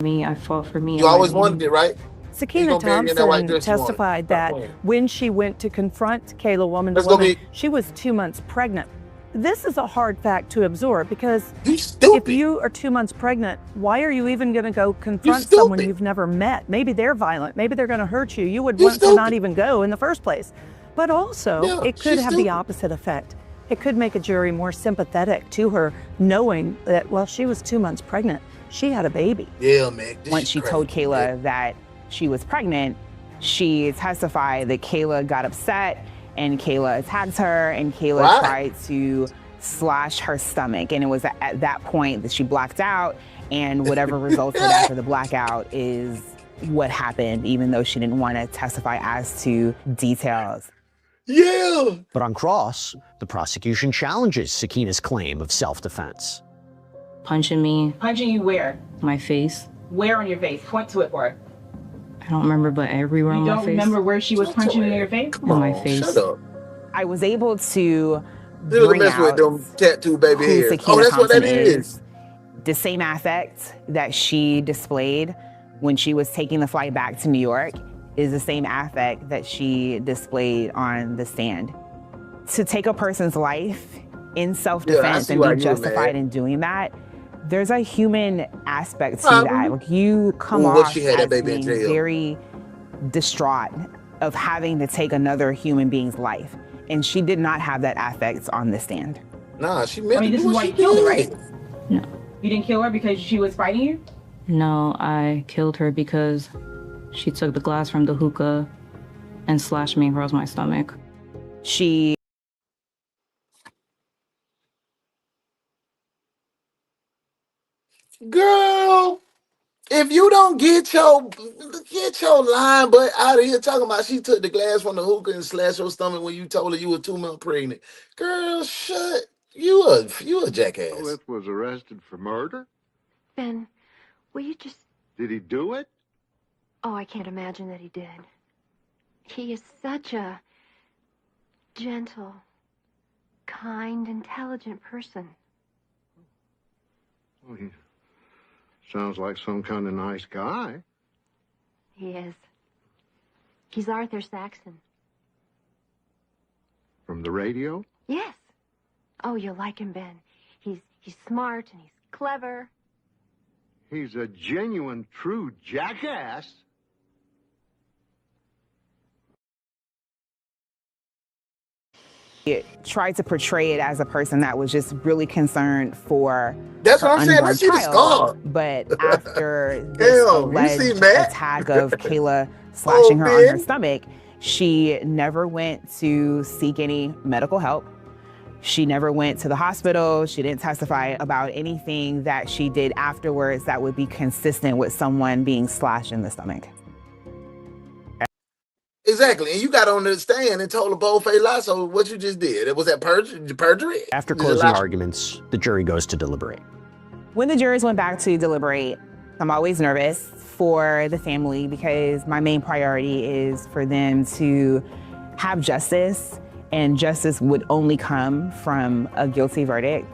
S16: me. I fought for me.
S14: You always wanted it, right?
S19: Sakina Thompson testified that when she went to confront Kayla Woman to
S14: Let's go
S19: Woman,
S14: meet.
S19: she was 2 months pregnant. This is a hard fact to absorb because if you are 2 months pregnant, why are you even going to go confront someone you've never met? Maybe they're violent. Maybe they're going to hurt you. You would want to not even go in the first place. But also, it could have the opposite effect. It could make a jury more sympathetic to her, knowing that, well, she was 2 months pregnant. She had a baby.
S14: Yeah, man.
S8: Once she told Kayla that she was pregnant, she testified that Kayla got upset and Kayla attacked her and Kayla tried to slash her stomach. And it was at that point that she blacked out, and whatever resulted after the blackout is what happened, even though she didn't want to testify as to details.
S14: Yeah.
S9: But on cross, the prosecution challenges Sakina's claim of self-defense.
S4: Punching me.
S16: Punching you where?
S4: My face.
S16: Where on your face? Point to it for us.
S4: I don't remember, but everywhere on my face.
S16: You don't remember where she was punching you in your face?
S4: On my face.
S14: Shut up.
S8: I was able to
S14: bring
S8: out
S14: with them tattoo baby
S8: who
S14: hairs.
S8: Sakina
S14: Oh, that's what
S8: Thompson
S14: that is.
S8: The same affect that she displayed when she was taking the flight back to New York is the same affect that she displayed on the stand. To take a person's life in self-defense and be justified in doing that, there's a human aspect to that. Like, you come off as being very distraught of having to take another human being's life. And she did not have that affect on the stand.
S14: Nah, she meant
S16: this is why you killed her, right? No. You didn't kill her because she was fighting you?
S4: No, I killed her because she took the glass from the hookah and slashed me across my stomach.
S8: She...
S14: Girl, if you don't get your line butt out of here talking about she took the glass from the hookah and slashed your stomach when you told her you were 2 months pregnant. Girl, shut. You a jackass.
S5: Lilith was arrested for murder?
S18: Ben, will you just...
S5: Did he do it?
S18: Oh, I can't imagine that he did. He is such a gentle, kind, intelligent person.
S5: Well, he sounds like some kind of nice guy.
S18: He is. He's Arthur Saxon.
S5: From the radio?
S18: Yes. Oh, you'll like him, Ben. He's smart and he's clever.
S5: He's a genuine, true jackass.
S8: It tried to portray it as a person that was just really concerned for
S14: That's
S8: her
S14: what I'm saying.
S8: unborn
S14: Let's see the
S8: child.
S14: scar.
S8: But after this alleged attack of Kayla slashing her on her stomach, she never went to seek any medical help. She never went to the hospital. She didn't testify about anything that she did afterwards that would be consistent with someone being slashed in the stomach.
S14: Exactly, and you got on the stand and told a bold-faced lie, so what you just did, was that perjury?
S9: After closing arguments, the jury goes to deliberate.
S8: When the jurors went back to deliberate, I'm always nervous for the family because my main priority is for them to have justice, and justice would only come from a guilty verdict.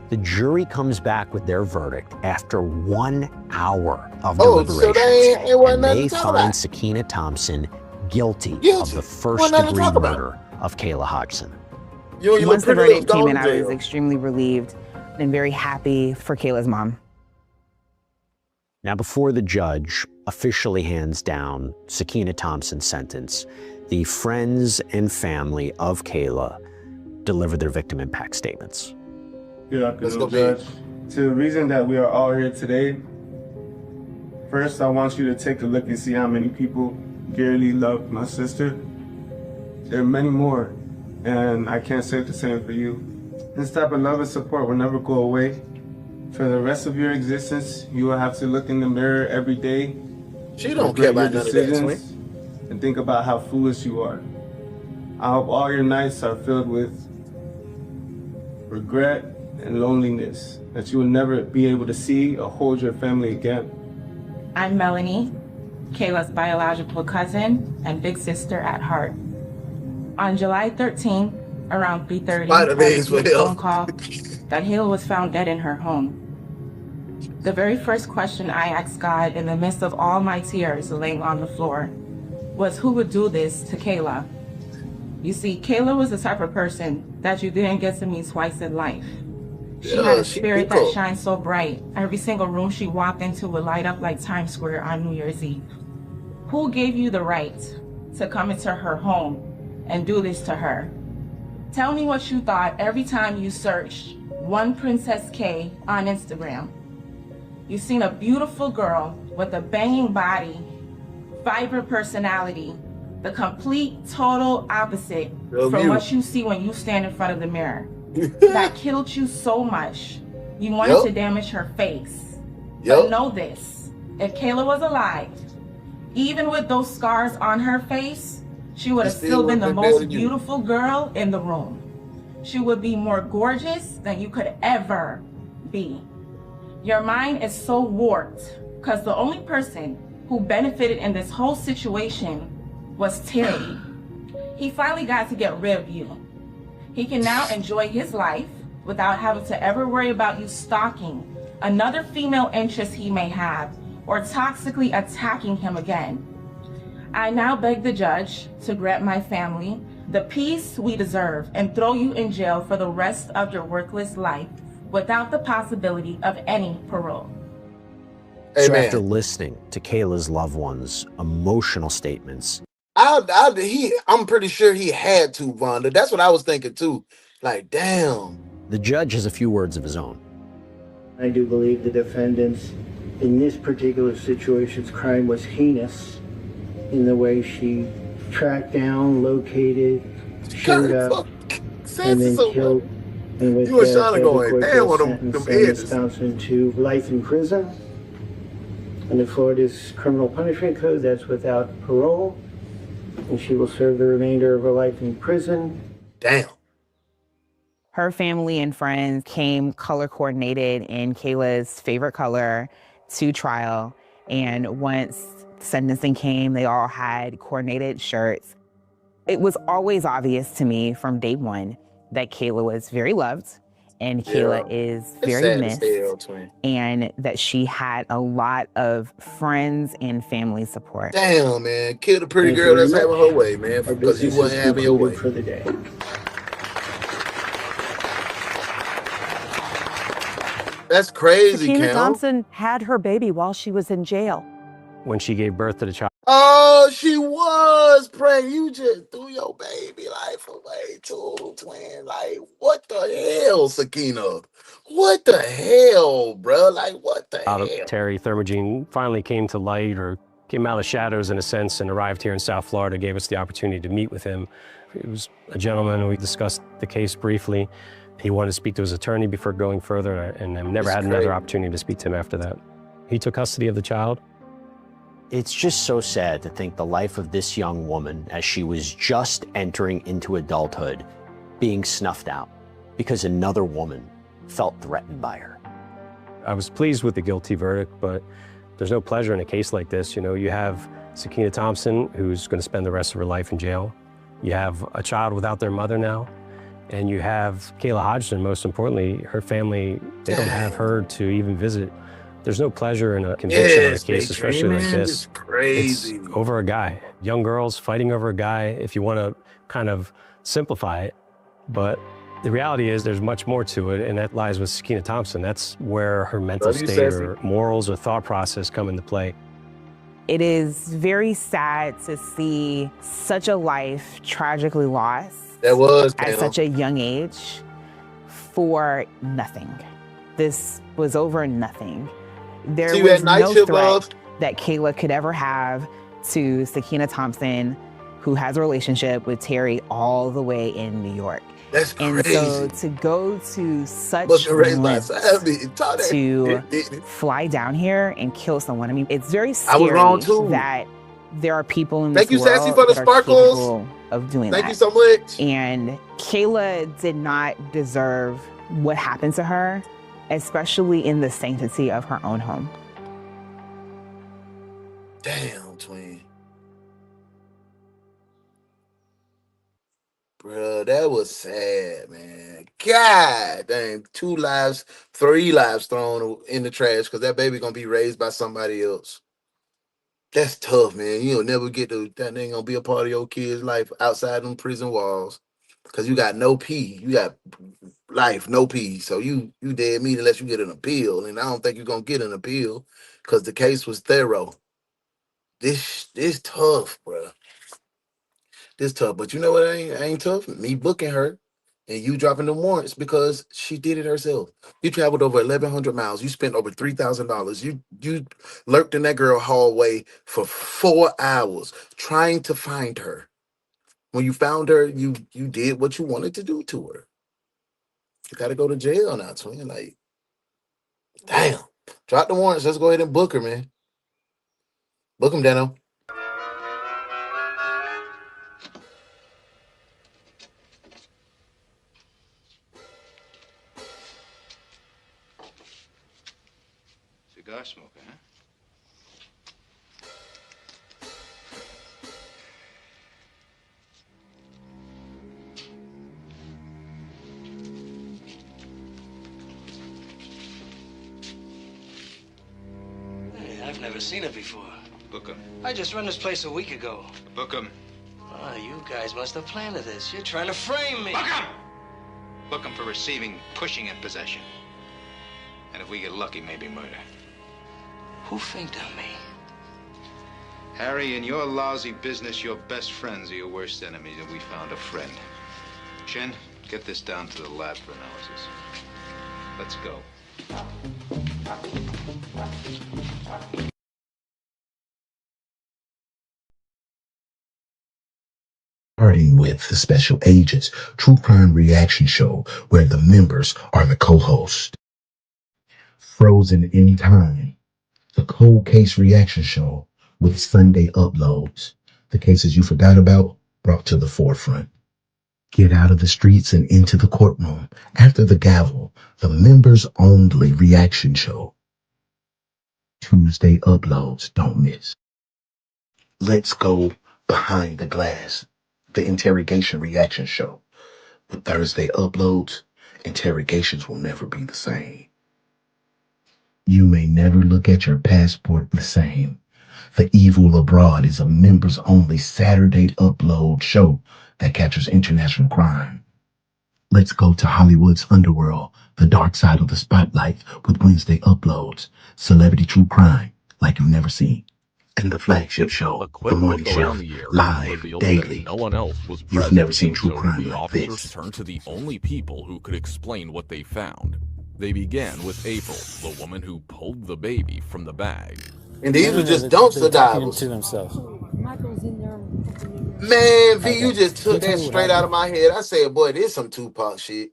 S9: The jury comes back with their verdict after 1 hour of deliberations,
S14: so
S9: they find Sakina Thompson guilty of the first-degree murder of Kayla Hodgson.
S8: Once the verdict came in, I was extremely relieved and very happy for Kayla's mom.
S9: Now, before the judge officially hands down Sakina Thompson's sentence, the friends and family of Kayla delivered their victim impact statements.
S21: Good afternoon, Judge. To the reason that we are all here today, first I want you to take a look and see how many people dearly love my sister. There are many more, and I can't say the same for you. This type of love and support will never go away. For the rest of your existence, you will have to look in the mirror every day.
S14: She don't care about none of that,
S21: decisions and think about how foolish you are. I hope all your nights are filled with regret and loneliness, that you will never be able to see or hold your family again.
S16: I'm Melanie, Kayla's biological cousin and big sister at heart. On July 13th, around 3:30, I received a phone call that Kayla was found dead in her home. The very first question I asked God in the midst of all my tears laying on the floor was, who would do this to Kayla? You see, Kayla was the type of person that you didn't get to meet twice in life. She had a spirit that shined so bright. Every single room she walked into would light up like Times Square on New Year's Eve. Who gave you the right to come into her home and do this to her? Tell me what you thought every time you searched One Princess K on Instagram. You seen a beautiful girl with a banging body, vibrant personality, the complete, total opposite from what you see when you stand in front of the mirror. That killed you so much, you wanted to damage her face. But know this, if Kayla was alive, even with those scars on her face, she would have still been the most beautiful girl in the room. She would be more gorgeous than you could ever be. Your mind is so warped because the only person who benefited in this whole situation was Terry. He finally got to get rid of you. He can now enjoy his life without having to ever worry about you stalking another female interest he may have or toxically attacking him again. I now beg the judge to grant my family the peace we deserve and throw you in jail for the rest of your worthless life without the possibility of any parole.
S9: So after listening to Kayla's loved ones' emotional statements,
S14: I'm pretty sure he had to, Vonda. That's what I was thinking too. Like, damn.
S9: the judge has a few words of his own.
S10: I do believe the defendants in this particular situation's crime was heinous in the way she tracked down, located, showed up, and then killed. And with
S14: you and Shauna going, damn, what them heads.
S10: Thompson to life in prison. Under Florida's criminal punishment code, that's without parole. And she will serve the remainder of her life in prison.
S14: Damn.
S8: Her family and friends came color coordinated in Kayla's favorite color to trial. And once sentencing came, they all had coordinated shirts. It was always obvious to me from day one that Kayla was very loved and Kayla is very missed, and that she had a lot of friends and family support.
S14: Damn, man. Kill the pretty girl that's having her way, man, because you wasn't having your way.
S10: For the day.
S14: That's crazy,
S19: Sakina Thompson had her baby while she was in jail.
S12: When she gave birth to the child.
S14: Oh, she was pregnant. You just threw your baby life away too, twin. Like, what the hell, Sakina? What the hell, bro? Like, what the hell?
S12: Terry Thermogene finally came to light, or came out of shadows in a sense, and arrived here in South Florida, gave us the opportunity to meet with him. He was a gentleman. We discussed the case briefly. He wanted to speak to his attorney before going further, and I've never had another opportunity to speak to him after that. He took custody of the child.
S9: It's just so sad to think the life of this young woman, as she was just entering into adulthood, being snuffed out because another woman felt threatened by her.
S12: I was pleased with the guilty verdict, but there's no pleasure in a case like this. You know, you have Sakina Thompson, who's going to spend the rest of her life in jail. You have a child without their mother now. And you have Kayla Hodgson, most importantly, her family, they don't have her to even visit. There's no pleasure in a conviction on a case, especially like this.
S14: It's crazy.
S12: It's over a guy. Young girls fighting over a guy, if you want to kind of simplify it. But the reality is there's much more to it, and that lies with Sakina Thompson. That's where her mental state or morals or thought process come into play.
S8: It is very sad to see such a life tragically lost at such a young age for nothing. This was over nothing. There was no threat that Kayla could ever have to Sakina Thompson, who has a relationship with Terry all the way in New York.
S14: That's crazy.
S8: And so to go to such lengths to fly down here and kill someone, I mean, it's very scary that there are people in this world that are capable of doing that.
S14: Thank you so much.
S8: And Kayla did not deserve what happened to her, especially in the sanctity of her own home.
S14: Damn, twin. Bro, that was sad, man. God dang, 2 lives, 3 lives thrown in the trash because that baby gonna be raised by somebody else. That's tough, man. You'll never get to that ain't gonna be a part of your kid's life outside them prison walls. Cause you got no P. You got life, no P. So you dead meat unless you get an appeal. And I don't think you're gonna get an appeal because the case was thorough. This tough, bro. This tough. But you know what ain't tough? Me booking her and you dropping the warrants because she did it herself. You traveled over 1,100 miles. You spent over $3,000. You lurked in that girl hallway for 4 hours trying to find her. When you found her, you did what you wanted to do to her. You got to go to jail now, twin. Like, damn. Drop the warrants. Let's go ahead and book her, man. Book him, Dano.
S11: Cigar smoker, huh?
S13: Hey, I've never seen it before.
S11: Book him.
S13: I just run this place a week ago.
S11: Book him.
S13: Oh, you guys must have planned this. You're trying to frame me.
S11: Book him! Book him for receiving, pushing, and possession. And if we get lucky, maybe murder.
S13: Who faked on me?
S11: Harry, in your lousy business, your best friends are your worst enemies, and we found a friend. Chen, get this down to the lab for analysis. Let's go.
S20: Starting with the Special Agents True Crime Reaction Show, where the members are the co-host. Frozen in Time, the Cold Case Reaction Show with Sunday uploads. The cases you forgot about brought to the forefront. Get out of the streets and into the courtroom. After the gavel, the members only reaction show. Tuesday uploads, don't miss. Let's go behind the glass, the interrogation reaction show. With Thursday uploads, interrogations will never be the same. You may never look at your passport the same. The Evil Abroad is a members-only Saturday upload show that captures international crime. Let's go to Hollywood's underworld, the dark side of the spotlight with Wednesday uploads, celebrity true crime like you've never seen. And the flagship show, The Morning Shift, live, daily.
S22: No one else was present.
S20: You've never seen true
S22: So
S20: crime
S22: the
S20: like
S22: officers
S20: this.
S22: turned to the only people who could explain what they found. They began with April, the woman who pulled the baby from the bag.
S14: And these are just dumpster divers.
S25: To themselves.
S14: Man, V, you just took that straight out of my head. I said, boy, this some Tupac shit.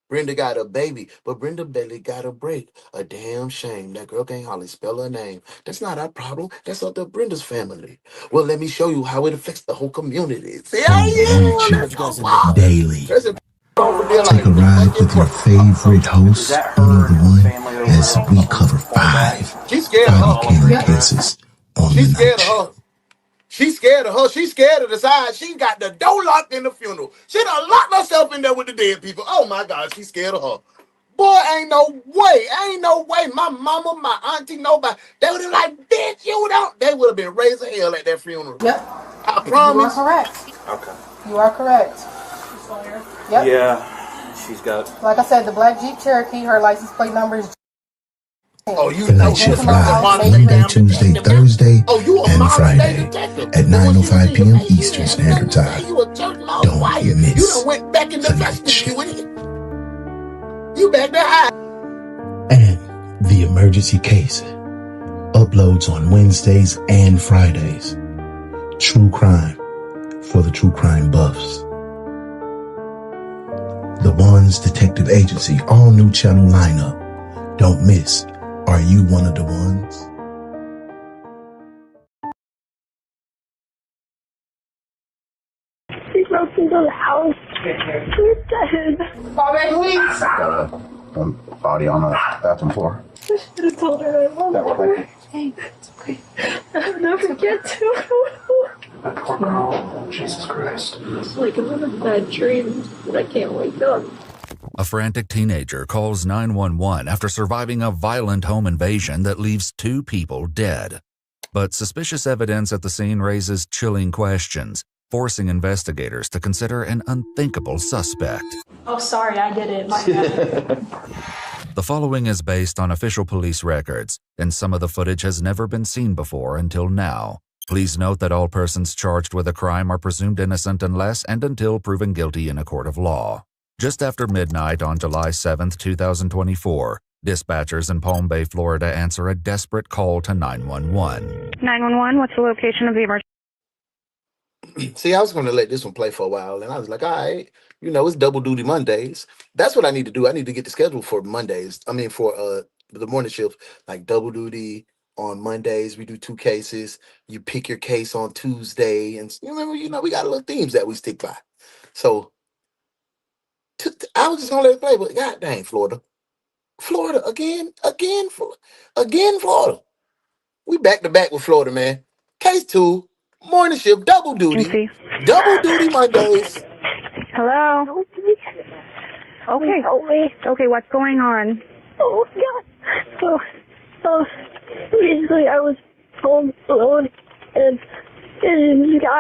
S14: Brenda got a baby, but Brenda Belly got a break. A damn shame. That girl can't hardly spell her name. That's not our problem. That's up to Brenda's family. Well, let me show you how it affects the whole community. See how
S20: Daily. Take a ride with your favorite host, UnoDaOne, as we cover five body cases on the night shift.
S14: She's scared of her. She's scared of the side. She got the door locked in the funeral. She done locked herself in there with the dead people. Oh my God, she's scared of her. Boy, ain't no way. Ain't no way. My mama, my auntie, nobody. They would have like, bitch, you don't. They would have been raising hell at that funeral.
S26: Yep.
S14: I promise.
S26: You are correct.
S25: Okay.
S26: You are correct. Yep.
S25: Yeah, she's got.
S26: Like I said, the black Jeep Cherokee, her license plate number is.
S14: Oh, you
S20: The night shift live Monday, Tuesday, Thursday, and Friday at 9:05 p.m. Eastern Standard Time. Don't miss
S14: You done went back in the vestibule. You back there high.
S20: And the emergency case uploads on Wednesdays and Fridays. True crime for the true crime buffs. The One's Detective Agency all new channel lineup. Don't miss. Are you one of the ones?
S27: He broke into the house. He's dead.
S26: Call back, please.
S28: Got a body on the bathroom floor.
S27: I should have told her I love her. Hey, it's okay. I'll never get to
S28: That poor girl. Jesus Christ.
S27: It's like I'm in a bad dream, but I can't wake up.
S29: A frantic teenager calls 911 after surviving a violent home invasion that leaves 2 people dead. But suspicious evidence at the scene raises chilling questions, forcing investigators to consider an unthinkable suspect.
S27: Oh, sorry, I did it. My bad.
S29: The following is based on official police records, and some of the footage has never been seen before until now. Please note that all persons charged with a crime are presumed innocent unless and until proven guilty in a court of law. Just after midnight on July 7, 2024, dispatchers in Palm Bay, Florida answer a desperate call to 911.
S1: 911, what's the location of the emergency?
S14: See, I was going to let this one play for a while, and I was like, all right, you know, it's double duty Mondays. That's what I need to do. I need to get the schedule for Mondays. I mean, for the morning shift, like double duty on Mondays. We do 2 cases. You pick your case on Tuesday, and you know, we got little themes that we stick by. So I was just going to let it play, but god dang, Florida again, Florida. We back to back with Florida, man. Case 2, morning shift, double duty. Double duty Mondays.
S1: Hello? Okay.
S27: Help me.
S1: Okay, what's going on?
S27: Oh, God. Basically, I was home alone, and this guy.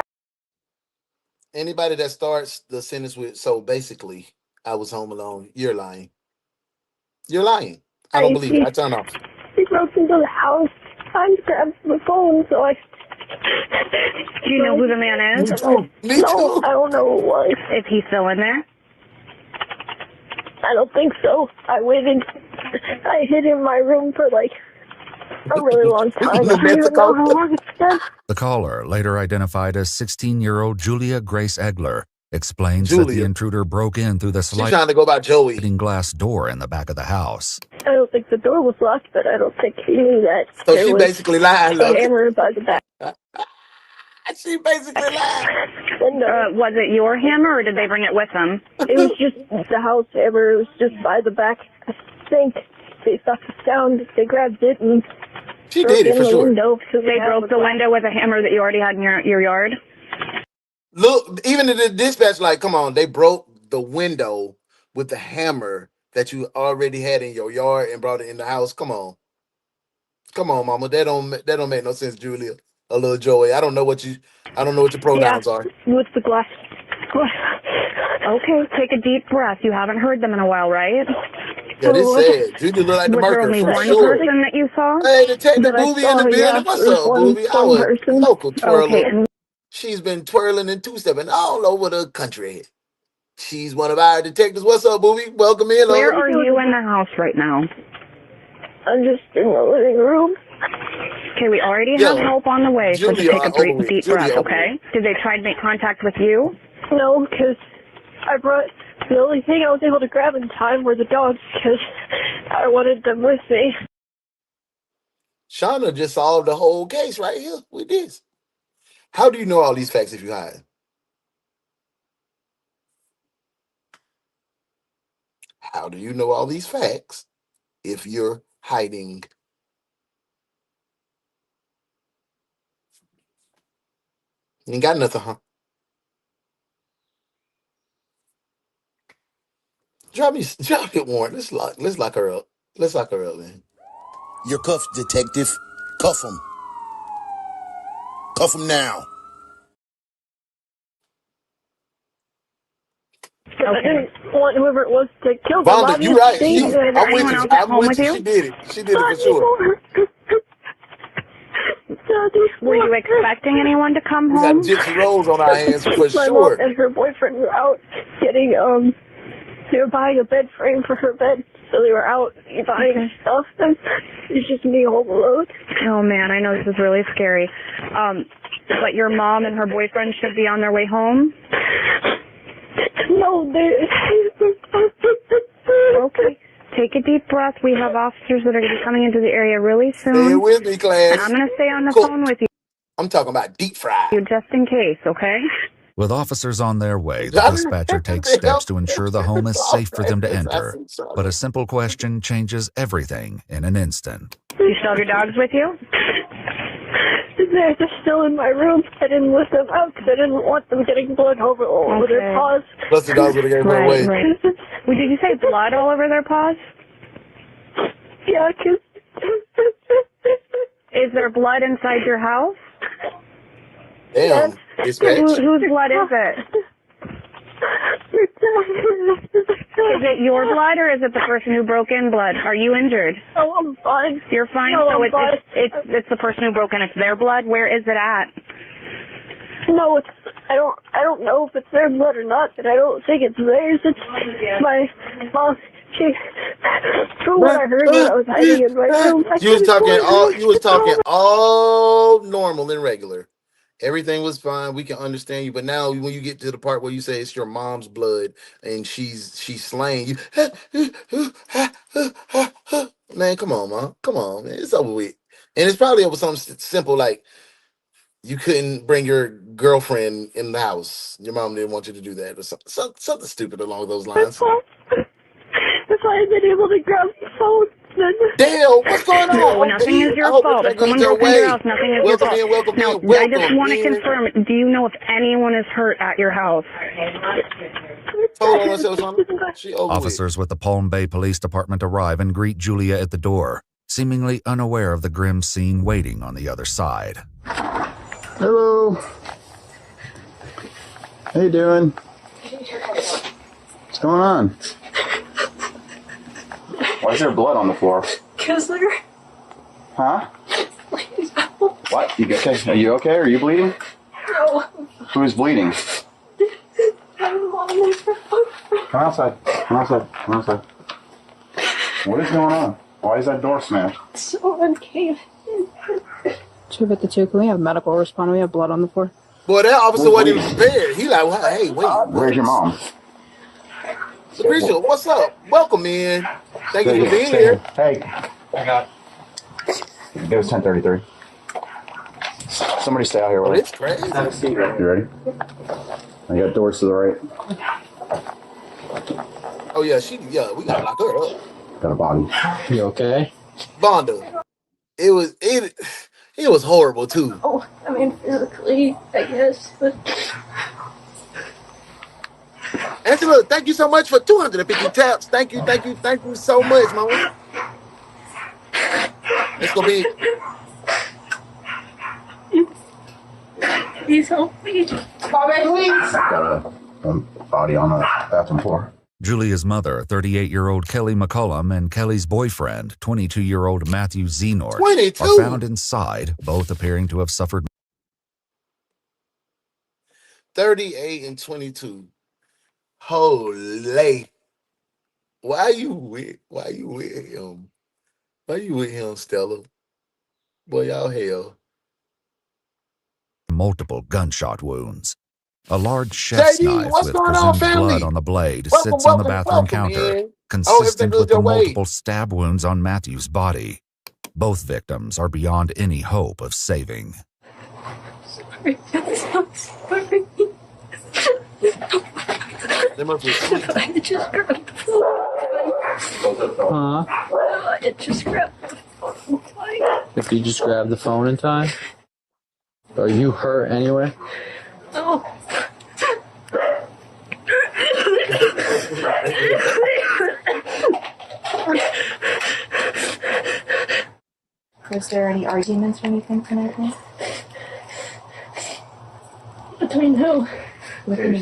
S14: Anybody that starts the sentence with, so basically, I was home alone, you're lying. You're lying. I don't believe it. I turn off.
S27: He broke into the house. I grabbed the phone, so I...
S1: Do you know who the man is?
S14: Me too.
S27: No, I don't know who it was.
S1: Is he still in there?
S27: I don't think so. I waited. I hid in my room for like a really long time. I don't even know how long it's been.
S29: The caller, later identified as 16-year-old Julia Grace Egler, explains that the intruder broke in through the
S14: trying to go by Joey.
S29: sliding glass door in the back of the house.
S27: I don't think the door was locked, but I don't think he knew that.
S14: So she basically lied.
S27: A hammer by the back.
S14: She basically lied.
S1: Was it your hammer, or did they bring it with them?
S27: It was just the house hammer. It was just by the back. I think they thought the sound. They grabbed it and
S14: she did it for sure.
S1: They broke the window with a hammer that you already had in your yard?
S14: Look, even in the dispatch, like, come on, they broke the window with the hammer that you already had in your yard and brought it in the house. Come on, mama. That don't make no sense, Julia. A little Joey. I don't know what your pronouns are.
S27: With the glass.
S1: Okay, take a deep breath. You haven't heard them in a while, right?
S14: Yeah, they said Julia looked like the
S1: Was there
S14: murderer
S1: only
S14: for
S1: one
S14: sure.
S1: person that you saw?
S14: Hey, Detective
S27: That I
S14: Booby in
S27: saw,
S14: the building.
S27: yeah,
S14: What's
S27: there was
S14: up,
S27: one
S14: Booby? Our
S27: person.
S14: local twirler.
S1: Okay, and
S14: She's been twirling and two-stepping all over the country. She's one of our detectives. What's up, Booby? Welcome in.
S1: where are you in the house right now?
S27: I'm just in the living room.
S1: Okay, we already have help on the way, so just take a deep breath, okay? Did they try to make contact with you?
S27: No, because I brought... The only thing I was able to grab in time were the dogs, because I wanted them with me.
S14: Shauna just solved the whole case right here with this. How do you know all these facts if you hide? How do you know all these facts if you're hiding? You ain't got nothing, huh? Drop it, Warren. Let's lock her up. Let's lock her up, man.
S2: You're cuffed, detective. Cuff him. Cuff him now.
S27: I didn't want whoever it was to kill them.
S14: Vonda, you're right. I'm with you. I'm with you.
S1: you?
S14: She did it. She did it for sure.
S1: Were you expecting anyone to come
S14: We got
S1: home?
S14: gypsy rolls on our hands for
S27: My
S14: sure.
S27: mom and her boyfriend were out getting, they were buying a bed frame for her bed, so they were out buying stuff, and it's just me home alone.
S1: Oh man, I know this is really scary. But your mom and her boyfriend should be on their way home?
S27: No,
S1: Okay. Take a deep breath. We have officers that are going to be coming into the area really soon.
S14: Stay with me, class.
S1: And I'm going to stay on the
S14: Cool.
S1: phone with you.
S14: I'm talking about deep fried.
S1: Just in case, okay?
S29: With officers on their way, the dispatcher takes steps to ensure the home is safe for them to enter. But a simple question changes everything in an instant.
S1: You still have your dogs with you?
S27: They're just still in my room. I didn't let them out because I didn't want them getting blood all over their paws.
S14: Plus the dogs would have gave her away.
S1: Right. Well, did you say blood all over their paws?
S27: Yeah, because...
S1: Is there blood inside your house?
S14: Damn, dispatch.
S1: Whose blood is it? Is it your blood or is it the person who broke in blood? Are you injured?
S27: Oh, I'm fine.
S1: You're fine?
S27: No,
S1: so
S27: I'm fine.
S1: it's the person who broke in. It's their blood? Where is it at?
S27: No, I don't know if it's their blood or not, but I don't think it's theirs. It's my mom. From what I heard when I was hiding in my room.
S14: You was talking all normal and regular. Everything was fine. We can understand you, but now when you get to the part where you say it's your mom's blood and she's slaying you, man, come on, man, it's over with. And it's probably over something simple like you couldn't bring your girlfriend in the house. Your mom didn't want you to do that, or something stupid along those lines.
S27: If I had been able to grab the phone, then...
S14: Dale, what's going on?
S1: No, nothing is your fault. If someone broke into your house, nothing is your fault.
S14: Welcome
S1: now,
S14: in.
S1: I just want to confirm, do you know if anyone is hurt at your house?
S29: Officers with the Palm Bay Police Department arrive and greet Julia at the door, seemingly unaware of the grim scene waiting on the other side.
S28: Hello. How you doing? What's going on? Why is there blood on the floor?
S26: Because they're...
S28: Huh? What? You okay? Are you okay? Are you bleeding?
S26: No.
S28: Who's bleeding?
S26: I'm
S28: Come outside. Come outside. Come outside. What is going on? Why is that door smashed?
S26: Someone came in.
S3: 252, can we have medical respond? We have blood on the floor.
S14: Boy, that officer wasn't even prepared. He like, well, hey, wait.
S28: Where's your mom?
S14: Lucretia, what's up? Welcome in. Thank you for being here.
S28: Hey, I got. It was 10:33. Somebody stay out here with
S14: It's crazy.
S28: Have a seat. You ready? I got doors to the right.
S14: Oh yeah, we gotta lock her up.
S28: Got a body.
S3: You okay?
S14: Bondo. It was horrible too.
S26: Oh, I mean, physically, I guess, but...
S14: Angela, thank you so much for 250 taps. Thank you so much, mama. It's gonna be.
S26: Please help me. Bobby, please.
S28: Got a body on the bathroom floor.
S29: Julia's mother, 38-year-old Kelly McCullum, and Kelly's boyfriend, 22-year-old Matthew Zenort,
S14: 22.
S29: are found inside, both appearing to have suffered.
S14: 38 and 22. Holy. Why you with him? Why you with him, Stella? Boy, y'all hell.
S29: Multiple gunshot wounds. A large chef's knife with presumed blood on the blade sits on the bathroom counter, consistent with the multiple stab wounds on Matthew's body. Both victims are beyond any hope of saving.
S26: Sorry. Sorry.
S14: They must be
S26: I just grabbed the phone. It just grabbed the phone.
S3: If you just grab the phone in time? Are you hurt anyway?
S26: No.
S4: Was there any arguments or anything tonight?
S26: Between who?
S4: With me.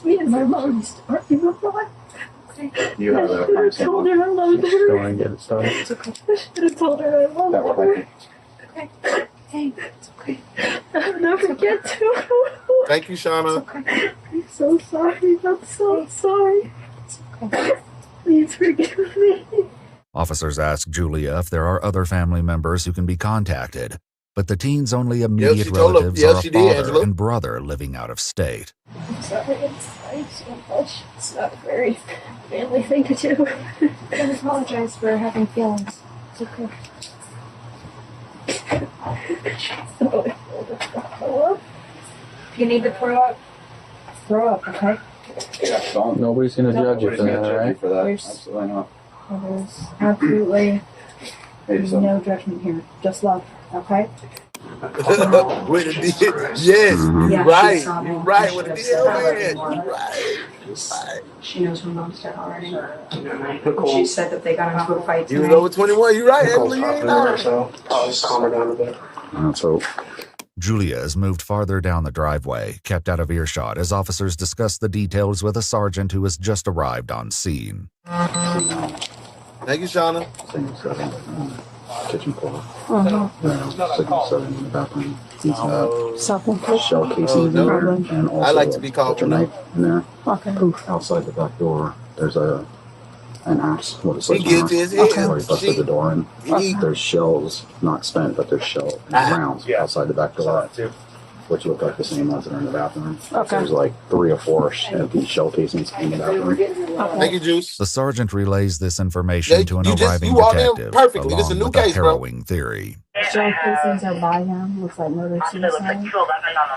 S26: Me and my mom used to argue a lot.
S28: You have that.
S26: I told her I loved her.
S3: Go and get it started.
S26: It's okay. I should have told her I loved her. Okay. Hey, it's okay. I'll never get to.
S14: Thank you, Shauna.
S26: It's okay. I'm so sorry. I'm so sorry. It's okay. Please forgive me.
S29: Officers ask Julia if there are other family members who can be contacted, but the teen's only immediate relatives are a father and brother living out of state.
S26: I'm sorry. I'm sorry so much. It's not a very manly thing to do.
S4: I don't apologize for having feelings. It's okay. If you need to throw up, okay?
S3: Nobody's going to judge you for that, alright?
S28: Absolutely not.
S4: There's absolutely no judgment here. Just love, okay?
S14: With the yes, you're right. You're right. With the DL man. You're right.
S4: She knows her mom's dead already. She said that they got into a fight
S14: You
S4: tonight.
S14: was over 21. You're right, Emily. You ain't lying.
S28: So I'll just calm her down a bit. Let's hope.
S29: Julia is moved farther down the driveway, kept out of earshot as officers discuss the details with a sergeant who has just arrived on scene.
S14: Thank you, Shauna.
S28: Kitchen floor.
S19: Uh-huh.
S28: In the bathroom.
S19: Something.
S28: Shell casings in there, and also
S14: I like to be called
S28: butcher knife in there.
S19: Okay.
S28: Outside the back door, there's an axe with a
S14: He gets his head.
S28: where he busted the door in. There's shells, not spent, but there's shell rounds outside the back door, which look like the same ones that are in the bathroom.
S19: Okay.
S28: There's like 3 or 4 empty shell casings in the bathroom.
S14: Thank you, Juice.
S29: The sergeant relays this information to an
S14: you
S29: arriving
S14: walked in
S29: detective,
S14: perfectly. This is a
S29: along
S14: new
S29: with a
S14: case, bro.
S29: harrowing theory.
S4: Shell casings are by him. Looks like murder-suicide.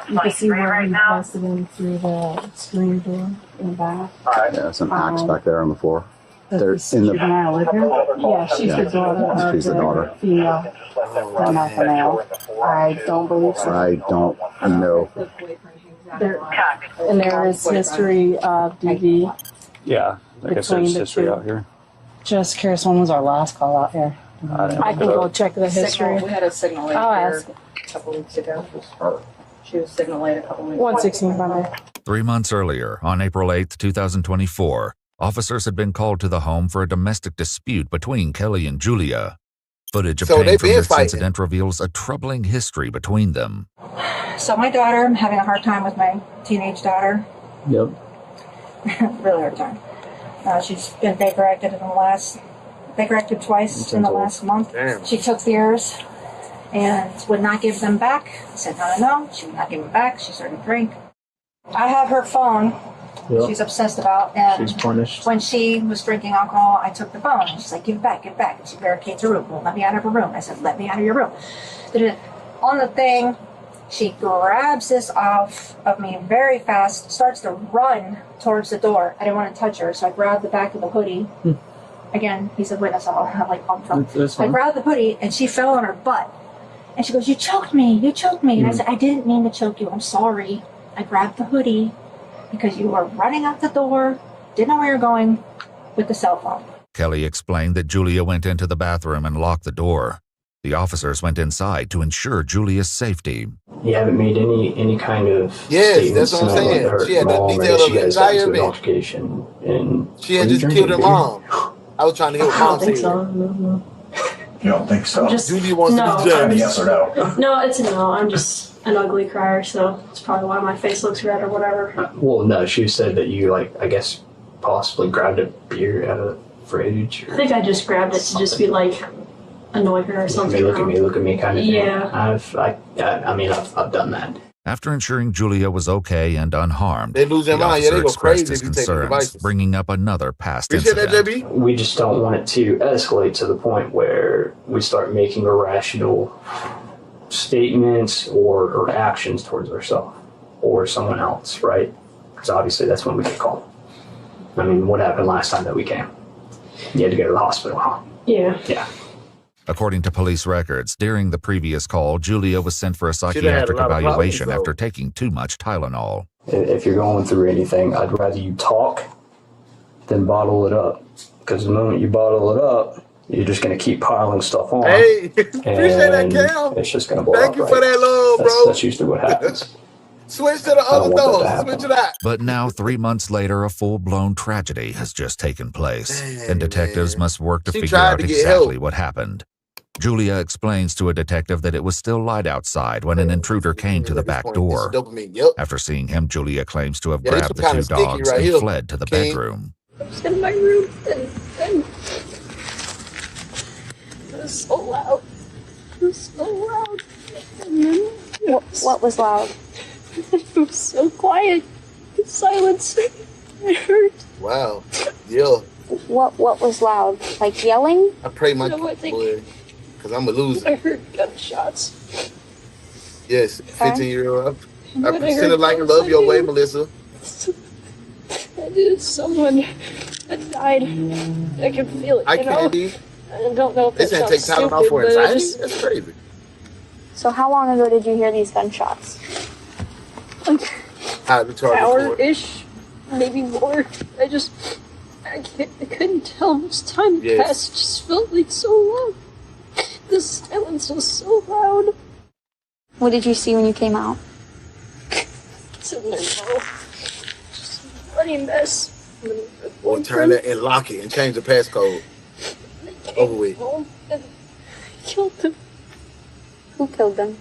S4: You can see where he busted in through the screen door in the back.
S28: Yeah, some axe back there on the floor. They're in the.
S4: Yeah, she's the daughter of
S28: She's the daughter.
S4: female. Not the male. I don't believe so.
S28: I don't know.
S4: And there is history of DV.
S28: Yeah, I guess there's history out here.
S4: Just curious, when was our last call out here? I can go check the history.
S5: We had a signal late
S4: I'll
S5: here
S4: ask.
S5: a couple weeks ago. She was signal late a couple weeks
S4: 116 by me.
S29: 3 months earlier, on April 8, 2024, officers had been called to the home for a domestic dispute between Kelly and Julia. Footage obtained from this incident reveals a troubling history between them.
S5: So my daughter, I'm having a hard time with my teenage daughter.
S28: Yep.
S5: Really hard time. She's been Baker acted twice in the last month.
S14: Damn.
S5: She took beers and would not give them back. I said no. She would not give them back. She started to drink. I have her phone.
S28: Yep.
S5: She's obsessed about, and
S28: She's punished.
S5: when she was drinking alcohol, I took the phone, and she's like, give it back, and she barricades her room. Won't let me out of her room. I said, let me out of your room. On the thing, she grabs this off of me very fast, starts to run towards the door. I didn't want to touch her, so I grabbed the back of the hoodie. Again, he's a witness, I'll have like on phone. I grabbed the hoodie, and she fell on her butt. And she goes, you choked me. And I said, I didn't mean to choke you, I'm sorry. I grabbed the hoodie because you were running out the door, didn't know where you were going with the cell phone.
S29: Kelly explained that Julia went into the bathroom and locked the door. The officers went inside to ensure Julia's safety.
S6: You haven't made any kind of
S14: Yes, that's what I'm saying. She had the detail of the entire event.
S6: Altercation and
S14: she had just killed her mom. I was trying to hear what mom said.
S28: You don't think so?
S14: Julia wants to be judged.
S28: Yes or no?
S26: No, it's a no. I'm just an ugly crier, so it's probably why my face looks red or whatever.
S6: Well, no, she said that you, like, I guess, possibly grabbed a beer out of the fridge.
S26: I think I just grabbed it to just be like, annoy her or something.
S6: Look at me, kind of thing.
S26: Yeah.
S6: I've done that.
S29: After ensuring Julia was okay and unharmed,
S14: they lose their
S29: the
S14: mind. Yeah,
S29: officer
S14: they go
S29: expressed
S14: crazy
S29: his
S14: if you take the
S29: concerns,
S14: devices.
S29: bringing up another past
S14: Appreciate
S29: incident.
S14: that, JB.
S6: We just don't want it to escalate to the point where we start making irrational statements or actions towards ourselves or someone else, right? Because obviously that's when we get called. I mean, what happened last time that we came? You had to go to the hospital, huh?
S26: Yeah.
S6: Yeah.
S29: According to police records, during the previous call, Julia was sent for a
S14: had a
S29: psychiatric
S14: lot of
S29: evaluation
S14: problems,
S29: after taking too much Tylenol.
S6: If you're going through anything, I'd rather you talk than bottle it up. Because the moment you bottle it up, you're just going to keep piling stuff on.
S14: Hey, appreciate that, Cam.
S6: It's just going to blow
S14: Thank
S6: up,
S14: you
S6: right?
S14: for that love, bro.
S6: That's usually what happens.
S14: Switch to the other door. Switch it out.
S29: But now, 3 months later, a full-blown tragedy has just taken place, and detectives must work to
S14: She
S29: figure
S14: tried
S29: out
S14: to get
S29: exactly
S14: help.
S29: what happened. Julia explains to a detective that it was still light outside when an intruder came to the back door. After seeing him, Julia claims to have grabbed the two dogs and fled to the bedroom.
S26: I was in my room and it was so loud. It was so loud. And then
S27: What was loud?
S26: it was so quiet. The silence. I heard.
S14: Wow. Yeah.
S27: What was loud? Like yelling?
S14: I pray my
S26: No, I think-
S14: boy, because I'm a loser.
S26: I heard gunshots.
S14: Yes, 15-year-old.
S26: And
S14: I
S26: when I
S14: send
S26: heard
S14: it like
S26: those,
S14: love
S26: I
S14: your
S26: knew-
S14: way, Melissa.
S26: That is someone that died. I can feel it.
S14: I
S26: you know?
S14: can't be.
S26: I don't know if
S14: They
S26: that
S14: said
S26: sounds
S14: take Tylenol
S26: stupid,
S14: for
S26: but I
S14: anxiety?
S26: just
S14: That's crazy.
S7: So how long ago did you hear these gunshots? Like
S14: an
S7: hour-ish, maybe more. I couldn't tell how much time had passed. It just felt like so long. The silence was so loud. What did you see when you came out? Sitting there, just a bloody mess.
S14: Or turn it and lock it and change the passcode. Over with.
S7: Killed them. Who killed them?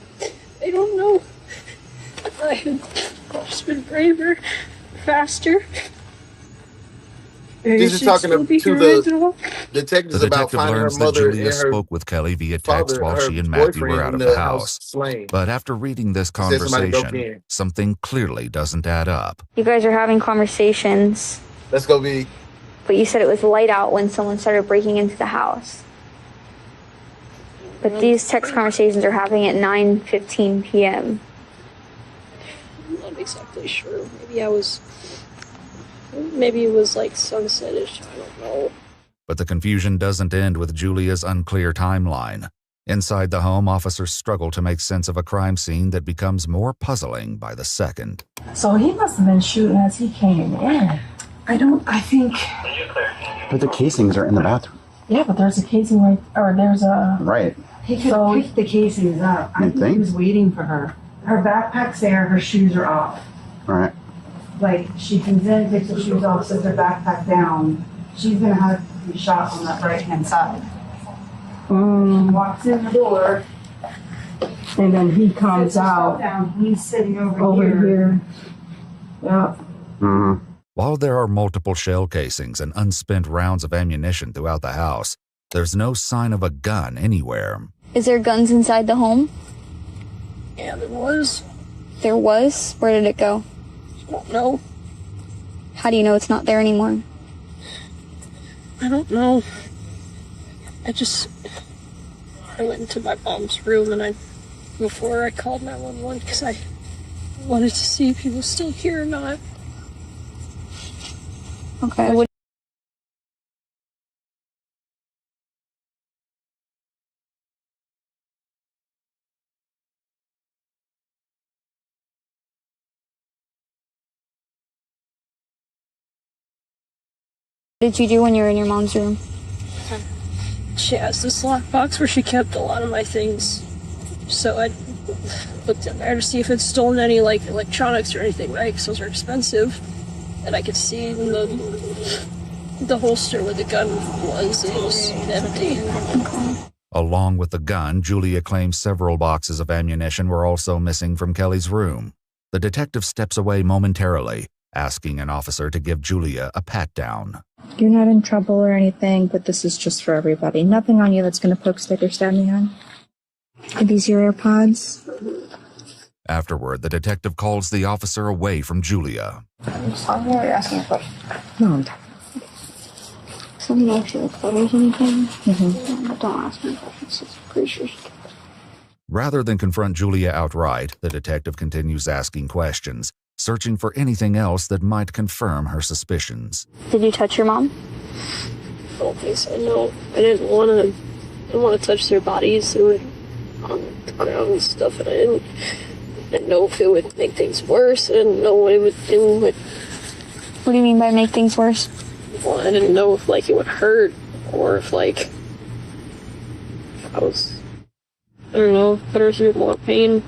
S7: I don't know. I had just been braver, faster.
S14: This is talking to the detectives
S29: The
S14: about
S29: detective
S14: finding her
S29: learns that
S14: mother and
S29: Julia
S14: her
S29: spoke with Kelly via text
S14: father,
S29: while
S14: her
S29: she and Matthew were
S14: boyfriend
S29: out
S14: in
S29: of the
S14: the house
S29: house.
S14: slain.
S29: But after reading this
S14: Said somebody broke
S29: conversation,
S14: in.
S29: something clearly doesn't add up.
S7: You guys are having conversations.
S14: Let's go, B.
S7: But you said it was light out when someone started breaking into the house. But these text conversations are happening at 9:15 p.m.
S26: I'm not exactly sure. Maybe it was like sunset-ish. I don't know.
S29: But the confusion doesn't end with Julia's unclear timeline. Inside the home, officers struggle to make sense of a crime scene that becomes more puzzling by the second.
S4: So he must have been shooting as he came in. I think.
S28: But the casings are in the bathroom.
S4: Yeah, but there's a casing there's a.
S28: Right.
S4: He could have picked the casings up. I think he was waiting for her. Her backpack's there, her shoes are off.
S28: Right.
S4: Like, she comes in, takes her shoes off, sets her backpack down. She's gonna have to be shot on that right-hand side. Walks in the door, and then he comes out. Down. He's sitting over here. Yeah.
S29: Mm-hmm. While there are multiple shell casings and unspent rounds of ammunition throughout the house, there's no sign of a gun anywhere.
S7: Is there guns inside the home?
S26: Yeah, there was.
S7: There was? Where did it go?
S26: I don't know.
S7: How do you know it's not there anymore?
S26: I don't know. I went into my mom's room and before I called 911 because I wanted to see if he was still here or not.
S7: Okay. What did you do when you were in your mom's room?
S26: She has this lockbox where she kept a lot of my things. So I looked in there to see if it's stolen any electronics or anything, right? Because those are expensive. And I could see in the holster where the gun was, it was empty.
S29: Along with the gun, Julia claims several boxes of ammunition were also missing from Kelly's room. The detective steps away momentarily, asking an officer to give Julia a pat-down.
S10: You're not in trouble or anything, but this is just for everybody. Nothing on you that's going to poke, stick, or stab me on. Are these your AirPods?
S29: Afterward, the detective calls the officer away from Julia.
S10: I'm sorry, you're asking a question. No.
S7: Something actually like photos or anything? Mm-hmm. Don't ask me questions. It's pretty sure.
S29: Rather than confront Julia outright, the detective continues asking questions, searching for anything else that might confirm her suspicions.
S7: Did you touch your mom?
S26: I don't think so, no. I didn't want to touch their bodies. They were on the ground and stuff, and I didn't know if it would make things worse. I didn't know what it would do.
S7: What do you mean by make things worse?
S26: Well, I didn't know if it would hurt or if I was, I don't know, put her through more pain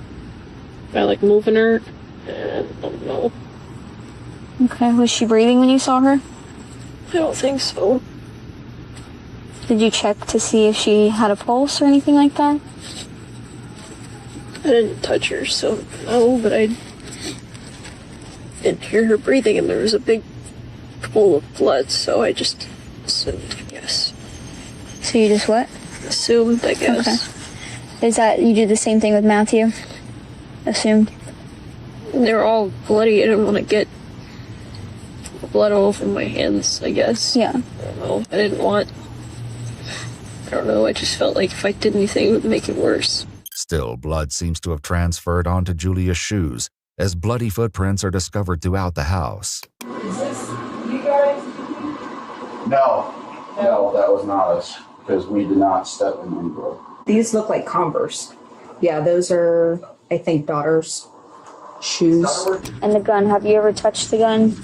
S26: by moving her. And I don't know.
S7: Okay, was she breathing when you saw her?
S26: I don't think so.
S7: Did you check to see if she had a pulse or anything like that?
S26: I didn't touch her, so no, but I didn't hear her breathing, and there was a big pool of blood, so I just assumed, yes.
S7: So you just what?
S26: Assumed, I guess.
S7: Okay. Is that, you did the same thing with Matthew? Assumed?
S26: They were all bloody. I didn't want to get blood all over my hands, I guess.
S7: Yeah.
S26: I don't know. I didn't want... I don't know. I just felt like if I did anything, it would make it worse.
S29: Still, blood seems to have transferred onto Julia's shoes, as bloody footprints are discovered throughout the house.
S4: Is this you guys?
S28: No, that was not us, because we did not step in any blood.
S15: These look like Converse.
S10: Yeah, those are, I think, daughter's shoes.
S7: And the gun, have you ever touched the gun?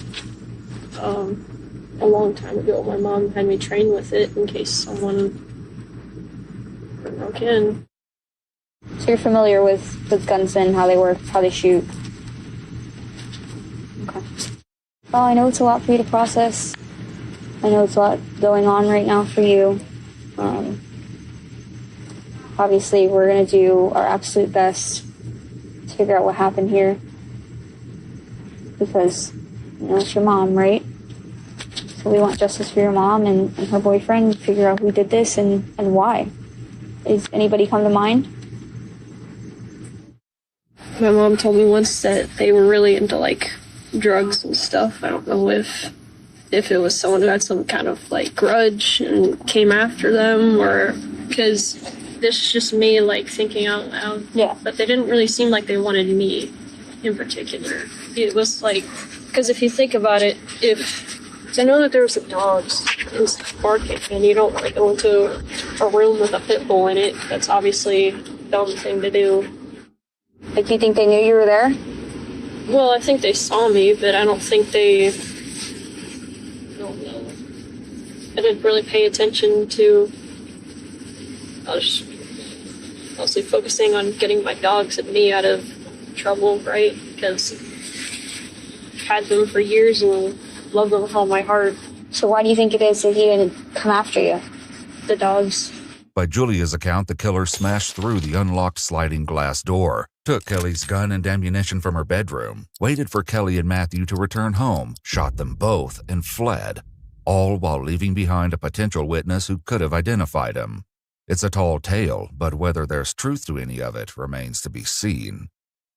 S7: A long time ago, my mom had me train with it in case someone broke in. So you're familiar with guns and how they work, how they shoot? Okay. Well, I know it's a lot for you to process. I know it's a lot going on right now for you. Obviously, we're going to do our absolute best to figure out what happened here. Because, it's your mom, right? So we want justice for your mom and her boyfriend, figure out who did this and why. Is anybody come to mind? My mom told me once that they were really into, like, drugs and stuff. I don't know if it was someone who had some kind of, like, grudge and came after them, or because this is just me, like, thinking out loud. Yeah. But they didn't really seem like they wanted me in particular. It was like, because if you think about it, I know that there were some dogs and stuff barking, and you don't want to go into a room with a pit bull in it. That's obviously a dumb thing to do. Like, do you think they knew you were there? Well, I think they saw me, but I don't think I don't know. I didn't really pay attention to. I was mostly focusing on getting my dogs and me out of trouble, right? Because I've had them for years and love them with all my heart. So why do you think it is that he didn't come after you? The dogs.
S29: By Julia's account, the killer smashed through the unlocked sliding glass door, took Kelly's gun and ammunition from her bedroom, waited for Kelly and Matthew to return home, shot them both, and fled, all while leaving behind a potential witness who could have identified him. It's a tall tale, but whether there's truth to any of it remains to be seen.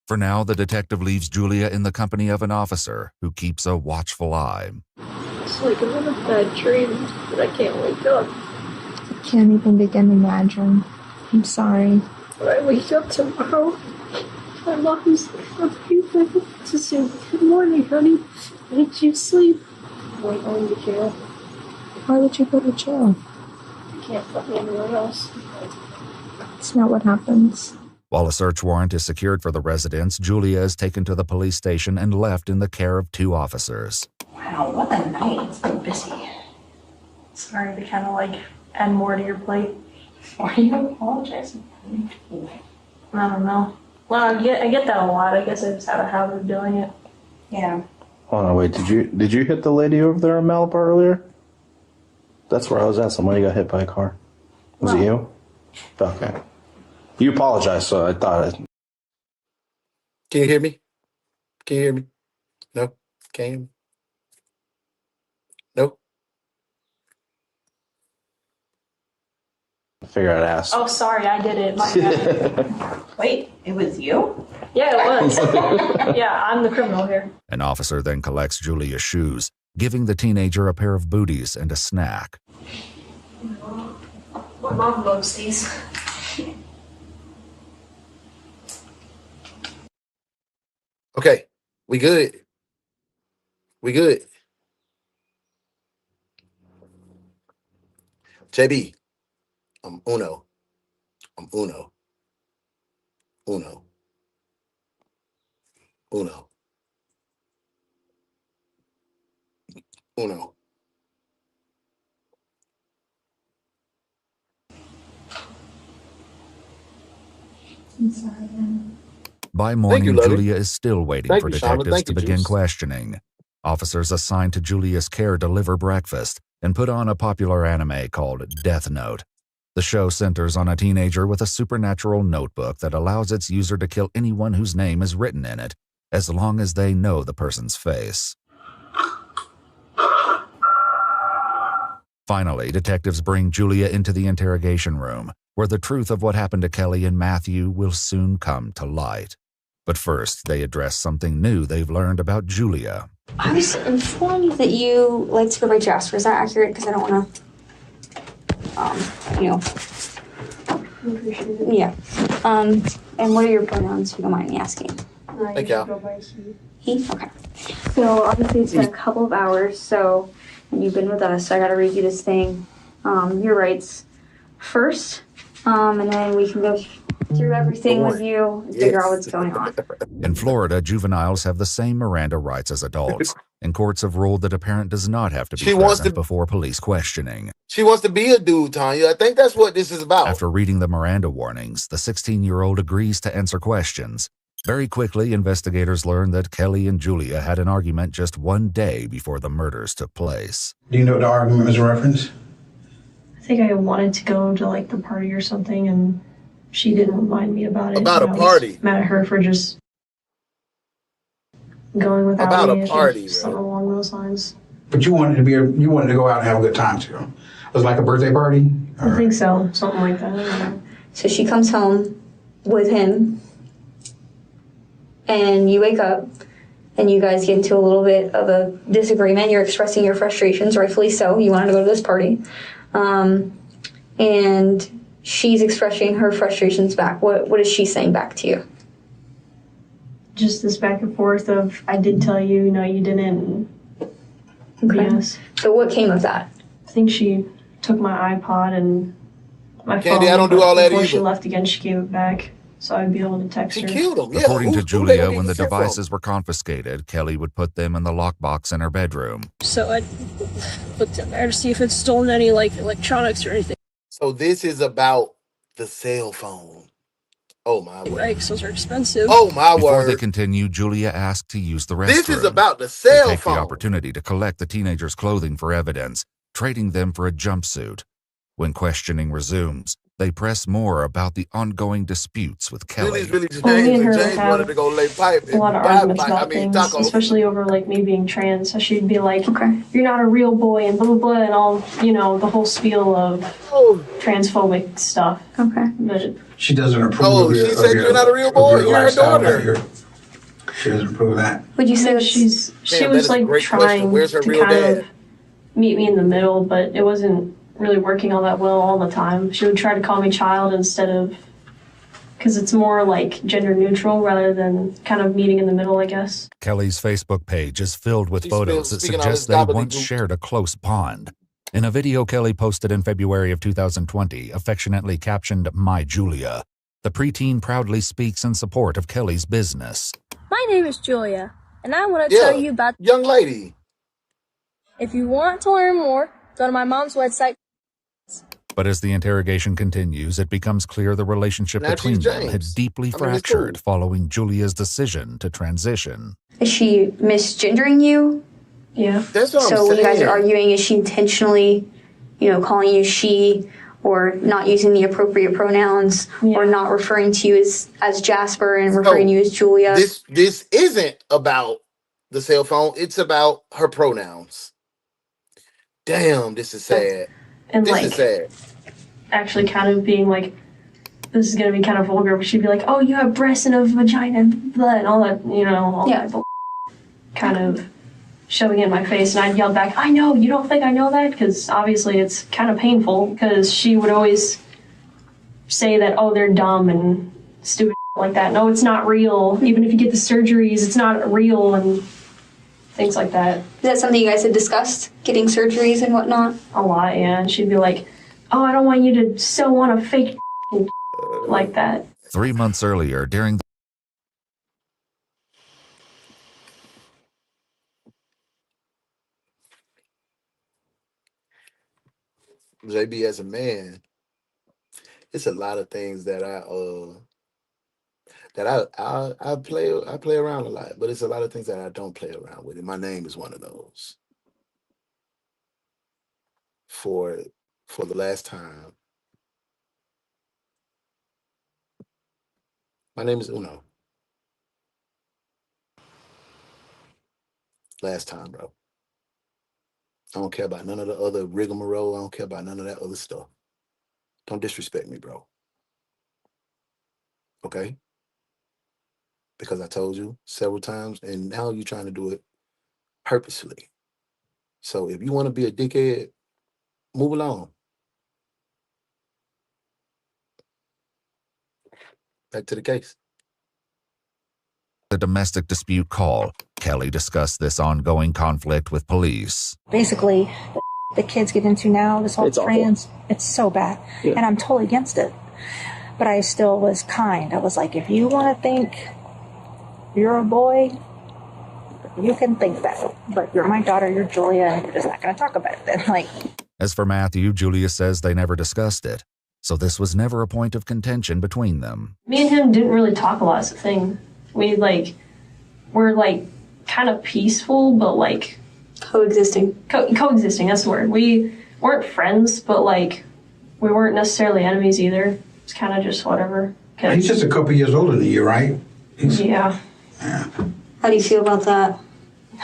S29: For now, the detective leaves Julia in the company of an officer who keeps a watchful eye.
S7: It's like another bad dream, but I can't wake up.
S10: I can't even begin to imagine. I'm sorry.
S7: When I wake up tomorrow, my mom's like to say, "Good morning, honey. Did you sleep?" I'm going to jail.
S10: Why would you go to jail?
S7: I can't put me anywhere else.
S10: It's not what happens.
S29: While a search warrant is secured for the residence, Julia is taken to the police station and left in the care of 2 officers.
S5: Wow, what a night. It's been busy. Sorry to kind of like add more to your plate. Why are you apologizing? I don't know. Well, I get that a lot. I guess I just have a habit of doing it. Yeah.
S28: Oh no, wait, did you hit the lady over there in Malibu earlier? That's where I was at. Somebody got hit by a car. Was it you? Okay. You apologized, so I thought it.
S14: Can you hear me? Can you hear me? No? Can you hear me? No?
S28: I figured I'd ask.
S5: Oh, sorry, I did it. My bad. Wait, it was you? Yeah, it was. Yeah, I'm the criminal here.
S29: An officer then collects Julia's shoes, giving the teenager a pair of booties and a snack.
S5: My mom loves these.
S14: Okay, we good. We good. JB, I'm Uno. I'm Uno. Uno. Uno. Uno.
S10: I'm sorry, man.
S29: By morning,
S14: Lovey.
S29: Julia is still waiting
S14: Thank
S29: for
S14: you, Shauna.
S29: detectives
S14: Thank
S29: to
S14: you,
S29: begin
S14: Juice.
S29: questioning. Officers assigned to Julia's care deliver breakfast and put on a popular anime called Death Note. The show centers on a teenager with a supernatural notebook that allows its user to kill anyone whose name is written in it, as long as they know the person's face. Finally, detectives bring Julia into the interrogation room, where the truth of what happened to Kelly and Matthew will soon come to light. But first, they address something new they've learned about Julia.
S7: I was informed that you like to go by Jasper. Is that accurate? Because I don't want to, Yeah. And what are your pronouns, if you don't mind me asking?
S14: Thank you.
S7: He? Okay. So obviously it's been a couple of hours, so and you've been with us, so I gotta read you this thing. Your rights first, and then we can go
S10: through everything with you and figure out what's going on.
S29: In Florida, juveniles have the same Miranda rights as adults, and courts have ruled that a parent does not have to be present before police questioning.
S14: She wants to be a dude, Tanya. I think that's what this is about.
S29: After reading the Miranda warnings, the 16-year-old agrees to answer questions. Very quickly, investigators learn that Kelly and Julia had an argument just one day before the murders took place.
S9: Do you know what the argument was a reference?
S26: I think I wanted to go to like the party or something, and she didn't remind me about it.
S14: About a party.
S26: Mad at her for just going without
S14: about
S26: me.
S14: A party,
S26: something along those lines.
S9: But you wanted to go out and have a good time too. It was like a birthday party?
S26: I think so, something like that.
S10: So she comes home with him, and you wake up, and you guys get into a little bit of a disagreement. You're expressing your frustrations, rightfully so. You wanted to go to this party. And she's expressing her frustrations back. What is she saying back to you?
S26: Just this back and forth of, I did tell you, no, you didn't.
S10: Okay.
S26: Yes.
S10: So what came of that?
S26: I think she took my iPod and my
S14: Candy,
S26: phone.
S14: I don't do all that
S26: before
S14: either.
S26: she left again, she gave it back, so I'd be able to text her.
S14: She killed him. Yeah,
S29: According to
S14: who
S29: Julia,
S14: they
S29: when the
S14: get from?
S29: devices were confiscated, Kelly would put them in the lockbox in her bedroom.
S26: So I looked in there to see if it's stolen any like electronics or anything.
S14: So this is about the cell phone. Oh my word.
S26: Right, because those are expensive.
S14: Oh my
S29: Before
S14: word.
S29: they continue, Julia asked to use the restroom.
S14: This is about the
S29: They
S14: cell
S29: take
S14: phone.
S29: the opportunity to collect the teenager's clothing for evidence, trading them for a jumpsuit. When questioning resumes, they press more about the ongoing disputes with Kelly.
S14: Really James,
S26: Well, me and her
S14: James
S26: have
S14: wanted to go lay pipe.
S26: a lot of arguments about things, especially over like me being trans. So she'd be like,
S10: okay,
S26: you're not a real boy and blah blah blah and all, the whole spiel of transphobic stuff.
S10: Okay.
S26: But
S9: She doesn't approve
S14: Oh,
S9: of your,
S14: she said
S9: your,
S14: you're not a real boy.
S9: of your
S14: You're her
S9: lifestyle,
S14: daughter.
S9: She doesn't approve of that.
S10: Would you say
S26: she
S14: Damn, that
S26: was
S14: is a
S26: like
S14: great question.
S26: trying
S14: Where's her
S26: to
S14: real
S26: kind
S14: dad?
S26: of meet me in the middle, but it wasn't really working all that well all the time. She would try to call me child instead of, because it's more like gender neutral rather than kind of meeting in the middle, I guess.
S29: Kelly's Facebook page is filled with photos that
S14: speaking all
S29: suggest
S14: this
S29: they once
S14: gobbledygook.
S29: shared a close bond. In a video Kelly posted in February of 2020, affectionately captioned, "My Julia," the preteen proudly speaks in support of Kelly's business.
S12: My name is Julia, and I want to tell you about
S14: young lady.
S12: If you want to learn more, go to my mom's website.
S29: But as the interrogation continues, it becomes clear the relationship
S14: Now
S29: between
S14: she's
S29: them had
S14: James.
S29: deeply
S14: It's
S29: fractured
S14: cool.
S29: following Julia's decision to transition.
S10: Is she misgendering you?
S26: Yeah.
S14: That's what I'm
S10: So when you guys
S14: saying.
S10: are arguing, is she intentionally, calling you she, or not using the appropriate pronouns, or not referring to you as Jasper and referring to you as Julia?
S14: This isn't about the cell phone. It's about her pronouns. Damn, this is sad.
S26: And
S14: This
S26: like,
S14: is sad.
S26: actually kind of being like, this is going to be kind of vulgar, but she'd be like, oh, you have breasts and a vagina and blood and all that, all that bull- kind of shoving it in my face. And I'd yell back, I know, you don't think I know that? Because obviously it's kind of painful, because she would always say that, oh, they're dumb and stupid like that. No, it's not real. Even if you get the surgeries, it's not real and things like that.
S10: Is that something you guys had discussed, getting surgeries and whatnot?
S26: A lot, yeah. And she'd be like, oh, I don't want you to sew on a fake like that.
S29: 3 months earlier, during
S14: JB, as a man, it's a lot of things that I play around a lot, but it's a lot of things that I don't play around with. And my name is one of those. For the last time, my name is Uno. Last time, bro. I don't care about none of the other rigmarole. I don't care about none of that other stuff. Don't disrespect me, bro. Okay? Because I told you several times, and now you're trying to do it purposely. So if you want to be a dickhead, move along. Back to the case.
S29: the domestic dispute call, Kelly discussed this ongoing conflict with police.
S5: Basically, the kids get into now, this whole
S29: It's awful.
S5: trans, it's so bad.
S29: Yeah.
S5: And I'm totally against it. but I still was kind. I was like, if you want to think you're a boy, you can think that, but you're my daughter, you're Julia, and you're just not going to talk about it then. Like,
S29: As for Matthew, Julia says they never discussed it, so this was never a point of contention between them.
S26: Me and him didn't really talk a lot. It's the thing. We're kind of peaceful, but like
S10: coexisting.
S26: Coexisting, that's the word. We weren't friends, but like we weren't necessarily enemies either. It's kind of just whatever.
S9: He's just a couple years older than you, right?
S26: Yeah.
S10: How do you feel about that?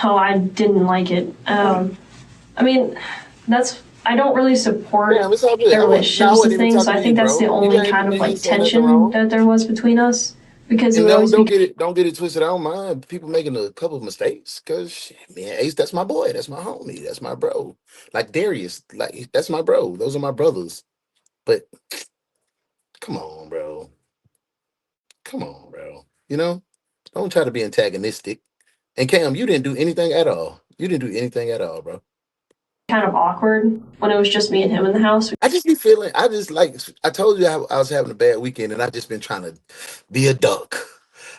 S26: Oh, I didn't like it. I mean, I don't really support their relationships and things, so I think that's the only kind of like tension that there was between us. Because
S14: And don't get it twisted. I don't mind people making a couple of mistakes, because man, Ace, that's my boy, that's my homie, that's my bro. Like Darius, like that's my bro. Those are my brothers. But come on, bro. Come on, bro. You know, don't try to be antagonistic. And Cam, you didn't do anything at all. You didn't do anything at all, bro.
S26: Kind of awkward when it was just me and him in the house.
S14: I just be feeling, I told you I was having a bad weekend, and I've just been trying to be a duck.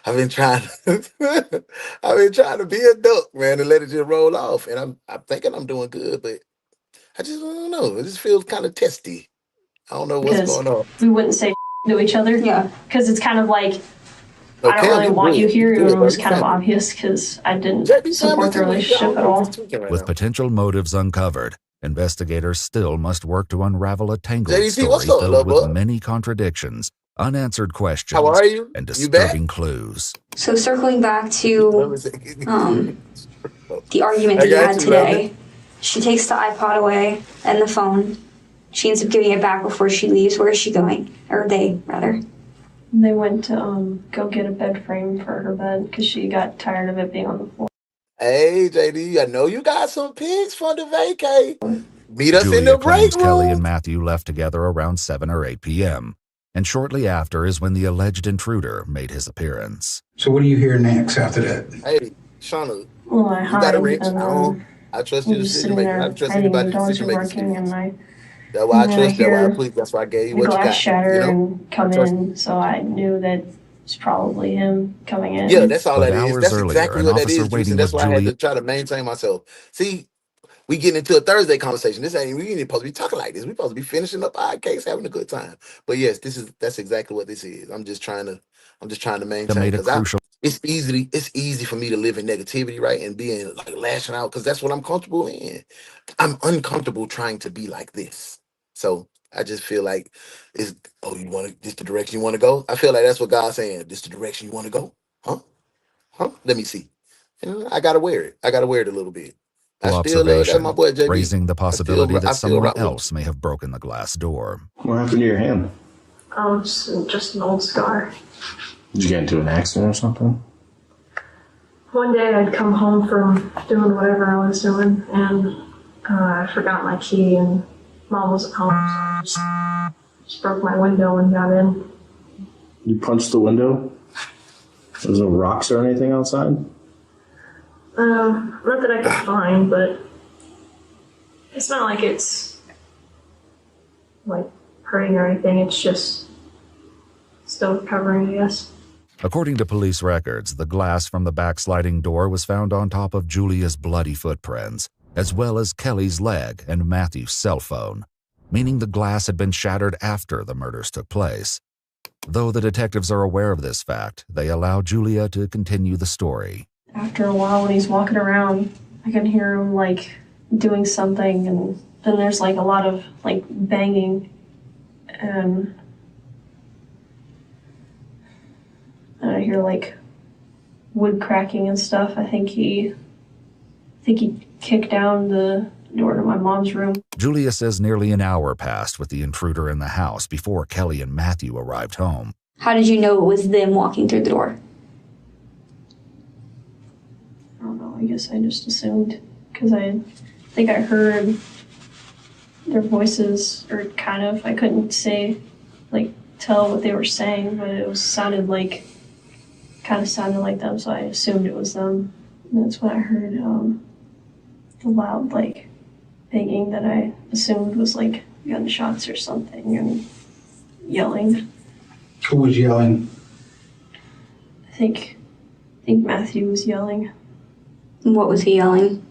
S14: I've been trying to be a duck, man, and let it just roll off. And I'm thinking I'm doing good, but I just don't know. It just feels kind of testy. I don't know what's going on.
S26: We wouldn't say to each other.
S10: Yeah.
S26: Because it's kind of like,
S14: No,
S26: I don't
S14: Cam,
S26: really want you here.
S14: good,
S26: It was
S14: bro.
S26: kind of obvious because I didn't support the relationship at all.
S29: With potential motives uncovered, investigators still must work to unravel a tangled
S14: JDT, what's
S29: story
S14: up,
S29: filled with
S14: bud?
S29: many contradictions, unanswered questions,
S14: How are you?
S29: and
S14: You back?
S29: disturbing clues.
S10: So circling back to the argument that you had today, she takes the iPod away and the phone. She ends up giving it back before she leaves. Where is she going? Or they, rather.
S26: They went to go get a bed frame for her bed because she got tired of it being on the floor.
S14: Hey, JD, I know you got some pics for the vacay. Meet us in
S29: Julia
S14: the break
S29: claims Kelly
S14: room.
S29: and Matthew left together around 7 or 8 p.m., and shortly after is when the alleged intruder made his appearance.
S9: So what do you hear next after that?
S14: Hey, Shauna,
S26: Well, I
S14: you got a
S26: hide,
S14: wrench.
S26: and
S14: I trust
S26: I'm
S14: you to
S26: just
S14: decision
S26: sitting
S14: maker. I
S26: there
S14: trust
S26: hiding. The
S14: anybody to
S26: doors are
S14: decision
S26: working,
S14: making.
S26: and I
S14: That's why I
S26: and then
S14: trust. That's why I
S26: hear
S14: plead. That's why I gave you
S26: the
S14: what you
S26: glass
S14: got.
S26: shatter
S14: You know?
S26: and come in, so I knew that it's probably him coming in.
S14: Yeah, that's all
S29: But
S14: that is.
S29: hours
S14: That's
S29: earlier,
S14: exactly
S29: an
S14: what that
S29: officer
S14: is, Juice,
S29: waiting
S14: and that's
S29: with
S14: why I had
S29: Julia
S14: to try to maintain myself. See, we getting into a Thursday conversation. We ain't supposed to be talking like this. We supposed to be finishing up our case, having a good time. But yes, that's exactly what this is. I'm just trying to maintain,
S29: made a
S14: because
S29: crucial.
S14: it's easy for me to live in negativity, right, and being like lashing out, because that's what I'm comfortable in. I'm uncomfortable trying to be like this. So I just feel like this the direction you want to go? I feel like that's what God's saying. This the direction you want to go? Huh? Let me see. I gotta wear it. I gotta wear it a little bit. I still that's my
S29: Observation,
S14: boy JB.
S29: raising the possibility that
S14: I still
S29: someone
S14: rock with
S29: else may have broken the glass door.
S28: What happened to your hand?
S26: Just an old scar.
S28: Did you get into an accident or something?
S26: One day I'd come home from doing whatever I was doing, and I forgot my key, and Mom wasn't home, so I just broke my window and got in.
S28: You punched the window? There's no rocks or anything outside?
S26: Not that I could find, but it's not like it's like hurting or anything. It's just still recovering, I guess.
S29: According to police records, the glass from the backsliding door was found on top of Julia's bloody footprints, as well as Kelly's leg and Matthew's cell phone, meaning the glass had been shattered after the murders took place. Though the detectives are aware of this fact, they allow Julia to continue the story.
S26: After a while, when he's walking around, I can hear him like doing something, and then there's like a lot of like banging, and I hear like wood cracking and stuff. I think he kicked down the door to my mom's room.
S29: Julia says nearly an hour passed with the intruder in the house before Kelly and Matthew arrived home.
S10: How did you know it was them walking through the door?
S26: I don't know, I guess I just assumed, because I think I heard their voices, or kind of, I couldn't tell what they were saying, but it sounded like them, so I assumed it was them. And that's when I heard the loud, banging that I assumed was, gunshots or something, and yelling.
S9: Who was yelling?
S26: I think Matthew was yelling.
S10: What was he yelling?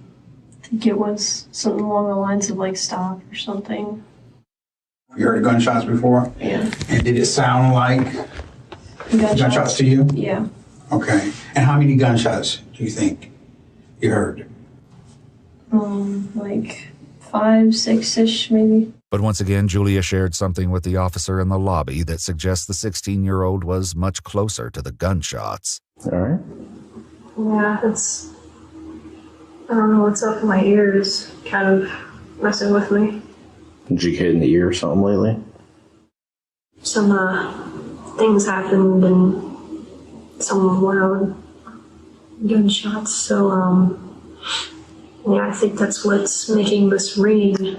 S26: I think it was something along the lines of like stop or something.
S9: You heard gunshots before?
S26: Yeah.
S9: And did it sound like gunshots to you?
S26: Yeah.
S9: Okay. And how many gunshots do you think you heard?
S26: Like 5, 6-ish maybe.
S29: But once again, Julia shared something with the officer in the lobby that suggests the 16-year-old was much closer to the gunshots.
S28: All right.
S26: Yeah, I don't know what's up in my ears, kind of messing with me.
S28: Did you get in the ear or something lately?
S26: Some things happened and some loud gunshots, so yeah, I think that's what's making this ring.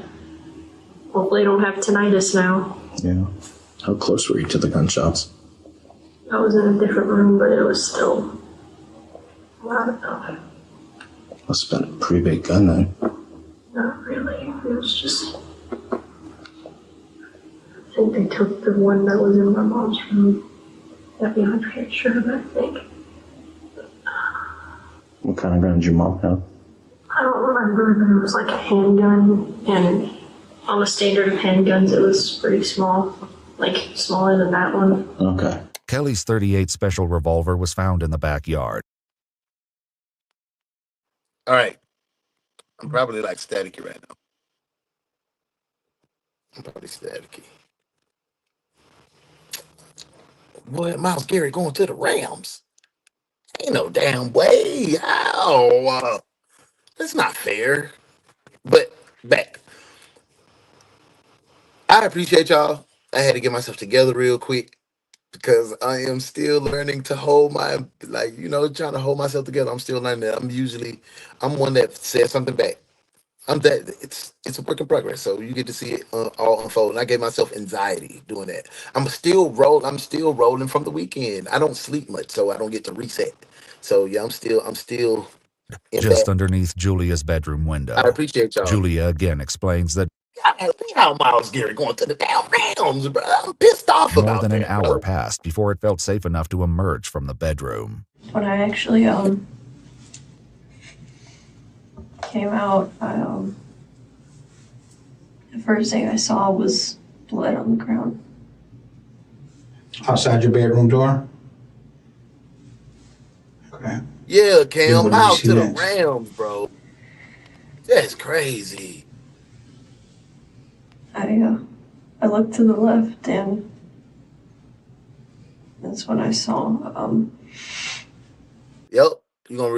S26: Hopefully I don't have tinnitus now.
S28: Yeah. How close were you to the gunshots?
S26: I was in a different room, but it was still loud enough.
S28: Must have been a pretty big gun then.
S26: Not really. It was just, I think they took the one that was in my mom's room. I'd be 100% sure, but I think.
S28: What kind of gun did your mom have?
S26: I don't remember, but it was like a handgun, and on the standard of handguns, it was pretty small, like smaller than that one.
S28: Okay.
S29: Kelly's .38 special revolver was found in the backyard.
S14: All right. I'm probably like staticky right now. I'm probably staticky. Boy, Miles Garrett going to the Rams. Ain't no damn way. How? That's not fair. But back. I appreciate y'all. I had to get myself together real quick because I am still learning to hold my, trying to hold myself together. I'm still learning that. I'm one that says something back. It's a work in progress. So you get to see it all unfold. And I gave myself anxiety doing that. I'm still rolling from the weekend. I don't sleep much, so I don't get to reset. So yeah, I'm still in
S29: Just
S14: that.
S29: underneath Julia's bedroom window.
S14: I appreciate y'all.
S29: Julia again explains that
S14: How Miles Garrett going to the damn Rams, bro. I'm pissed off
S29: more
S14: about
S29: than an
S14: that,
S29: hour
S14: bro.
S29: passed before it felt safe enough to emerge from the bedroom.
S26: When I actually came out, the first thing I saw was blood on the ground.
S9: Outside your bedroom door? Okay.
S14: Yeah, Cam,
S9: How
S14: out to the Rams, bro. That's crazy.
S26: I looked to the left, and that's when I saw.
S14: Yep, you're gonna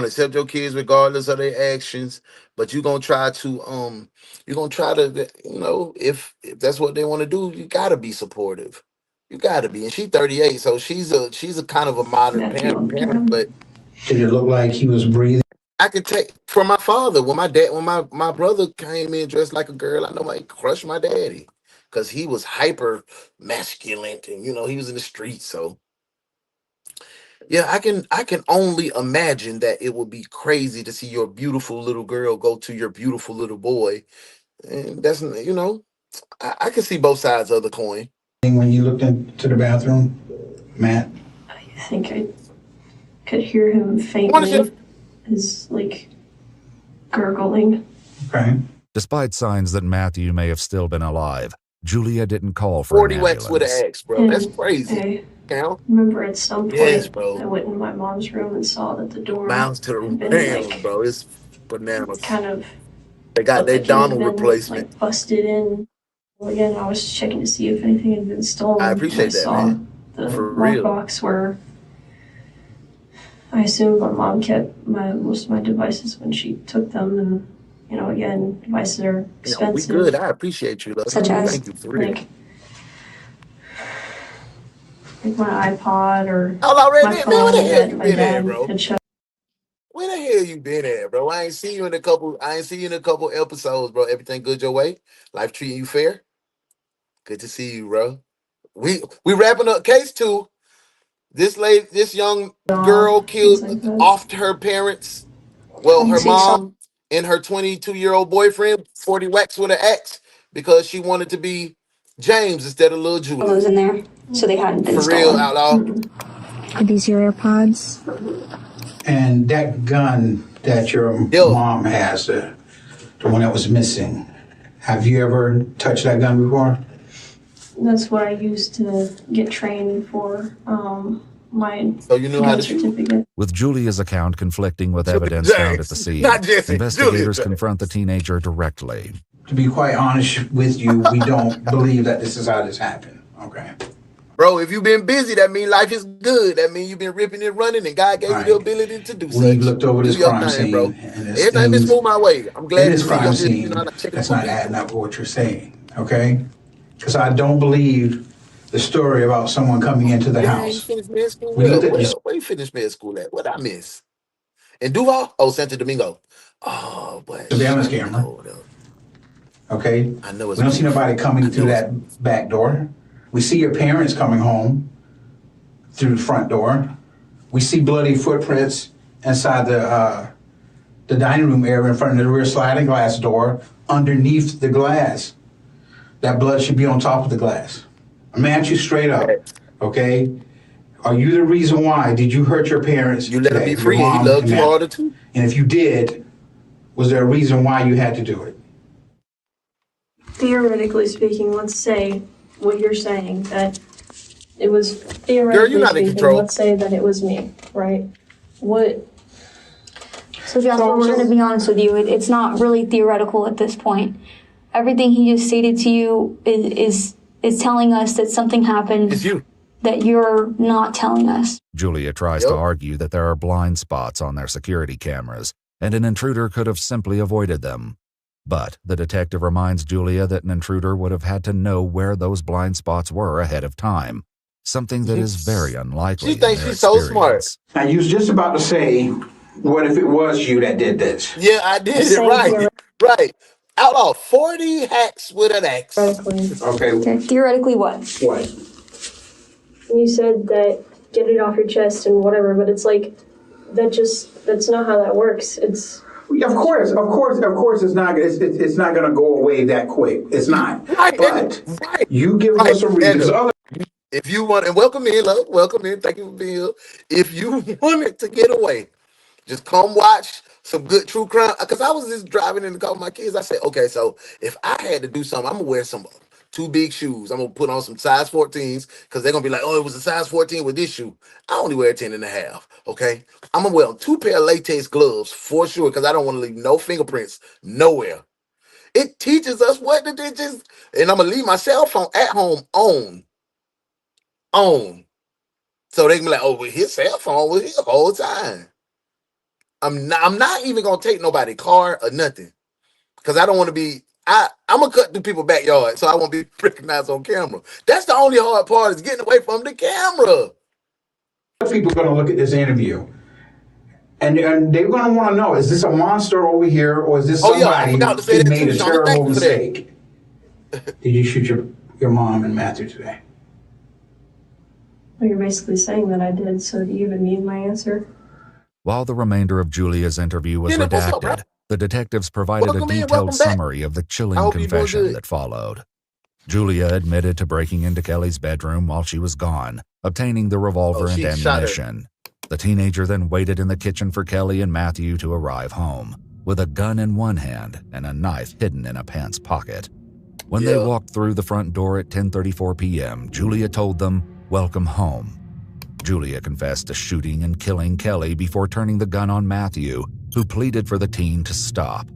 S14: accept your kids regardless of their actions, but you're gonna try to if that's what they want to do, you gotta be supportive. You gotta be, and she's 38, so she's a kind of a modern parent, but
S9: did it look like he was breathing?
S14: I can take from my father when my brother came in dressed like a girl. I know I crushed my daddy because he was hyper masculine and he was in the streets. So yeah, I can only imagine that it would be crazy to see your beautiful little girl go to your beautiful little boy, and that's I can see both sides of the coin.
S9: When you looked into the bathroom, Matt,
S26: I think I could hear him faintly. His gurgling.
S9: Okay.
S29: Despite signs that Matthew may have still been alive, Julia didn't call for
S14: 40
S29: an
S14: whacks with an
S29: ambulance.
S14: axe, bro. That's crazy.
S26: I remember at some point
S14: Yes, bro.
S26: I went in my mom's room and saw that the door
S14: Miles to the
S26: had been
S14: Rams, bro. It's bananas.
S26: kind of
S14: They got their Donald
S26: been,
S14: replacement.
S26: busted in. Well, again, I was checking to see if anything had been stolen.
S14: I appreciate that, man.
S26: The
S14: For real.
S26: lockbox where I assumed my mom kept most of my devices when she took them, and again, devices are expensive.
S14: We good. I appreciate you, love.
S26: Such as
S14: Thank you for real.
S26: Like my iPod or
S14: my
S26: phone
S14: that
S26: my dad
S14: bro?
S26: had shut.
S14: Where the hell you been at, bro? I ain't seen you in a couple episodes, bro. Everything good your way? Life treating you fair? Good to see you, bro. We wrapping up case 2. This young girl killed off her parents. Well, her mom and her 22-year-old boyfriend, 40 whacks with an axe because she wanted to be James instead of little Julie.
S10: Those in there. So they hadn't been
S14: For real,
S10: stolen.
S14: Outlaw.
S10: Are these your AirPods?
S9: And that gun that your mom has, the one that was missing, have you ever touched that gun before?
S7: That's what I used to get trained for my gun certificate.
S29: With Julia's account conflicting with evidence found at the scene, investigators confront the teenager directly.
S9: To be quite honest with you, we don't believe that this is how this happened, okay?
S14: Bro, if you've been busy, that means life is good. That means you've been ripping and running, and God gave you the ability to do such.
S9: We've looked over this crime scene,
S14: bro. Everything been smooth my way. I'm glad
S9: in
S14: to
S9: this
S14: see
S9: crime
S14: you.
S9: scene, that's not adding up with what you're saying, okay? Because I don't believe the story about someone coming into the house.
S14: Finished med school.
S9: We looked at
S14: Where you finished med school at? What I miss? In Duval? Oh, Santo Domingo. Oh, boy.
S9: Surveillance camera. Okay?
S14: I know it's
S9: we don't see nobody coming through that back door. We see your parents coming home through the front door. We see bloody footprints inside the dining room area in front of the rear sliding glass door underneath the glass. That blood should be on top of the glass. I'm gonna ask you straight up, okay? Are you the reason why? Did you hurt your parents?
S14: You let him be free. He loved you harder too.
S9: And if you did, was there a reason why you had to do it?
S7: Theoretically speaking, let's say what you're saying, that it was theoretically
S14: Girl, you're not in
S7: speaking,
S14: control.
S7: let's say that it was me, right? What?
S10: So Jasper, we're going to be honest with you. It's not really theoretical at this point. Everything he just stated to you is telling us that something happened that you're not telling us.
S29: Julia tries to argue that there are blind spots on their security cameras, and an intruder could have simply avoided them. But the detective reminds Julia that an intruder would have had to know where those blind spots were ahead of time, something that is very unlikely.
S14: She thinks she's so smart.
S9: Now, you was just about to say, what if it was you that did this?
S14: Yeah, I did it right. Right. Outlaw, 40 hacks with an axe.
S9: Okay.
S10: Theoretically what?
S9: What?
S7: You said that get it off your chest and whatever, but it's like, that's not how that works. It's...
S9: Of course, it's not going to go away that quick. It's not.
S14: Right.
S9: But you give us a reason.
S14: If you want, and welcome in, love, welcome in. Thank you for being here. If you wanted to get away, just come watch some good true crime. Because I was just driving in the car with my kids. I said, okay, so if I had to do something, I'm going to wear some two big shoes. I'm going to put on some size 14s because they're going to be like, oh, it was a size 14 with this shoe. I only wear 10 and a half, okay? I'm going to wear 2 pair of latex gloves for sure because I don't want to leave no fingerprints nowhere. It teaches us what the ditches, and I'm going to leave my cell phone at home on. So they can be like, oh, well, his cell phone was here the whole time. I'm not even going to take nobody's car or nothing because I don't want to be, I'm going to cut through people's backyard so I won't be recognized on camera. That's the only hard part is getting away from the camera.
S9: People are going to look at this interview and they're going to want to know, is this a monster over here or is this somebody who made a terrible mistake? Did you shoot your mom and Matthew today?
S7: Well, you're basically saying that I did, so do you even need my answer?
S29: While the remainder of Julia's interview was redacted, the detectives provided a detailed summary of the chilling confession that followed. Julia admitted to breaking into Kelly's bedroom while she was gone, obtaining the revolver and ammunition. The teenager then waited in the kitchen for Kelly and Matthew to arrive home, with a gun in one hand and a knife hidden in a pants pocket. When they walked through the front door at 10:34 p.m., Julia told them, "Welcome home." Julia confessed to shooting and killing Kelly before turning the gun on Matthew, who pleaded for the teen to stop.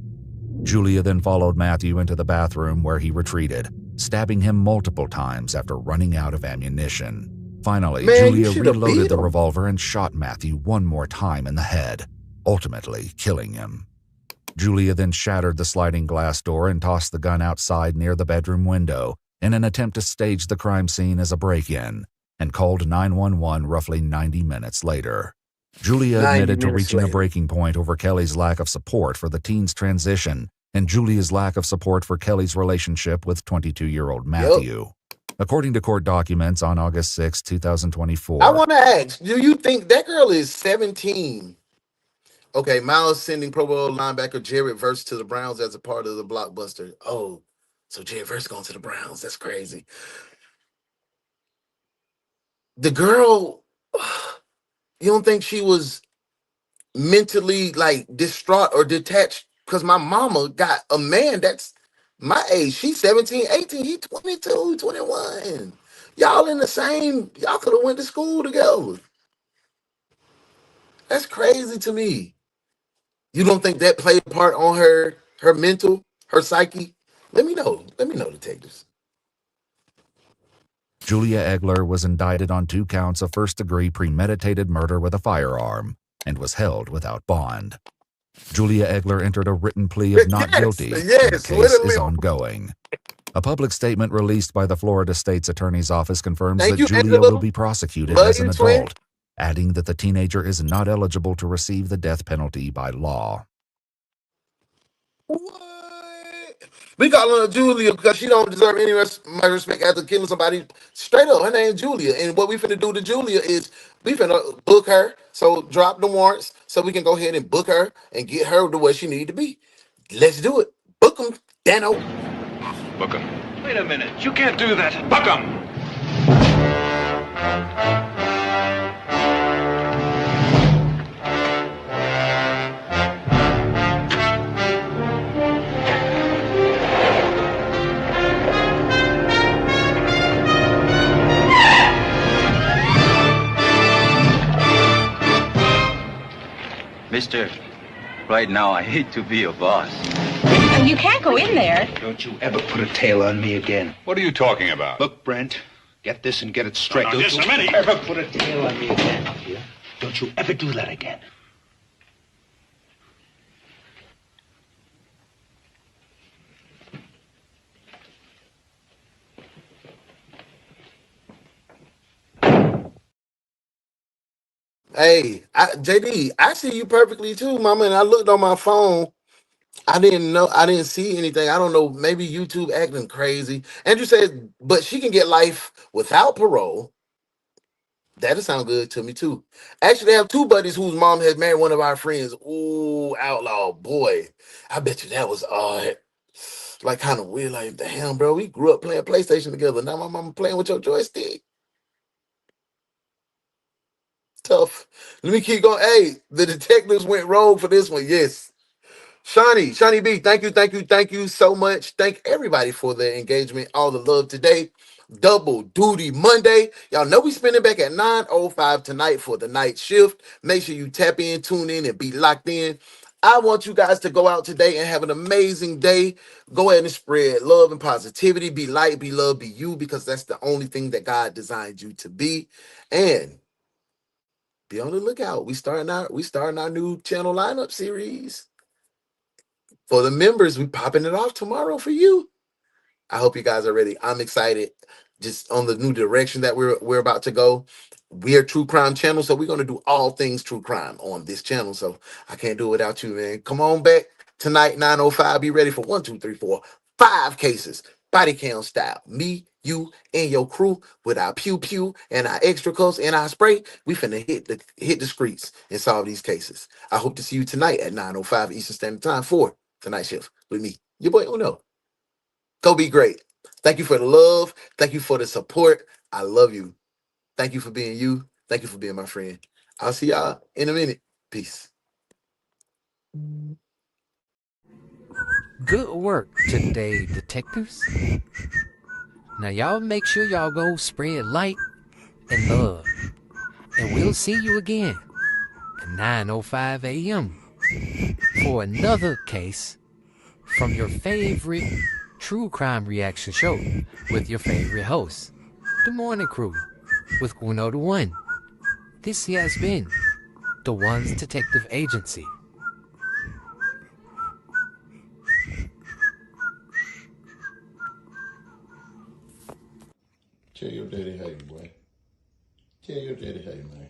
S29: Julia then followed Matthew into the bathroom where he retreated, stabbing him multiple times after running out of ammunition. Finally, Julia reloaded the revolver and shot Matthew one more time in the head, ultimately killing him. Julia then shattered the sliding glass door and tossed the gun outside near the bedroom window in an attempt to stage the crime scene as a break-in, and called 911 roughly 90 minutes later. Julia admitted to reaching a breaking point over Kelly's lack of support for the teen's transition and Julia's lack of support for Kelly's relationship with 22-year-old Matthew. According to court documents on August 6, 2024.
S14: I want to ask, do you think that girl is 17? Okay, Miles sending Pro Bowl linebacker Jared Verse to the Browns as a part of the blockbuster. Oh, so Jared Verse going to the Browns. That's crazy. the girl, you don't think she was mentally like distraught or detached? Because my mama got a man that's my age. She's 17, 18. He 22, 21. Y'all in the same, y'all could have went to school together. That's crazy to me. You don't think that played a part on her mental, her psyche? Let me know. Let me know, detectives.
S29: Julia Egler was indicted on 2 counts of first-degree premeditated murder with a firearm and was held without bond. Julia Egler entered a written plea of not guilty, and the case
S14: literally.
S29: is ongoing. A public statement released by the Florida State's Attorney's Office confirms
S14: Thank
S29: that
S14: you,
S29: Julia
S14: Angela.
S29: will be prosecuted
S14: Love
S29: as an
S14: you, twin.
S29: adult, adding that the teenager is not eligible to receive the death penalty by law.
S14: We call her Julia because she don't deserve any my respect after killing somebody. Straight up, her name Julia. And what we finna do to Julia is we finna book her. So drop the warrants so we can go ahead and book her and get her to where she need to be. Let's do it. Book him, Dano.
S11: Book him. Wait a minute. You can't do that. Book him.
S8: Mister, right now I hate to be your boss.
S13: You can't go in there.
S8: Don't you ever put a tail on me again.
S11: What are you talking about?
S8: Look, Brent, get this and get it straight.
S11: No,
S8: Don't
S11: just
S8: you
S11: a minute.
S8: ever put a tail on me again. Yeah? Don't you ever do that again.
S14: Hey, JD, I see you perfectly too, mama. And I looked on my phone. I didn't see anything. I don't know. Maybe YouTube acting crazy. Andrew said, but she can get life without parole. That'll sound good to me too. Actually, I have 2 buddies whose mom had married one of our friends. Ooh, outlaw boy. I bet you that was odd. Like kind of weird. Like, damn, bro, we grew up playing PlayStation together. Now my mama playing with your joystick. Tough. Let me keep going. Hey, the detectives went rogue for this one. Yes. Shawnee B, thank you so much. Thank everybody for their engagement, all the love today. Double duty Monday. Y'all know we spinning back at 9:05 tonight for the night shift. Make sure you tap in, tune in, and be locked in. I want you guys to go out today and have an amazing day. Go ahead and spread love and positivity. Be light, be love, be you, because that's the only thing that God designed you to be. And be on the lookout. We starting our new channel lineup series. For the members, we popping it off tomorrow for you. I hope you guys are ready. I'm excited just on the new direction that we're about to go. We're a true crime channel, so we're going to do all things true crime on this channel. So I can't do it without you, man. Come on back tonight, 9:05. Be ready for 1, 2, 3, 4, 5 cases. Body cam style. Me, you, and your crew with our pew pew and our extra cuffs and our spray. We finna hit the streets and solve these cases. I hope to see you tonight at 9:05 Eastern Standard Time for the night shift with me, your boy Uno. Go be great. Thank you for the love. Thank you for the support. I love you. Thank you for being you. Thank you for being my friend. I'll see y'all in a minute. Peace.
S15: Good work today, detectives. Now y'all make sure y'all go spread light and love. And we'll see you again at 9:05 a.m. for another case from your favorite true crime reaction show with your favorite host, The Morning Crew, with UnoDaOne. This has been the One's Detective Agency.
S20: Tell your daddy hey, boy. Tell your daddy hey, man.